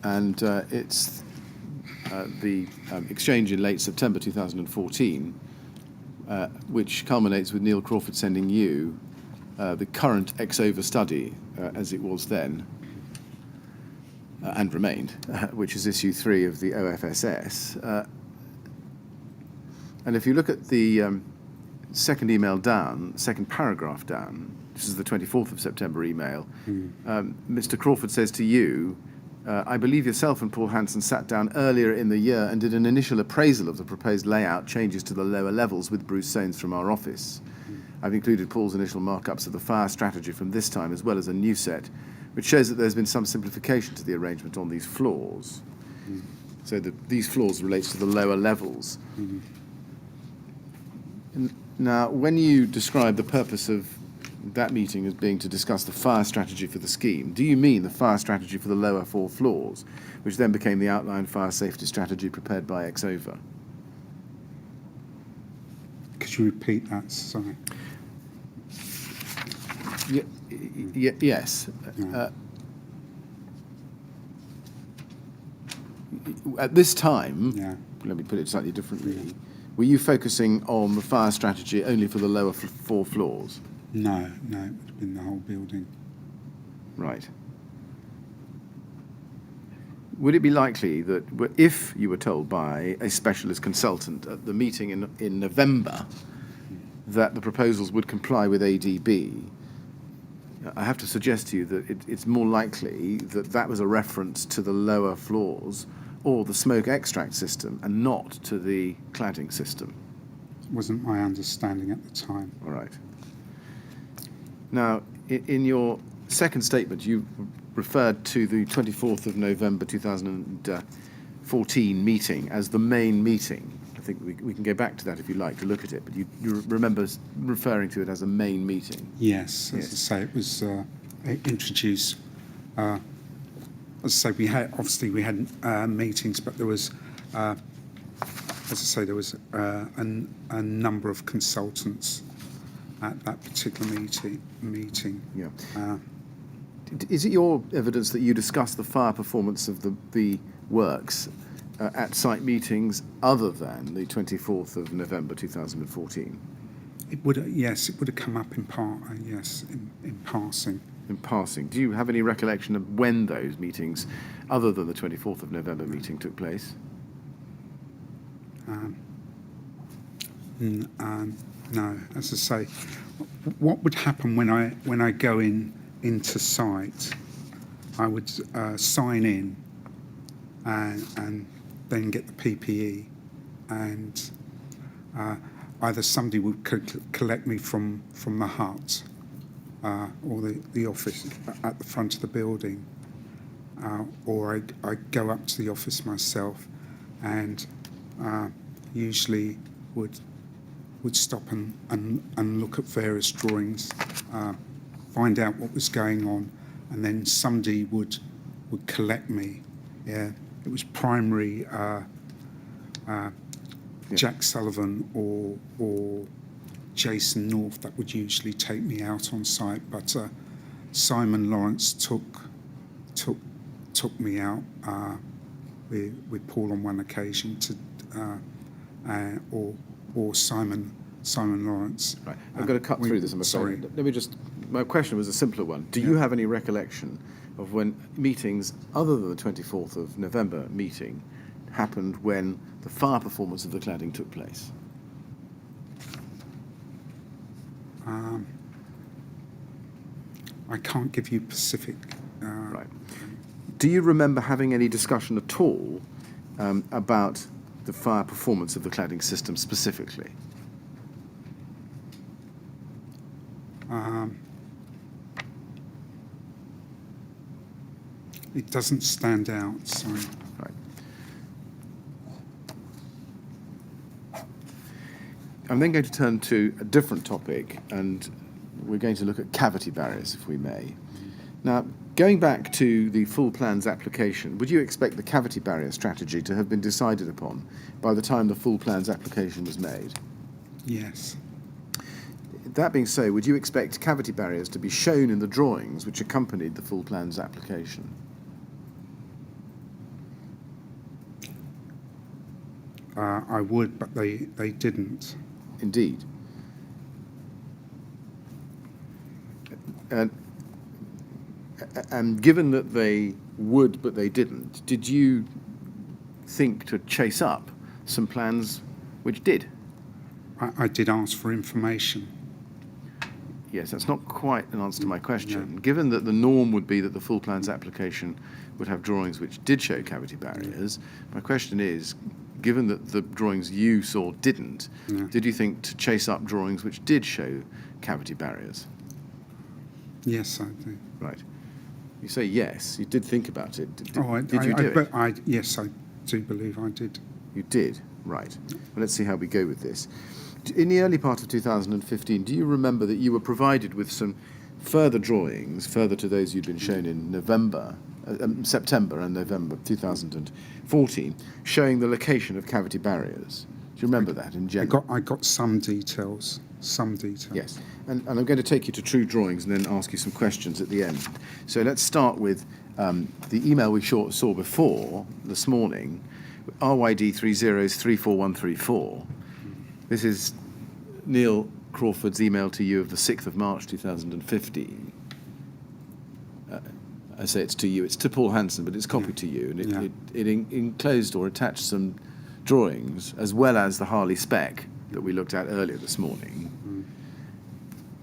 And it's the exchange in late September 2014, which culminates with Neil Crawford sending you the current ex-over study, as it was then, and remained, which is issue 3 of the OFSS. And if you look at the second email down, second paragraph down, this is the 24th of September email, Mr. Crawford says to you, I believe yourself and Paul Hanson sat down earlier in the year and did an initial appraisal of the proposed layout changes to the lower levels with Bruce Soanes from our office. I've included Paul's initial markups of the fire strategy from this time, as well as a new set, which shows that there's been some simplification to the arrangement on these floors. So these floors relates to the lower levels. Now, when you describe the purpose of that meeting as being to discuss the fire strategy for the scheme, do you mean the fire strategy for the lower 4 floors, which then became the outline fire safety strategy prepared by Exova? Could you repeat that? Sorry. Yes. At this time, let me put it slightly differently, were you focusing on the fire strategy only for the lower 4 floors? No, it would have been the whole building. Right. Would it be likely that if you were told by a specialist consultant at the meeting in November that the proposals would comply with ADB, I have to suggest to you that it's more likely that that was a reference to the lower floors or the smoke extract system and not to the cladding system? Wasn't my understanding at the time. All right. Now, in your second statement, you referred to the 24th of November 2014 meeting as the main meeting. I think we can go back to that if you like to look at it, but you remember referring to it as a main meeting. Yes, as I say, it was introduced. As I say, we had meetings, but there was, as I say, there was a number of consultants at that particular meeting. Yeah. Is it your evidence that you discussed the fire performance of the works at site meetings other than the 24th of November 2014? It would, yes, it would have come up in part, yes, in passing. In passing. Do you have any recollection of when those meetings, other than the 24th of November meeting, took place? No, as I say, what would happen when I go into site, I would sign in and then get the PPE, and either somebody would collect me from the hut or the office at the front of the building, or I'd go up to the office myself and usually would stop and look at various drawings, find out what was going on, and then somebody would collect me. Yeah, it was primary Jack Sullivan or Jason North that would usually take me out on site, but Simon Lawrence took me out with Paul on one occasion or Simon Lawrence. Right. I've got to cut through this. I'm sorry. Let me just. My question was a simpler one. Do you have any recollection of when meetings other than the 24th of November meeting happened when the fire performance of the cladding took place? I can't give you specific. Right. Do you remember having any discussion at all about the fire performance of the cladding system specifically? It doesn't stand out, sorry. Right. I'm then going to turn to a different topic, and we're going to look at cavity barriers, if we may. Now, going back to the full plans application, would you expect the cavity barrier strategy to have been decided upon by the time the full plans application was made? Yes. That being so, would you expect cavity barriers to be shown in the drawings which accompanied the full plans application? I would, but they didn't. Indeed. And given that they would but they didn't, did you think to chase up some plans which did? I did ask for information. Yes, that's not quite an answer to my question. Given that the norm would be that the full plans application would have drawings which did show cavity barriers, my question is, given that the drawings you saw didn't, did you think to chase up drawings which did show cavity barriers? Yes, I do. Right. You say yes. You did think about it. Did I you do it? Yes, I do believe I did. You did. Right. Well, let's see how we go with this. In the early part of 2015, do you remember that you were provided with some further drawings, further to those you'd been shown in September and November 2014, showing the location of cavity barriers? Do you remember that in general? I got some details. Yes, and I'm going to take you to true drawings and then ask you some questions at the end. So let's start with the email we saw before this morning, RYD 3034134. This is Neil Crawford's email to you of the 6th of March 2015. I say it's to you, it's to Paul Hanson, but it's copied to you, and it enclosed or attached some drawings, as well as the Harley spec that we looked at earlier this morning.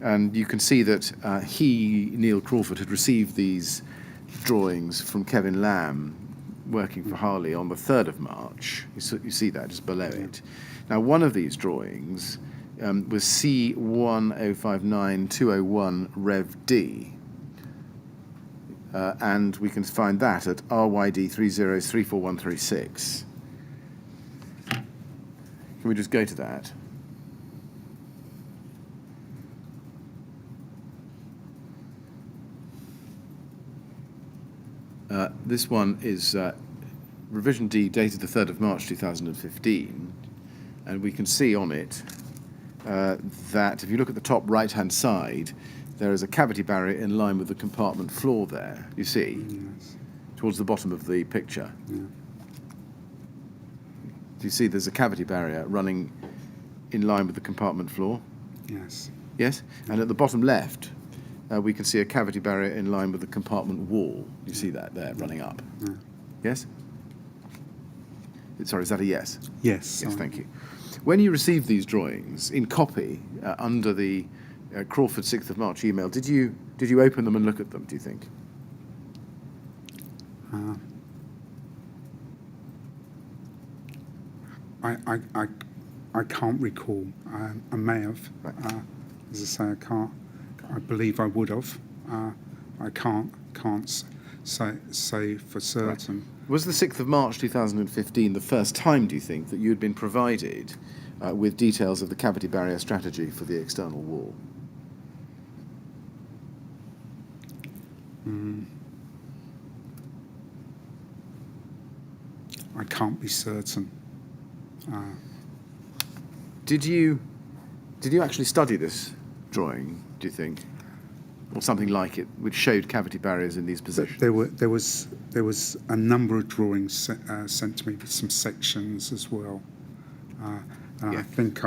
And you can see that Neil Crawford, had received these drawings from Kevin Lamb, working for Harley, on the 3rd of March. You see that just below it. Now, one of these drawings was C1059201 Rev D. And we can find that at RYD 3034136. Can we just go to that? This one is revision D, dated the 3rd of March 2015, and we can see on it that if you look at the top right-hand side, there is a cavity barrier in line with the compartment floor there, you see, towards the bottom of the picture. Do you see there's a cavity barrier running in line with the compartment floor? Yes. Yes? And at the bottom left, we can see a cavity barrier in line with the compartment wall. You see that there, running up? Yes? Sorry, is that a yes? Yes. Yes, thank you. When you received these drawings in copy under the Crawford 6th of March email, did you open them and look at them, do you think? I can't recall. I may have. Right. As I say, I can't. I believe I would have. I can't say for certain. Right. Was the 6th of March 2015 the first time, do you think, that you had been provided with details of the cavity barrier strategy for the external wall? I can't be certain. Did you actually study this drawing, do you think, or something like it, which showed cavity barriers in these positions? There was a number of drawings sent to me with some sections as well. I think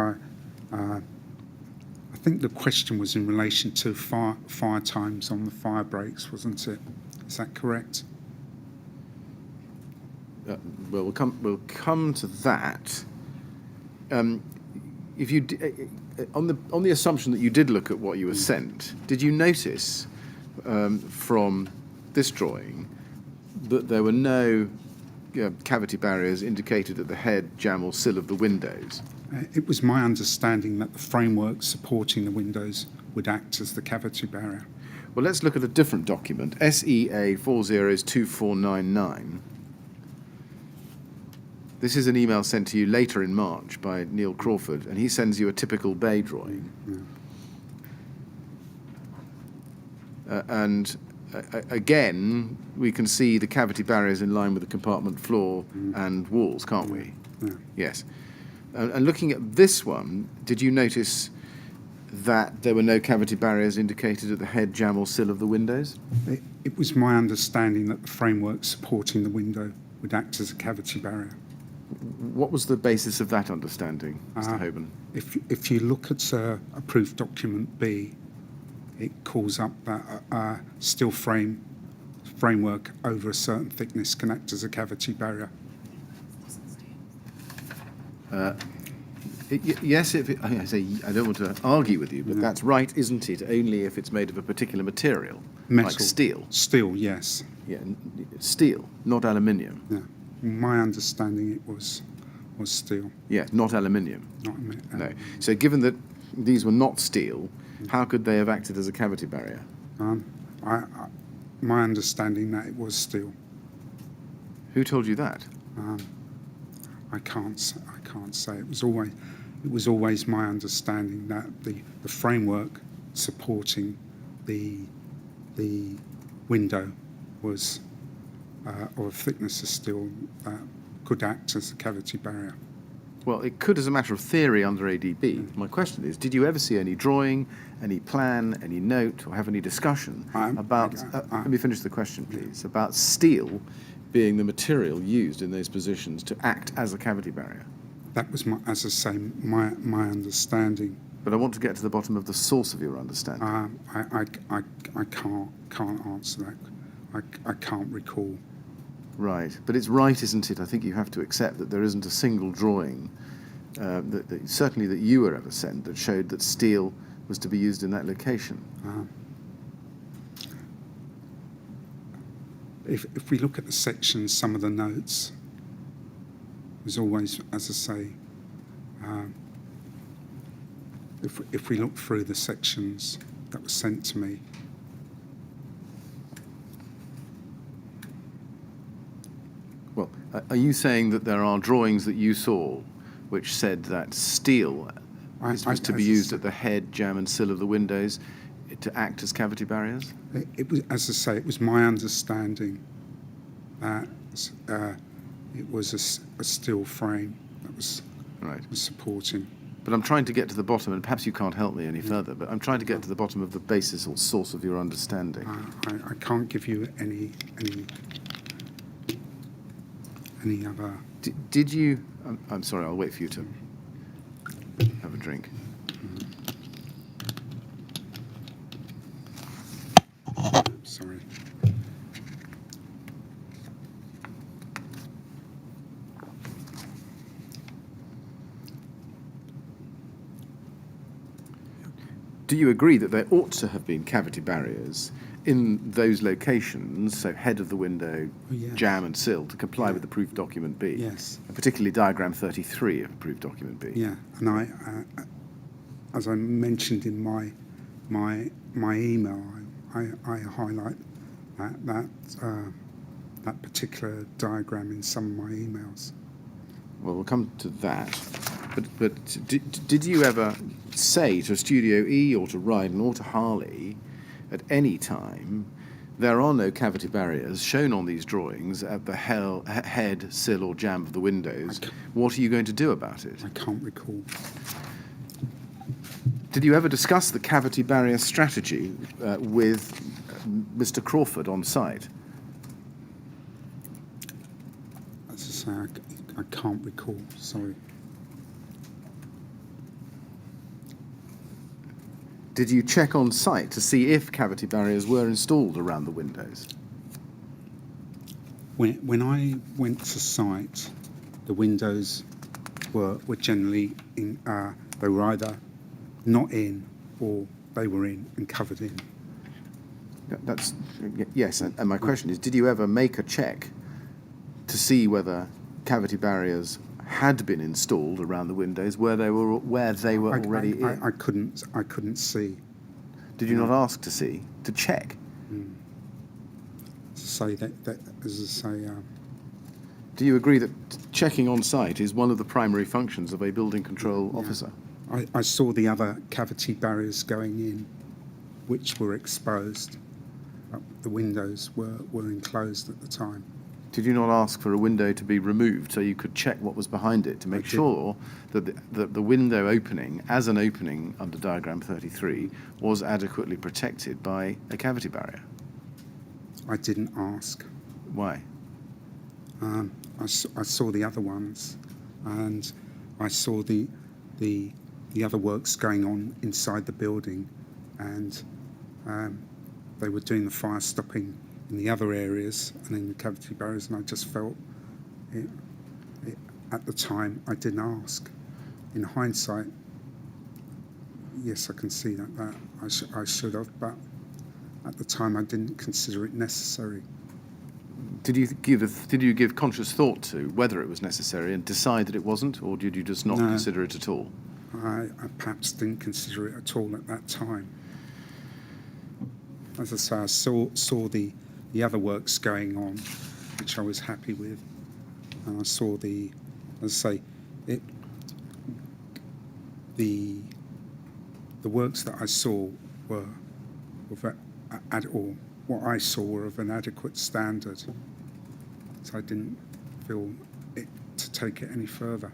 the question was in relation to fire times on the fire breaks, wasn't it? Is that correct? Well, we'll come to that. If you on the assumption that you did look at what you were sent, did you notice from this drawing that there were no cavity barriers indicated at the head, jamb, or sill of the windows? It was my understanding that the framework supporting the windows would act as the cavity barrier. Well, let's look at a different document, SEA 402499. This is an email sent to you later in March by Neil Crawford, and he sends you a typical bay drawing. Again, we can see the cavity barriers in line with the compartment floor and walls, can't we? Yes. And looking at this one, did you notice that there were no cavity barriers indicated at the head, jamb, or sill of the windows? It was my understanding that the framework supporting the window would act as a cavity barrier. What was the basis of that understanding, Mr. Hoban? If you look at Approved Document B, it calls up that steel framework over a certain thickness can act as a cavity barrier. Yes, I say I don't want to argue with you, but that's right, isn't it? Only if it's made of a particular material, Metal. like steel. Steel, yes. Yeah, steel, not aluminium. Yeah. My understanding it was steel. Yeah, not aluminium. Not No. So given that these were not steel, how could they have acted as a cavity barrier? My understanding that it was steel. Who told you that? I can't say. It was always my understanding that the framework supporting the window was of a thickness of steel that could act as a cavity barrier. Well, it could as a matter of theory under ADB. My question is, did you ever see any drawing, any plan, any note, or have any discussion about, let me finish the question, please, about steel being the material used in those positions to act as a cavity barrier? That was, as I say, my understanding. But I want to get to the bottom of the source of your understanding. I can't answer that. I can't recall. Right, but it's right, isn't it? I think you have to accept that there isn't a single drawing, certainly that you were ever sent, that showed that steel was to be used in that location. If we look at the sections, some of the notes was always, as I say, if we look through the sections that were sent to me, Well, are you saying that there are drawings that you saw which said that steel was to be used at the head, jamb and sill of the windows to act as cavity barriers? it was, as I say, it was my understanding that it was a steel frame that was supporting. But I'm trying to get to the bottom, and perhaps you can't help me any further, but I'm trying to get to the bottom of the basis or source of your understanding. I can't give you any other. Did you... I'm sorry, I'll wait for you to have a drink. Sorry. Do you agree that there ought to have been cavity barriers in those locations, so head of the window, Yes. jamb and sill, to comply with the proof document B? Yes. And particularly diagram 33 of proof document B. Yeah, and I as I mentioned in my email, I highlight that particular diagram in some of my emails. Well, we'll come to that. But did you ever say to Studio E or to Ryden or to Harley at any time, there are no cavity barriers shown on these drawings at the head, sill or jamb of the windows? What are you going to do about it? I can't recall. Did you ever discuss the cavity barrier strategy with Mr. Crawford on site? As I say, I can't recall, sorry. Did you check on site to see if cavity barriers were installed around the windows? When I went to site, the windows were generally in. They were either not in or they were in and covered in. That's yes. And my question is: did you ever make a check to see whether cavity barriers had been installed around the windows where they were already in? I couldn't see. Did you not ask to see, to check? To say that as I say. Do you agree that checking on site is one of the primary functions of a building control officer? I saw the other cavity barriers going in, which were exposed. The windows were enclosed at the time. Did you not ask for a window to be removed so you could check what was behind it to make sure that the window opening, as an opening under diagram 33, was adequately protected by a cavity barrier? I didn't ask. Why? I saw the other ones, and I saw the other works going on inside the building, and they were doing the fire stopping in the other areas and in the cavity barriers, and I just felt at the time I didn't ask. in hindsight, yes, I can see that I should have, but at the time I didn't consider it necessary. Did you give conscious thought to whether it was necessary and decide that it wasn't, or did you just not No. consider it at all? I perhaps didn't consider it at all at that time. As I say, I saw the other works going on, which I was happy with, and I saw the works that I saw were what I saw were of an adequate standard, so I didn't feel it to take it any further.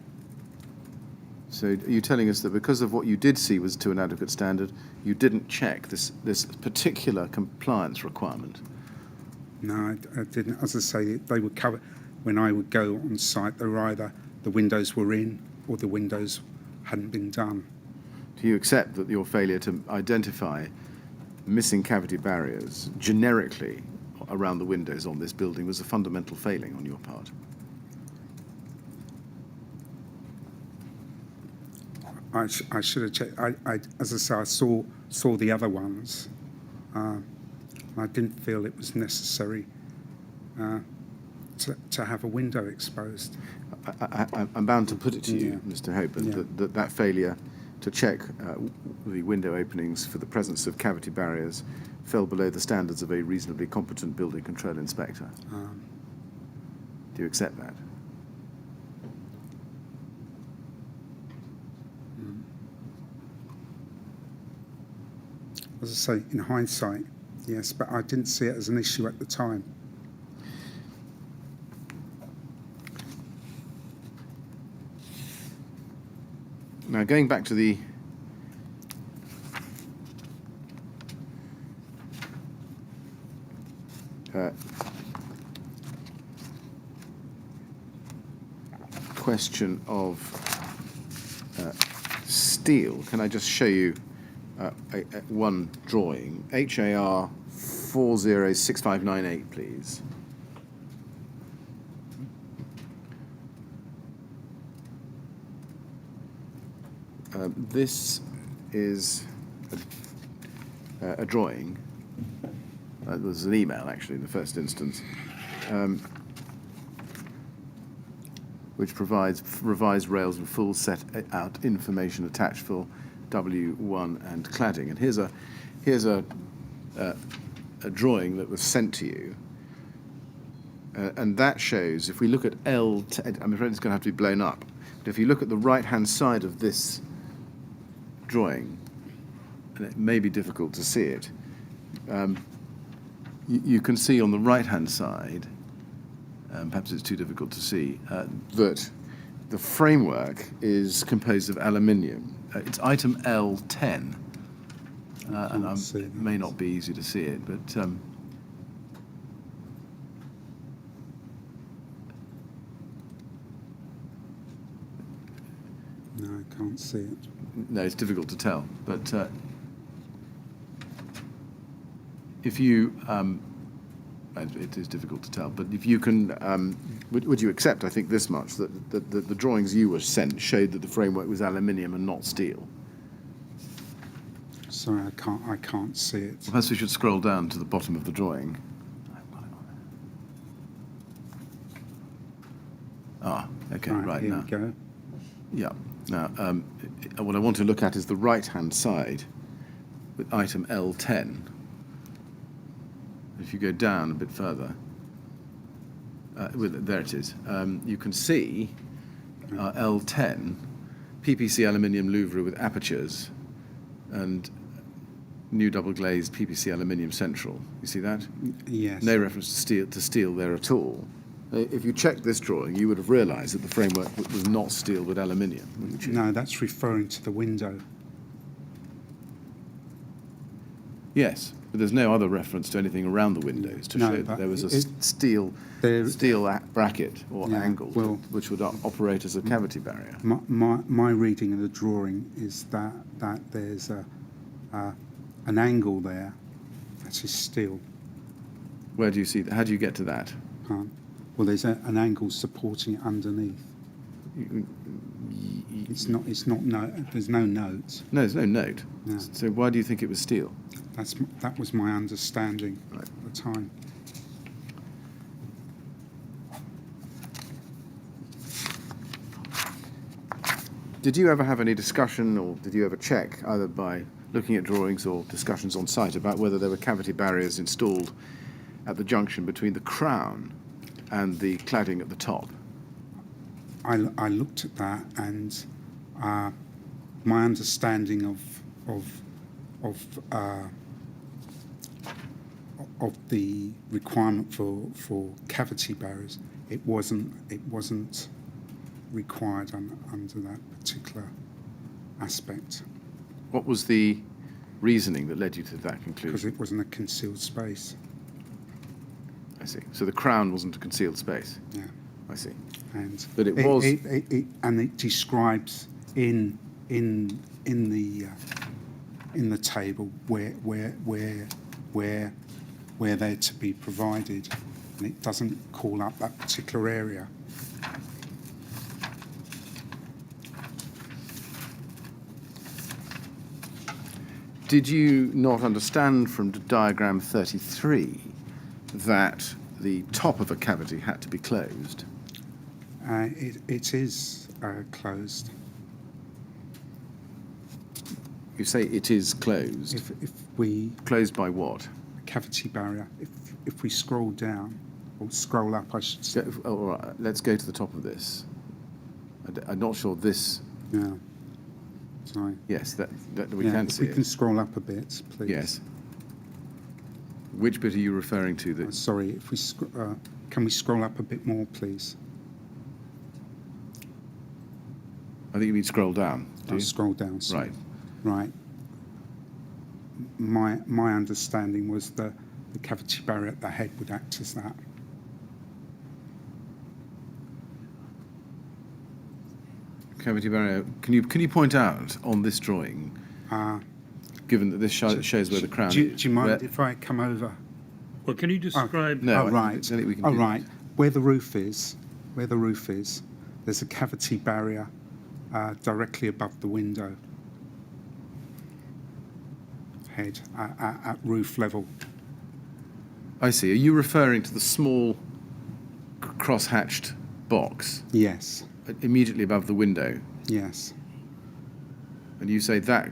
So are you telling us that because of what you did see was to an adequate standard, you didn't check this particular compliance requirement? No, I didn't. As I say, they would cover, when I would go on site, they were either the windows were in or the windows hadn't been done. Do you accept that your failure to identify missing cavity barriers generically around the windows on this building was a fundamental failing on your part? I should have checked. As I say, I saw the other ones. I didn't feel it was necessary to have a window exposed. I'm bound to put it to you, Yeah. Mr. Hoban, Yeah. that failure to check the window openings for the presence of cavity barriers fell below the standards of a reasonably competent building control inspector. Do you accept that? As I say, in hindsight, yes, but I didn't see it as an issue at the time. Now, going back to the question of steel, can I just show you one drawing? HAR 406598, please. This is a drawing. There's an email, actually, in the first instance, which provides revised rails and full set out information attached for W1 and cladding. And here's a drawing that was sent to you. And that shows, if we look at L10, I'm afraid it's going to have to be blown up, but if you look at the right-hand side of this drawing, and it may be difficult to see it, you can see on the right-hand side, perhaps it's too difficult to see, that the framework is composed of aluminium. It's item L10, and it may not be easy to see it, but No, I can't see it. no, it's difficult to tell. But if you, it is difficult to tell. But if you can, would you accept? I think this much that the drawings you were sent showed that the framework was aluminium and not steel. Sorry, I can't see it. Perhaps we should scroll down to the bottom of the drawing. Ah, okay, right here now. we go. Yeah. Now, what I want to look at is the right-hand side with item L10. If you go down a bit further, there it is. You can see L10, PPC aluminium louvre with apertures and new double-glazed PPC aluminium central. You see that? Yes. No reference to steel there at all. If you checked this drawing, you would have realised that the framework was not steel but aluminium, wouldn't you? No, that's referring to the window. Yes, but there's no other reference to anything around the windows to No, show that but there was a it- steel bracket or Yeah, angle well- which would operate as a cavity barrier. My reading of the drawing is that there's an angle there that is steel. Where do you see that? How do you get to that? Well, there's an angle supporting it underneath. It's not. There's no notes. No, there's no note. No. So why do you think it was steel? That was my understanding Right. at the time. Did you ever have any discussion, or did you ever check, either by looking at drawings or discussions on site, about whether there were cavity barriers installed at the junction between the crown and the cladding at the top? I looked at that, and my understanding of the requirement for cavity barriers, it wasn't required under that particular aspect, What was the reasoning that led you to that because conclusion? it wasn't a concealed space. I see. So the crown wasn't a concealed space. Yeah. I see. And But it was- and it describes in the table where they're to be provided, and it doesn't call up that particular area. Did you not understand from diagram 33 that the top of a cavity had to be closed? It is closed. You say it is closed. If we Closed by what? cavity barrier, if we scroll down or scroll up, I should say. Oh, all right, let's go to the top of this. I'm not sure this. Yeah. Sorry. Yes, that we Yeah, can if see we it. can scroll up a bit, please. Yes. Which bit are you referring to? That Sorry, if we can we scroll up a bit more, please? I think you mean scroll down. Do I'll you? scroll down. Sorry. Right. Right. My understanding was the cavity barrier at the head would act as that. Cavity barrier. Can you point out on this drawing, given that this shows where the crown Do is? you mind where- if I come over? Well, can you describe? No, Oh, I right. don't think we can Oh, do right. that. Where the roof is, there's a cavity barrier directly above the window head at roof level. I see. Are you referring to the small cross-hatched box Yes, immediately above the window? yes, And you say that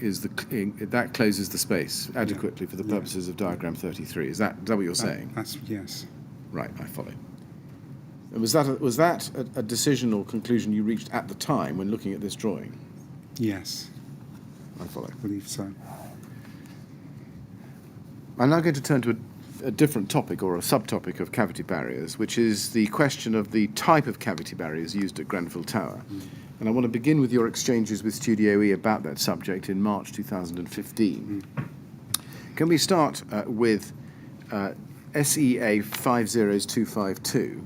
is that closes the space adequately for the Yeah. purposes of diagram 33. Is that what you're saying? That's yes. Right, I follow. And was that a decision or conclusion you reached at the time when looking at this drawing? Yes, I follow. I believe so. I'm now going to turn to a different topic, or a subtopic of cavity barriers, which is the question of the type of cavity barriers used at Grenfell Tower. And I want to begin with your exchanges with Studio E about that subject in March 2015. Can we start with SEA 50252?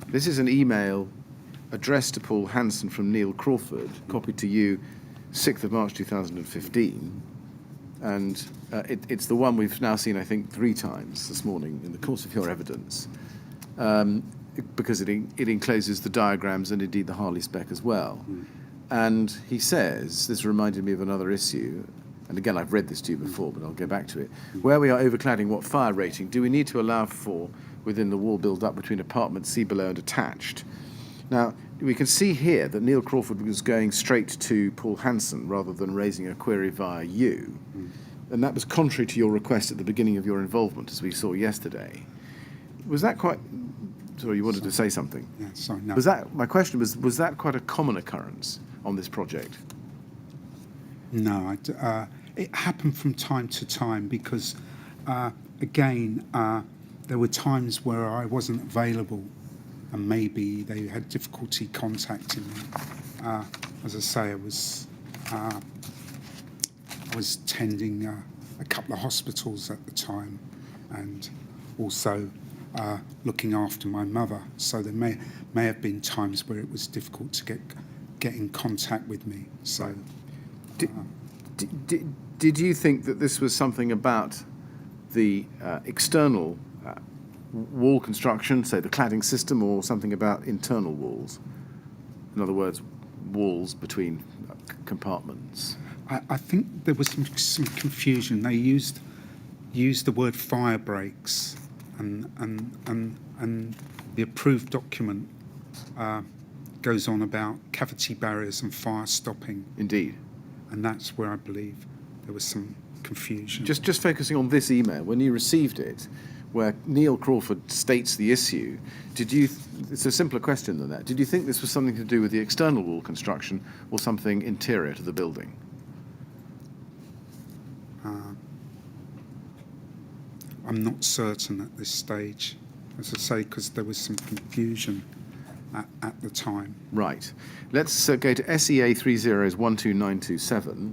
This is an email addressed to Paul Hanson from Neil Crawford, copied to you 6th of March 2015. And it's the one we've now seen, I think, 3 times this morning in the course of your evidence, because it encloses the diagrams and indeed the Harley spec as well. And he says, this reminded me of another issue, and again, I've read this to you before, but I'll go back to it. Where we are overcladding, what fire rating do we need to allow for within the wall build-up between apartments, see below, and attached? Now, we can see here that Neil Crawford was going straight to Paul Hanson rather than raising a query via you. And that was contrary to your request at the beginning of your involvement, as we saw yesterday. Was that quite... Sorry, you wanted to say something. Yeah, sorry, no. My question was that quite a common occurrence on this project? No, it happened from time to time because, again, there were times where I wasn't available and maybe they had difficulty contacting me. As I say, I was tending a couple of hospitals at the time and also looking after my mother. So there may have been times where it was difficult to get in contact with me. So, Did you think that this was something about the external wall construction, say the cladding system, or something about internal walls? In other words, walls between compartments. I think there was some confusion. They used the word fire breaks, and the approved document goes on about cavity barriers and fire stopping. Indeed. And that's where I believe there was some confusion. Just focusing on this email, when you received it, where Neil Crawford states the issue, it's a simpler question than that. Did you think this was something to do with the external wall construction or something interior to the building? I'm not certain at this stage, as I say, because there was some confusion at the time. Right. Let's go to SEA 3012927.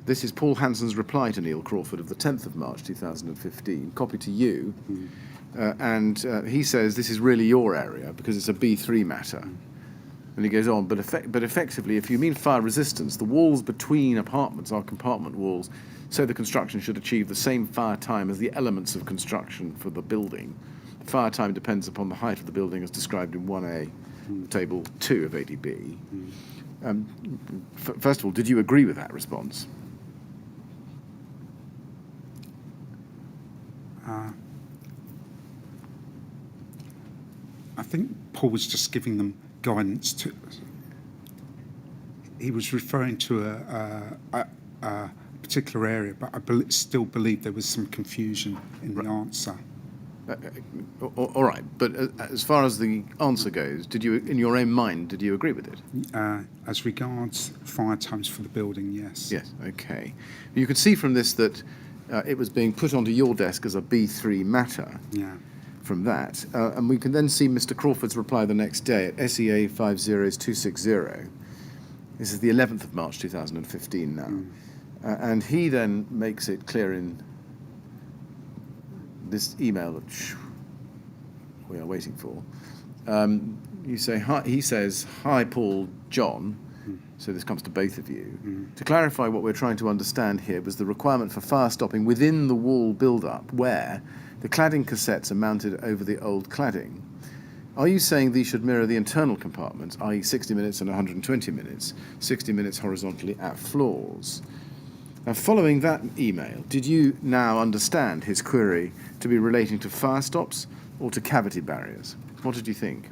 This is Paul Hanson's reply to Neil Crawford of the 10th of March 2015, copy to you. And he says this is really your area because it's a B3 matter. And he goes on, but effectively, if you mean fire resistance, the walls between apartments are compartment walls, so the construction should achieve the same fire time as the elements of construction for the building. Fire time depends upon the height of the building as described in 1A, Table 2 of ADB. First of all, did you agree with that response? I think Paul was just giving them guidance to. He was referring to a particular area, but I still believe there was some confusion in the answer. All right, but as far as the answer goes, did you, in your own mind, did you agree with it? As regards fire times for the building, yes. Yes, okay. You can see from this that it was being put onto your desk as a B3 matter. Yeah. From that, and we can then see Mr. Crawford's reply the next day at SEA 50260. This is the 11th of March 2015 now. And he then makes it clear in this email which we are waiting for. You say, hi, he says, "Hi, Paul, John." So this comes to both of you. To clarify, what we're trying to understand here was the requirement for fire stopping within the wall build-up where the cladding cassettes are mounted over the old cladding. Are you saying these should mirror the internal compartments, i.e. 60 minutes and 120 minutes, 60 minutes horizontally at floors? Now, following that email, did you now understand his query to be relating to fire stops or to cavity barriers? What did you think?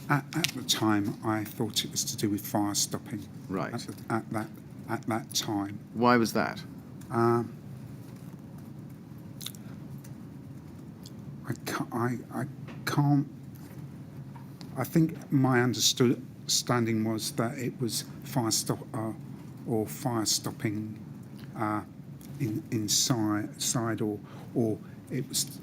At the time, I thought it was to do with fire stopping. Right. At that time. Why was that? I can't. I think my understanding was that it was fire stop or fire stopping inside, or it was.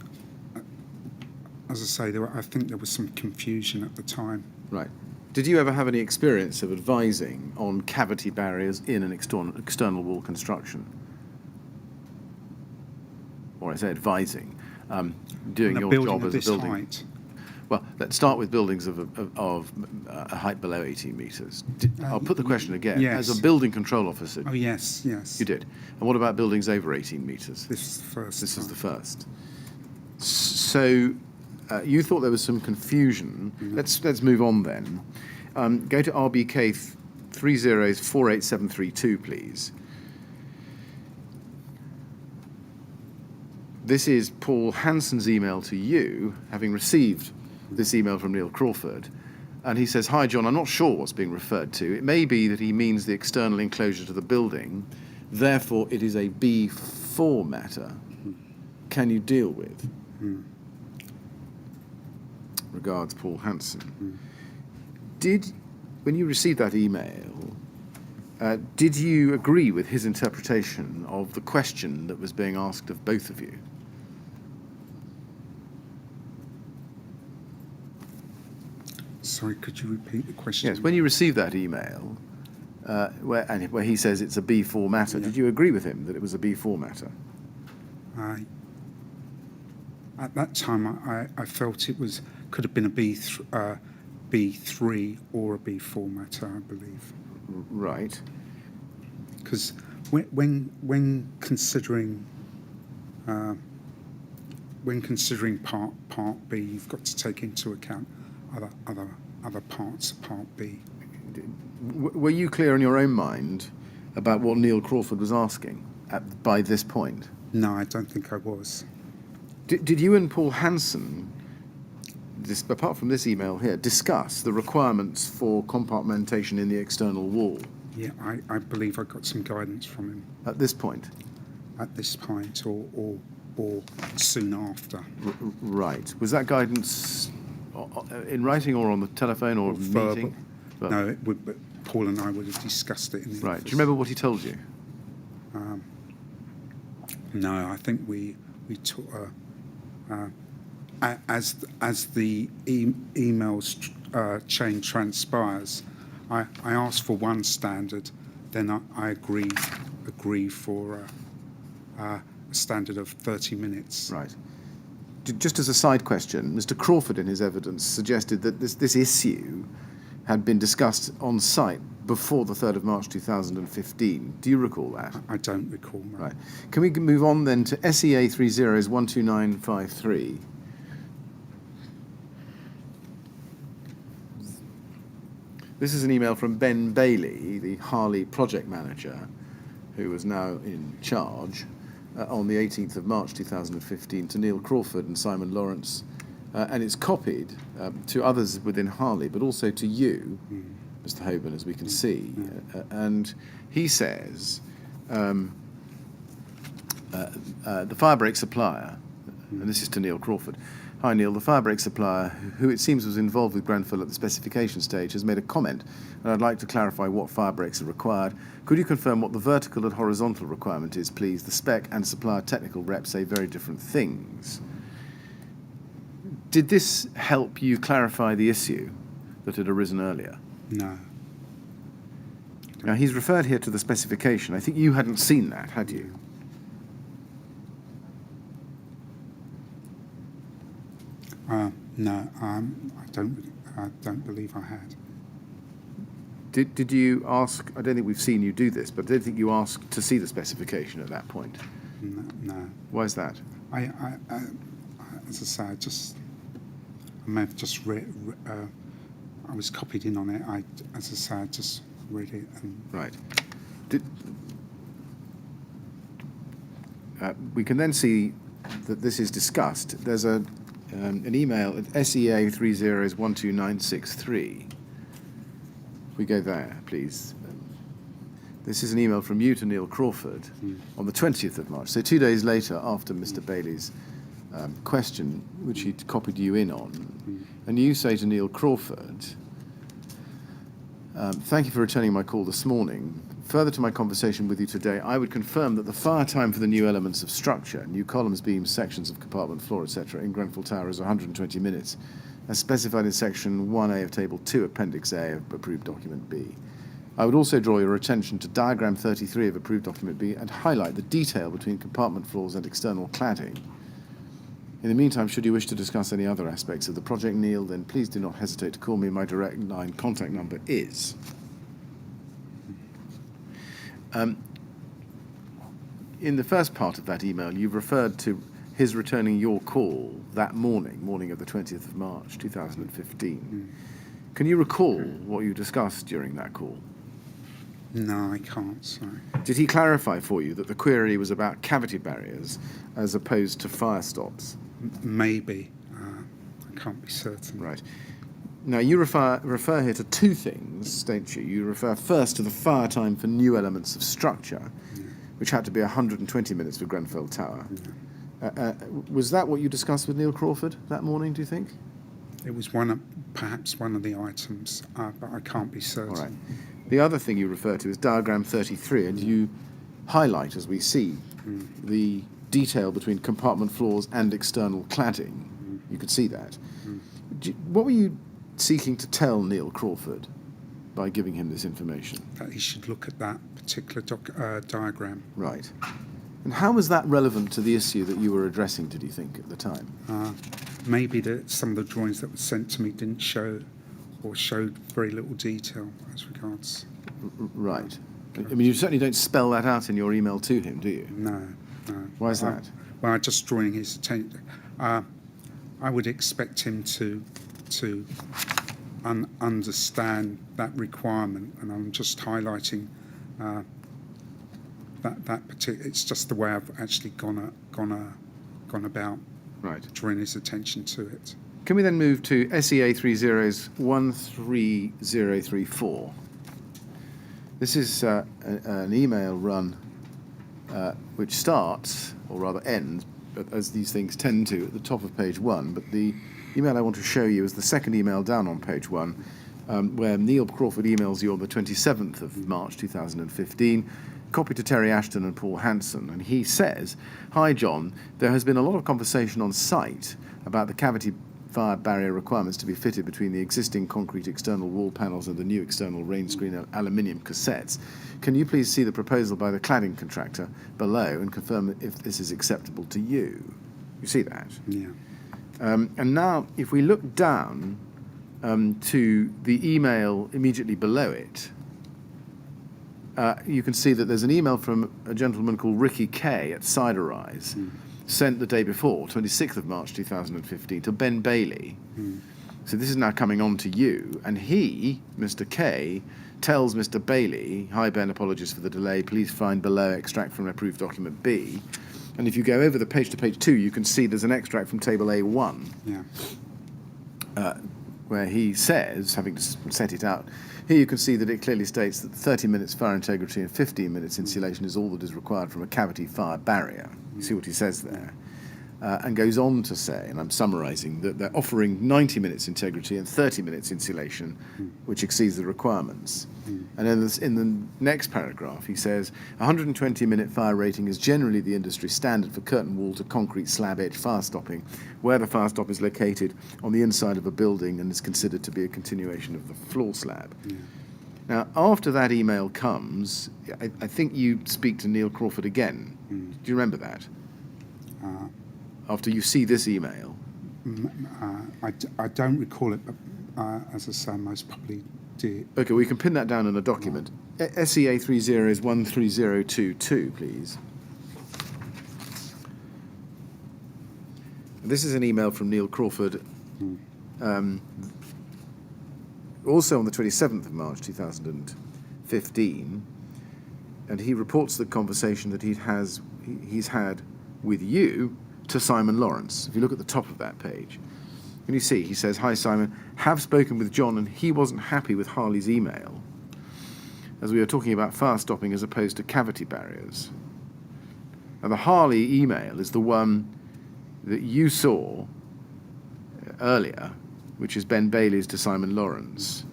As I say, I think there was some confusion at the time. Right. Did you ever have any experience of advising on cavity barriers in an external wall construction? Or I say advising. Doing your job as a building. Height. Well, let's start with buildings of a height below 18 metres. I'll put the question again. Yes. As a building control officer. Oh, yes. You did. And what about buildings over 18 metres? This is the first. This is the first. So you thought there was some confusion. Let's move on then. Go to RBK 3048732, please. This is Paul Hanson's email to you, having received this email from Neil Crawford. And he says, "Hi, John, I'm not sure what's being referred to. It may be that he means the external enclosure to the building. Therefore, it is a B4 matter. Can you deal with?" Regards, Paul Hanson. When you received that email, did you agree with his interpretation of the question that was being asked of both of you? Sorry, could you repeat the question? Yes, when you received that email, where he says it's a B4 matter, did you agree with him that it was a B4 matter? At that time, I felt it could have been a B3 or a B4 matter, I believe. Right. Because when considering when considering Part B, you've got to take into account other parts of Part B. Were you clear in your own mind about what Neil Crawford was asking by this point? No, I don't think I was. Did you and Paul Hansen, apart from this email here, discuss the requirements for compartmentation in the external wall Yeah, I believe I got some guidance from him at this point? at this point or soon after. Right. Was that guidance in writing or on the telephone or Verbal. meeting? No, it would, but Paul and I would have discussed it in the Right. office. Do you remember what he told you? No, I think we took as the emails chain transpires. I asked for one standard, then I agree for a standard of 30 minutes. Right. Just as a side question, Mr. Crawford in his evidence suggested that this issue had been discussed on site before the 3rd of March 2015. Do you recall that? I don't recall. No. Right. Can we move on then to SEA 30122953? This is an email from Ben Bailey, the Harley project manager, who was now in charge, on the 18th of March 2015 to Neil Crawford and Simon Lawrence, and it's copied to others within Harley, but also to you, Mr. Hoban, as we can see. And he says, the firebrake supplier, and this is to Neil Crawford, "Hi Neil, the firebrake supplier, who it seems was involved with Grenfell at the specification stage, has made a comment, and I'd like to clarify what firebrakes are required. Could you confirm what the vertical and horizontal requirement is, please? The spec and supplier technical rep say very different things." Did this help you clarify the issue that had arisen earlier? No. Now, he's referred here to the specification. I think you hadn't seen that, had you? No, I don't believe I had. Did you ask? I don't think we've seen you do this, but I don't think you asked to see the specification at that point. No. Why is that? I as I say, I may have just read. I was copied in on it. I just read it and. Right. We can then see that this is discussed. There's an email at SEA 30122963. If we go there, please. This is an email from you to Neil Crawford on the 20th of March, so 2 days later after Mr. Bailey's question, which he'd copied you in on. And you say to Neil Crawford, "Thank you for returning my call this morning. Further to my conversation with you today, I would confirm that the fire time for the new elements of structure, new columns, beams, sections of compartment floor, etc., in Grenfell Tower is 120 minutes, as specified in Section 1A of Table 2, Appendix A of Approved Document B. I would also draw your attention to Diagram 33 of Approved Document B and highlight the detail between compartment floors and external cladding. In the meantime, should you wish to discuss any other aspects of the project, Neil, then please do not hesitate to call me. My direct line contact number is..." In the first part of that email, you've referred to his returning your call that morning of the 20th of March 2015. Can you recall what you discussed during that call? No, I can't. Sorry. Did he clarify for you that the query was about cavity barriers as opposed to fire stops? Maybe. I can't be certain. Right. Now, you refer here to two things, don't you? You refer first to the fire time for new elements of structure, which had to be 120 minutes for Grenfell Tower. Was that what you discussed with Neil Crawford that morning, do you think? It was perhaps one of the items, but I can't be certain. All right. The other thing you refer to is Diagram 33, and you highlight, as we see, the detail between compartment floors and external cladding. You could see that. What were you seeking to tell Neil Crawford by giving him this information? That he should look at that particular diagram. Right. And how was that relevant to the issue that you were addressing, did you think, at the time? Maybe that some of the drawings that were sent to me didn't show or showed very little detail as regards. Right. I mean, you certainly don't spell that out in your email to him, do you? No. Why is that? Well, just drawing his attention. I would expect him to understand that requirement, and I'm just highlighting that particular. It's just the way I've actually gone about drawing his attention to it. Can we then move to SEA 30's 13034? This is an email run which starts, or rather ends, but as these things tend to, at the top of page 1. But the email I want to show you is the second email down on page 1, where Neil Crawford emails you on the 27th of March 2015, copy to Terry Ashton and Paul Hanson, and he says, "Hi John, there has been a lot of conversation on site about the cavity fire barrier requirements to be fitted between the existing concrete external wall panels and the new external rain screen aluminium cassettes. Can you please see the proposal by the cladding contractor below and confirm if this is acceptable to you?" You see that? Yeah. And now, if we look down to the email immediately below it, you can see that there's an email from a gentleman called Ricky Kay at Siderise, sent the day before, 26th of March 2015, to Ben Bailey. So this is now coming on to you, and he, Mr. Kay, tells Mr. Bailey, "Hi Ben, apologies for the delay. Please find below extract from approved document B." And if you go over the page to page 2, you can see there's an extract from table A1, where he says, having set it out, here you can see that it clearly states that 30 minutes fire integrity and 15 minutes insulation is all that is required from a cavity fire barrier. You see what he says there? And goes on to say, and I'm summarising, that they're offering 90 minutes integrity and 30 minutes insulation, which exceeds the requirements. And in the next paragraph, he says, 120-minute fire rating is generally the industry standard for curtain wall to concrete slab edge fire stopping, where the fire stop is located on the inside of a building and is considered to be a continuation of the floor slab. Now, after that email comes, I think you speak to Neil Crawford again. Do you remember that? After you see this email? I don't recall it, but as I say, I most probably did. Okay, we can pin that down in a document. SEA 30 is 13022, please. This is an email from Neil Crawford, also on the 27th of March 2015, and he reports the conversation that he's had with you to Simon Lawrence. If you look at the top of that page, can you see? He says, "Hi Simon, have spoken with John and he wasn't happy with Harley's email, as we were talking about fire stopping as opposed to cavity barriers." Now the Harley email is the one that you saw earlier, which is Ben Bailey's to Simon Lawrence,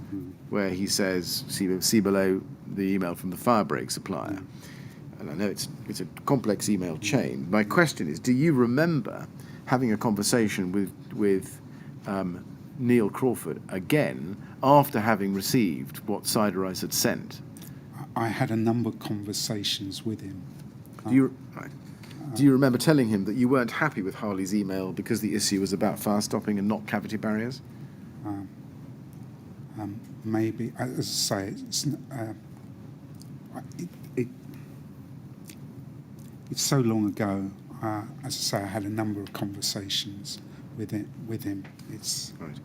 where he says, see below the email from the fire break supplier. And I know it's a complex email chain. My question is, do you remember having a conversation with Neil Crawford again after having received what Siderise had sent? I had a number of conversations with him. Do you remember telling him that you weren't happy with Harley's email because the issue was about fire stopping and not cavity barriers? Maybe, as I say, it's so long ago. As I say, I had a number of conversations with him. It's right.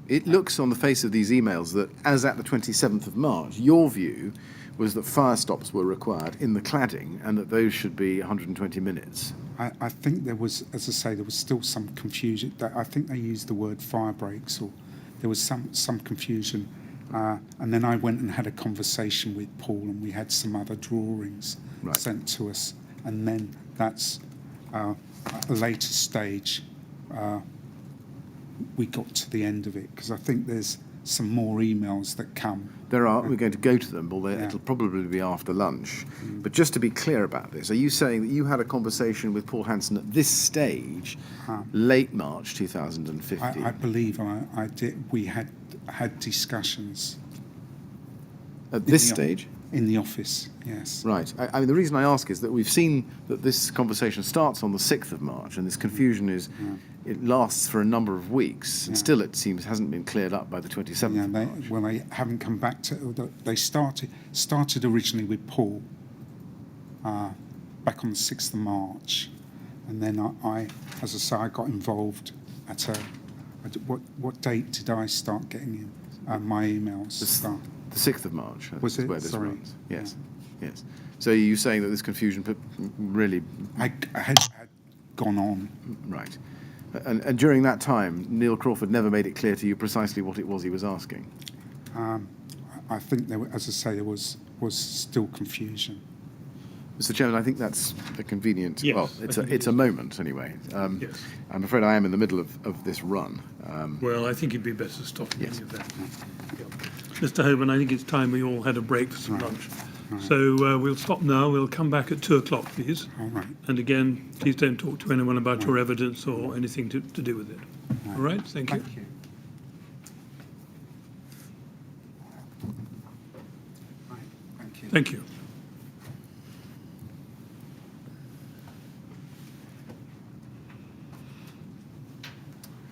It looks on the face of these emails that, as at the 27th of March, your view was that fire stops were required in the cladding and that those should be 120 minutes. I think there was, as I say, there was still some confusion. I think they used the word fire breaks, or there was some confusion. And then I went and had a conversation with Paul, and we had some other drawings sent to us. And then that's a later stage. We got to the end of it, because I think there's some more emails that come. There are. We're going to go to them, although it'll probably be after lunch. But just to be clear about this, are you saying that you had a conversation with Paul Hanson at this stage, late March 2015? I believe I did. We had discussions. At this stage? In the office, yes. Right. I mean, the reason I ask is that we've seen that this conversation starts on the 6th of March, and this confusion is, it lasts for a number of weeks, and still it seems hasn't been cleared up by the 27th of March. Well, they haven't come back to it. They started originally with Paul, back on the 6th of March. And then I as I say, I got involved at what date did I start getting my emails? Start? The 6th of March. Was is it? where this Sorry. runs. Yes, yes. So are you saying that this confusion really... I had gone on. Right. And during that time, Neil Crawford never made it clear to you precisely what it was he was asking? I think, as I say, there was still confusion. Mr. Chairman, I think that's a convenient... Yes, well, it's a moment, anyway. Yes. I'm afraid I am in the middle of this run. Well, I think it'd be better stopping Yes. any of that. Yeah. Mr. Hoban, I think it's time we all had a break for some lunch. So we'll stop now. We'll come back at 2 o'clock, please. All right. And again, please don't talk to anyone about your evidence or anything to do with it. All right? Thank you. Thank you. Right, thank you. Thank you.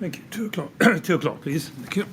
Thank you. 2 o'clock. 2 o'clock, please. Thank you.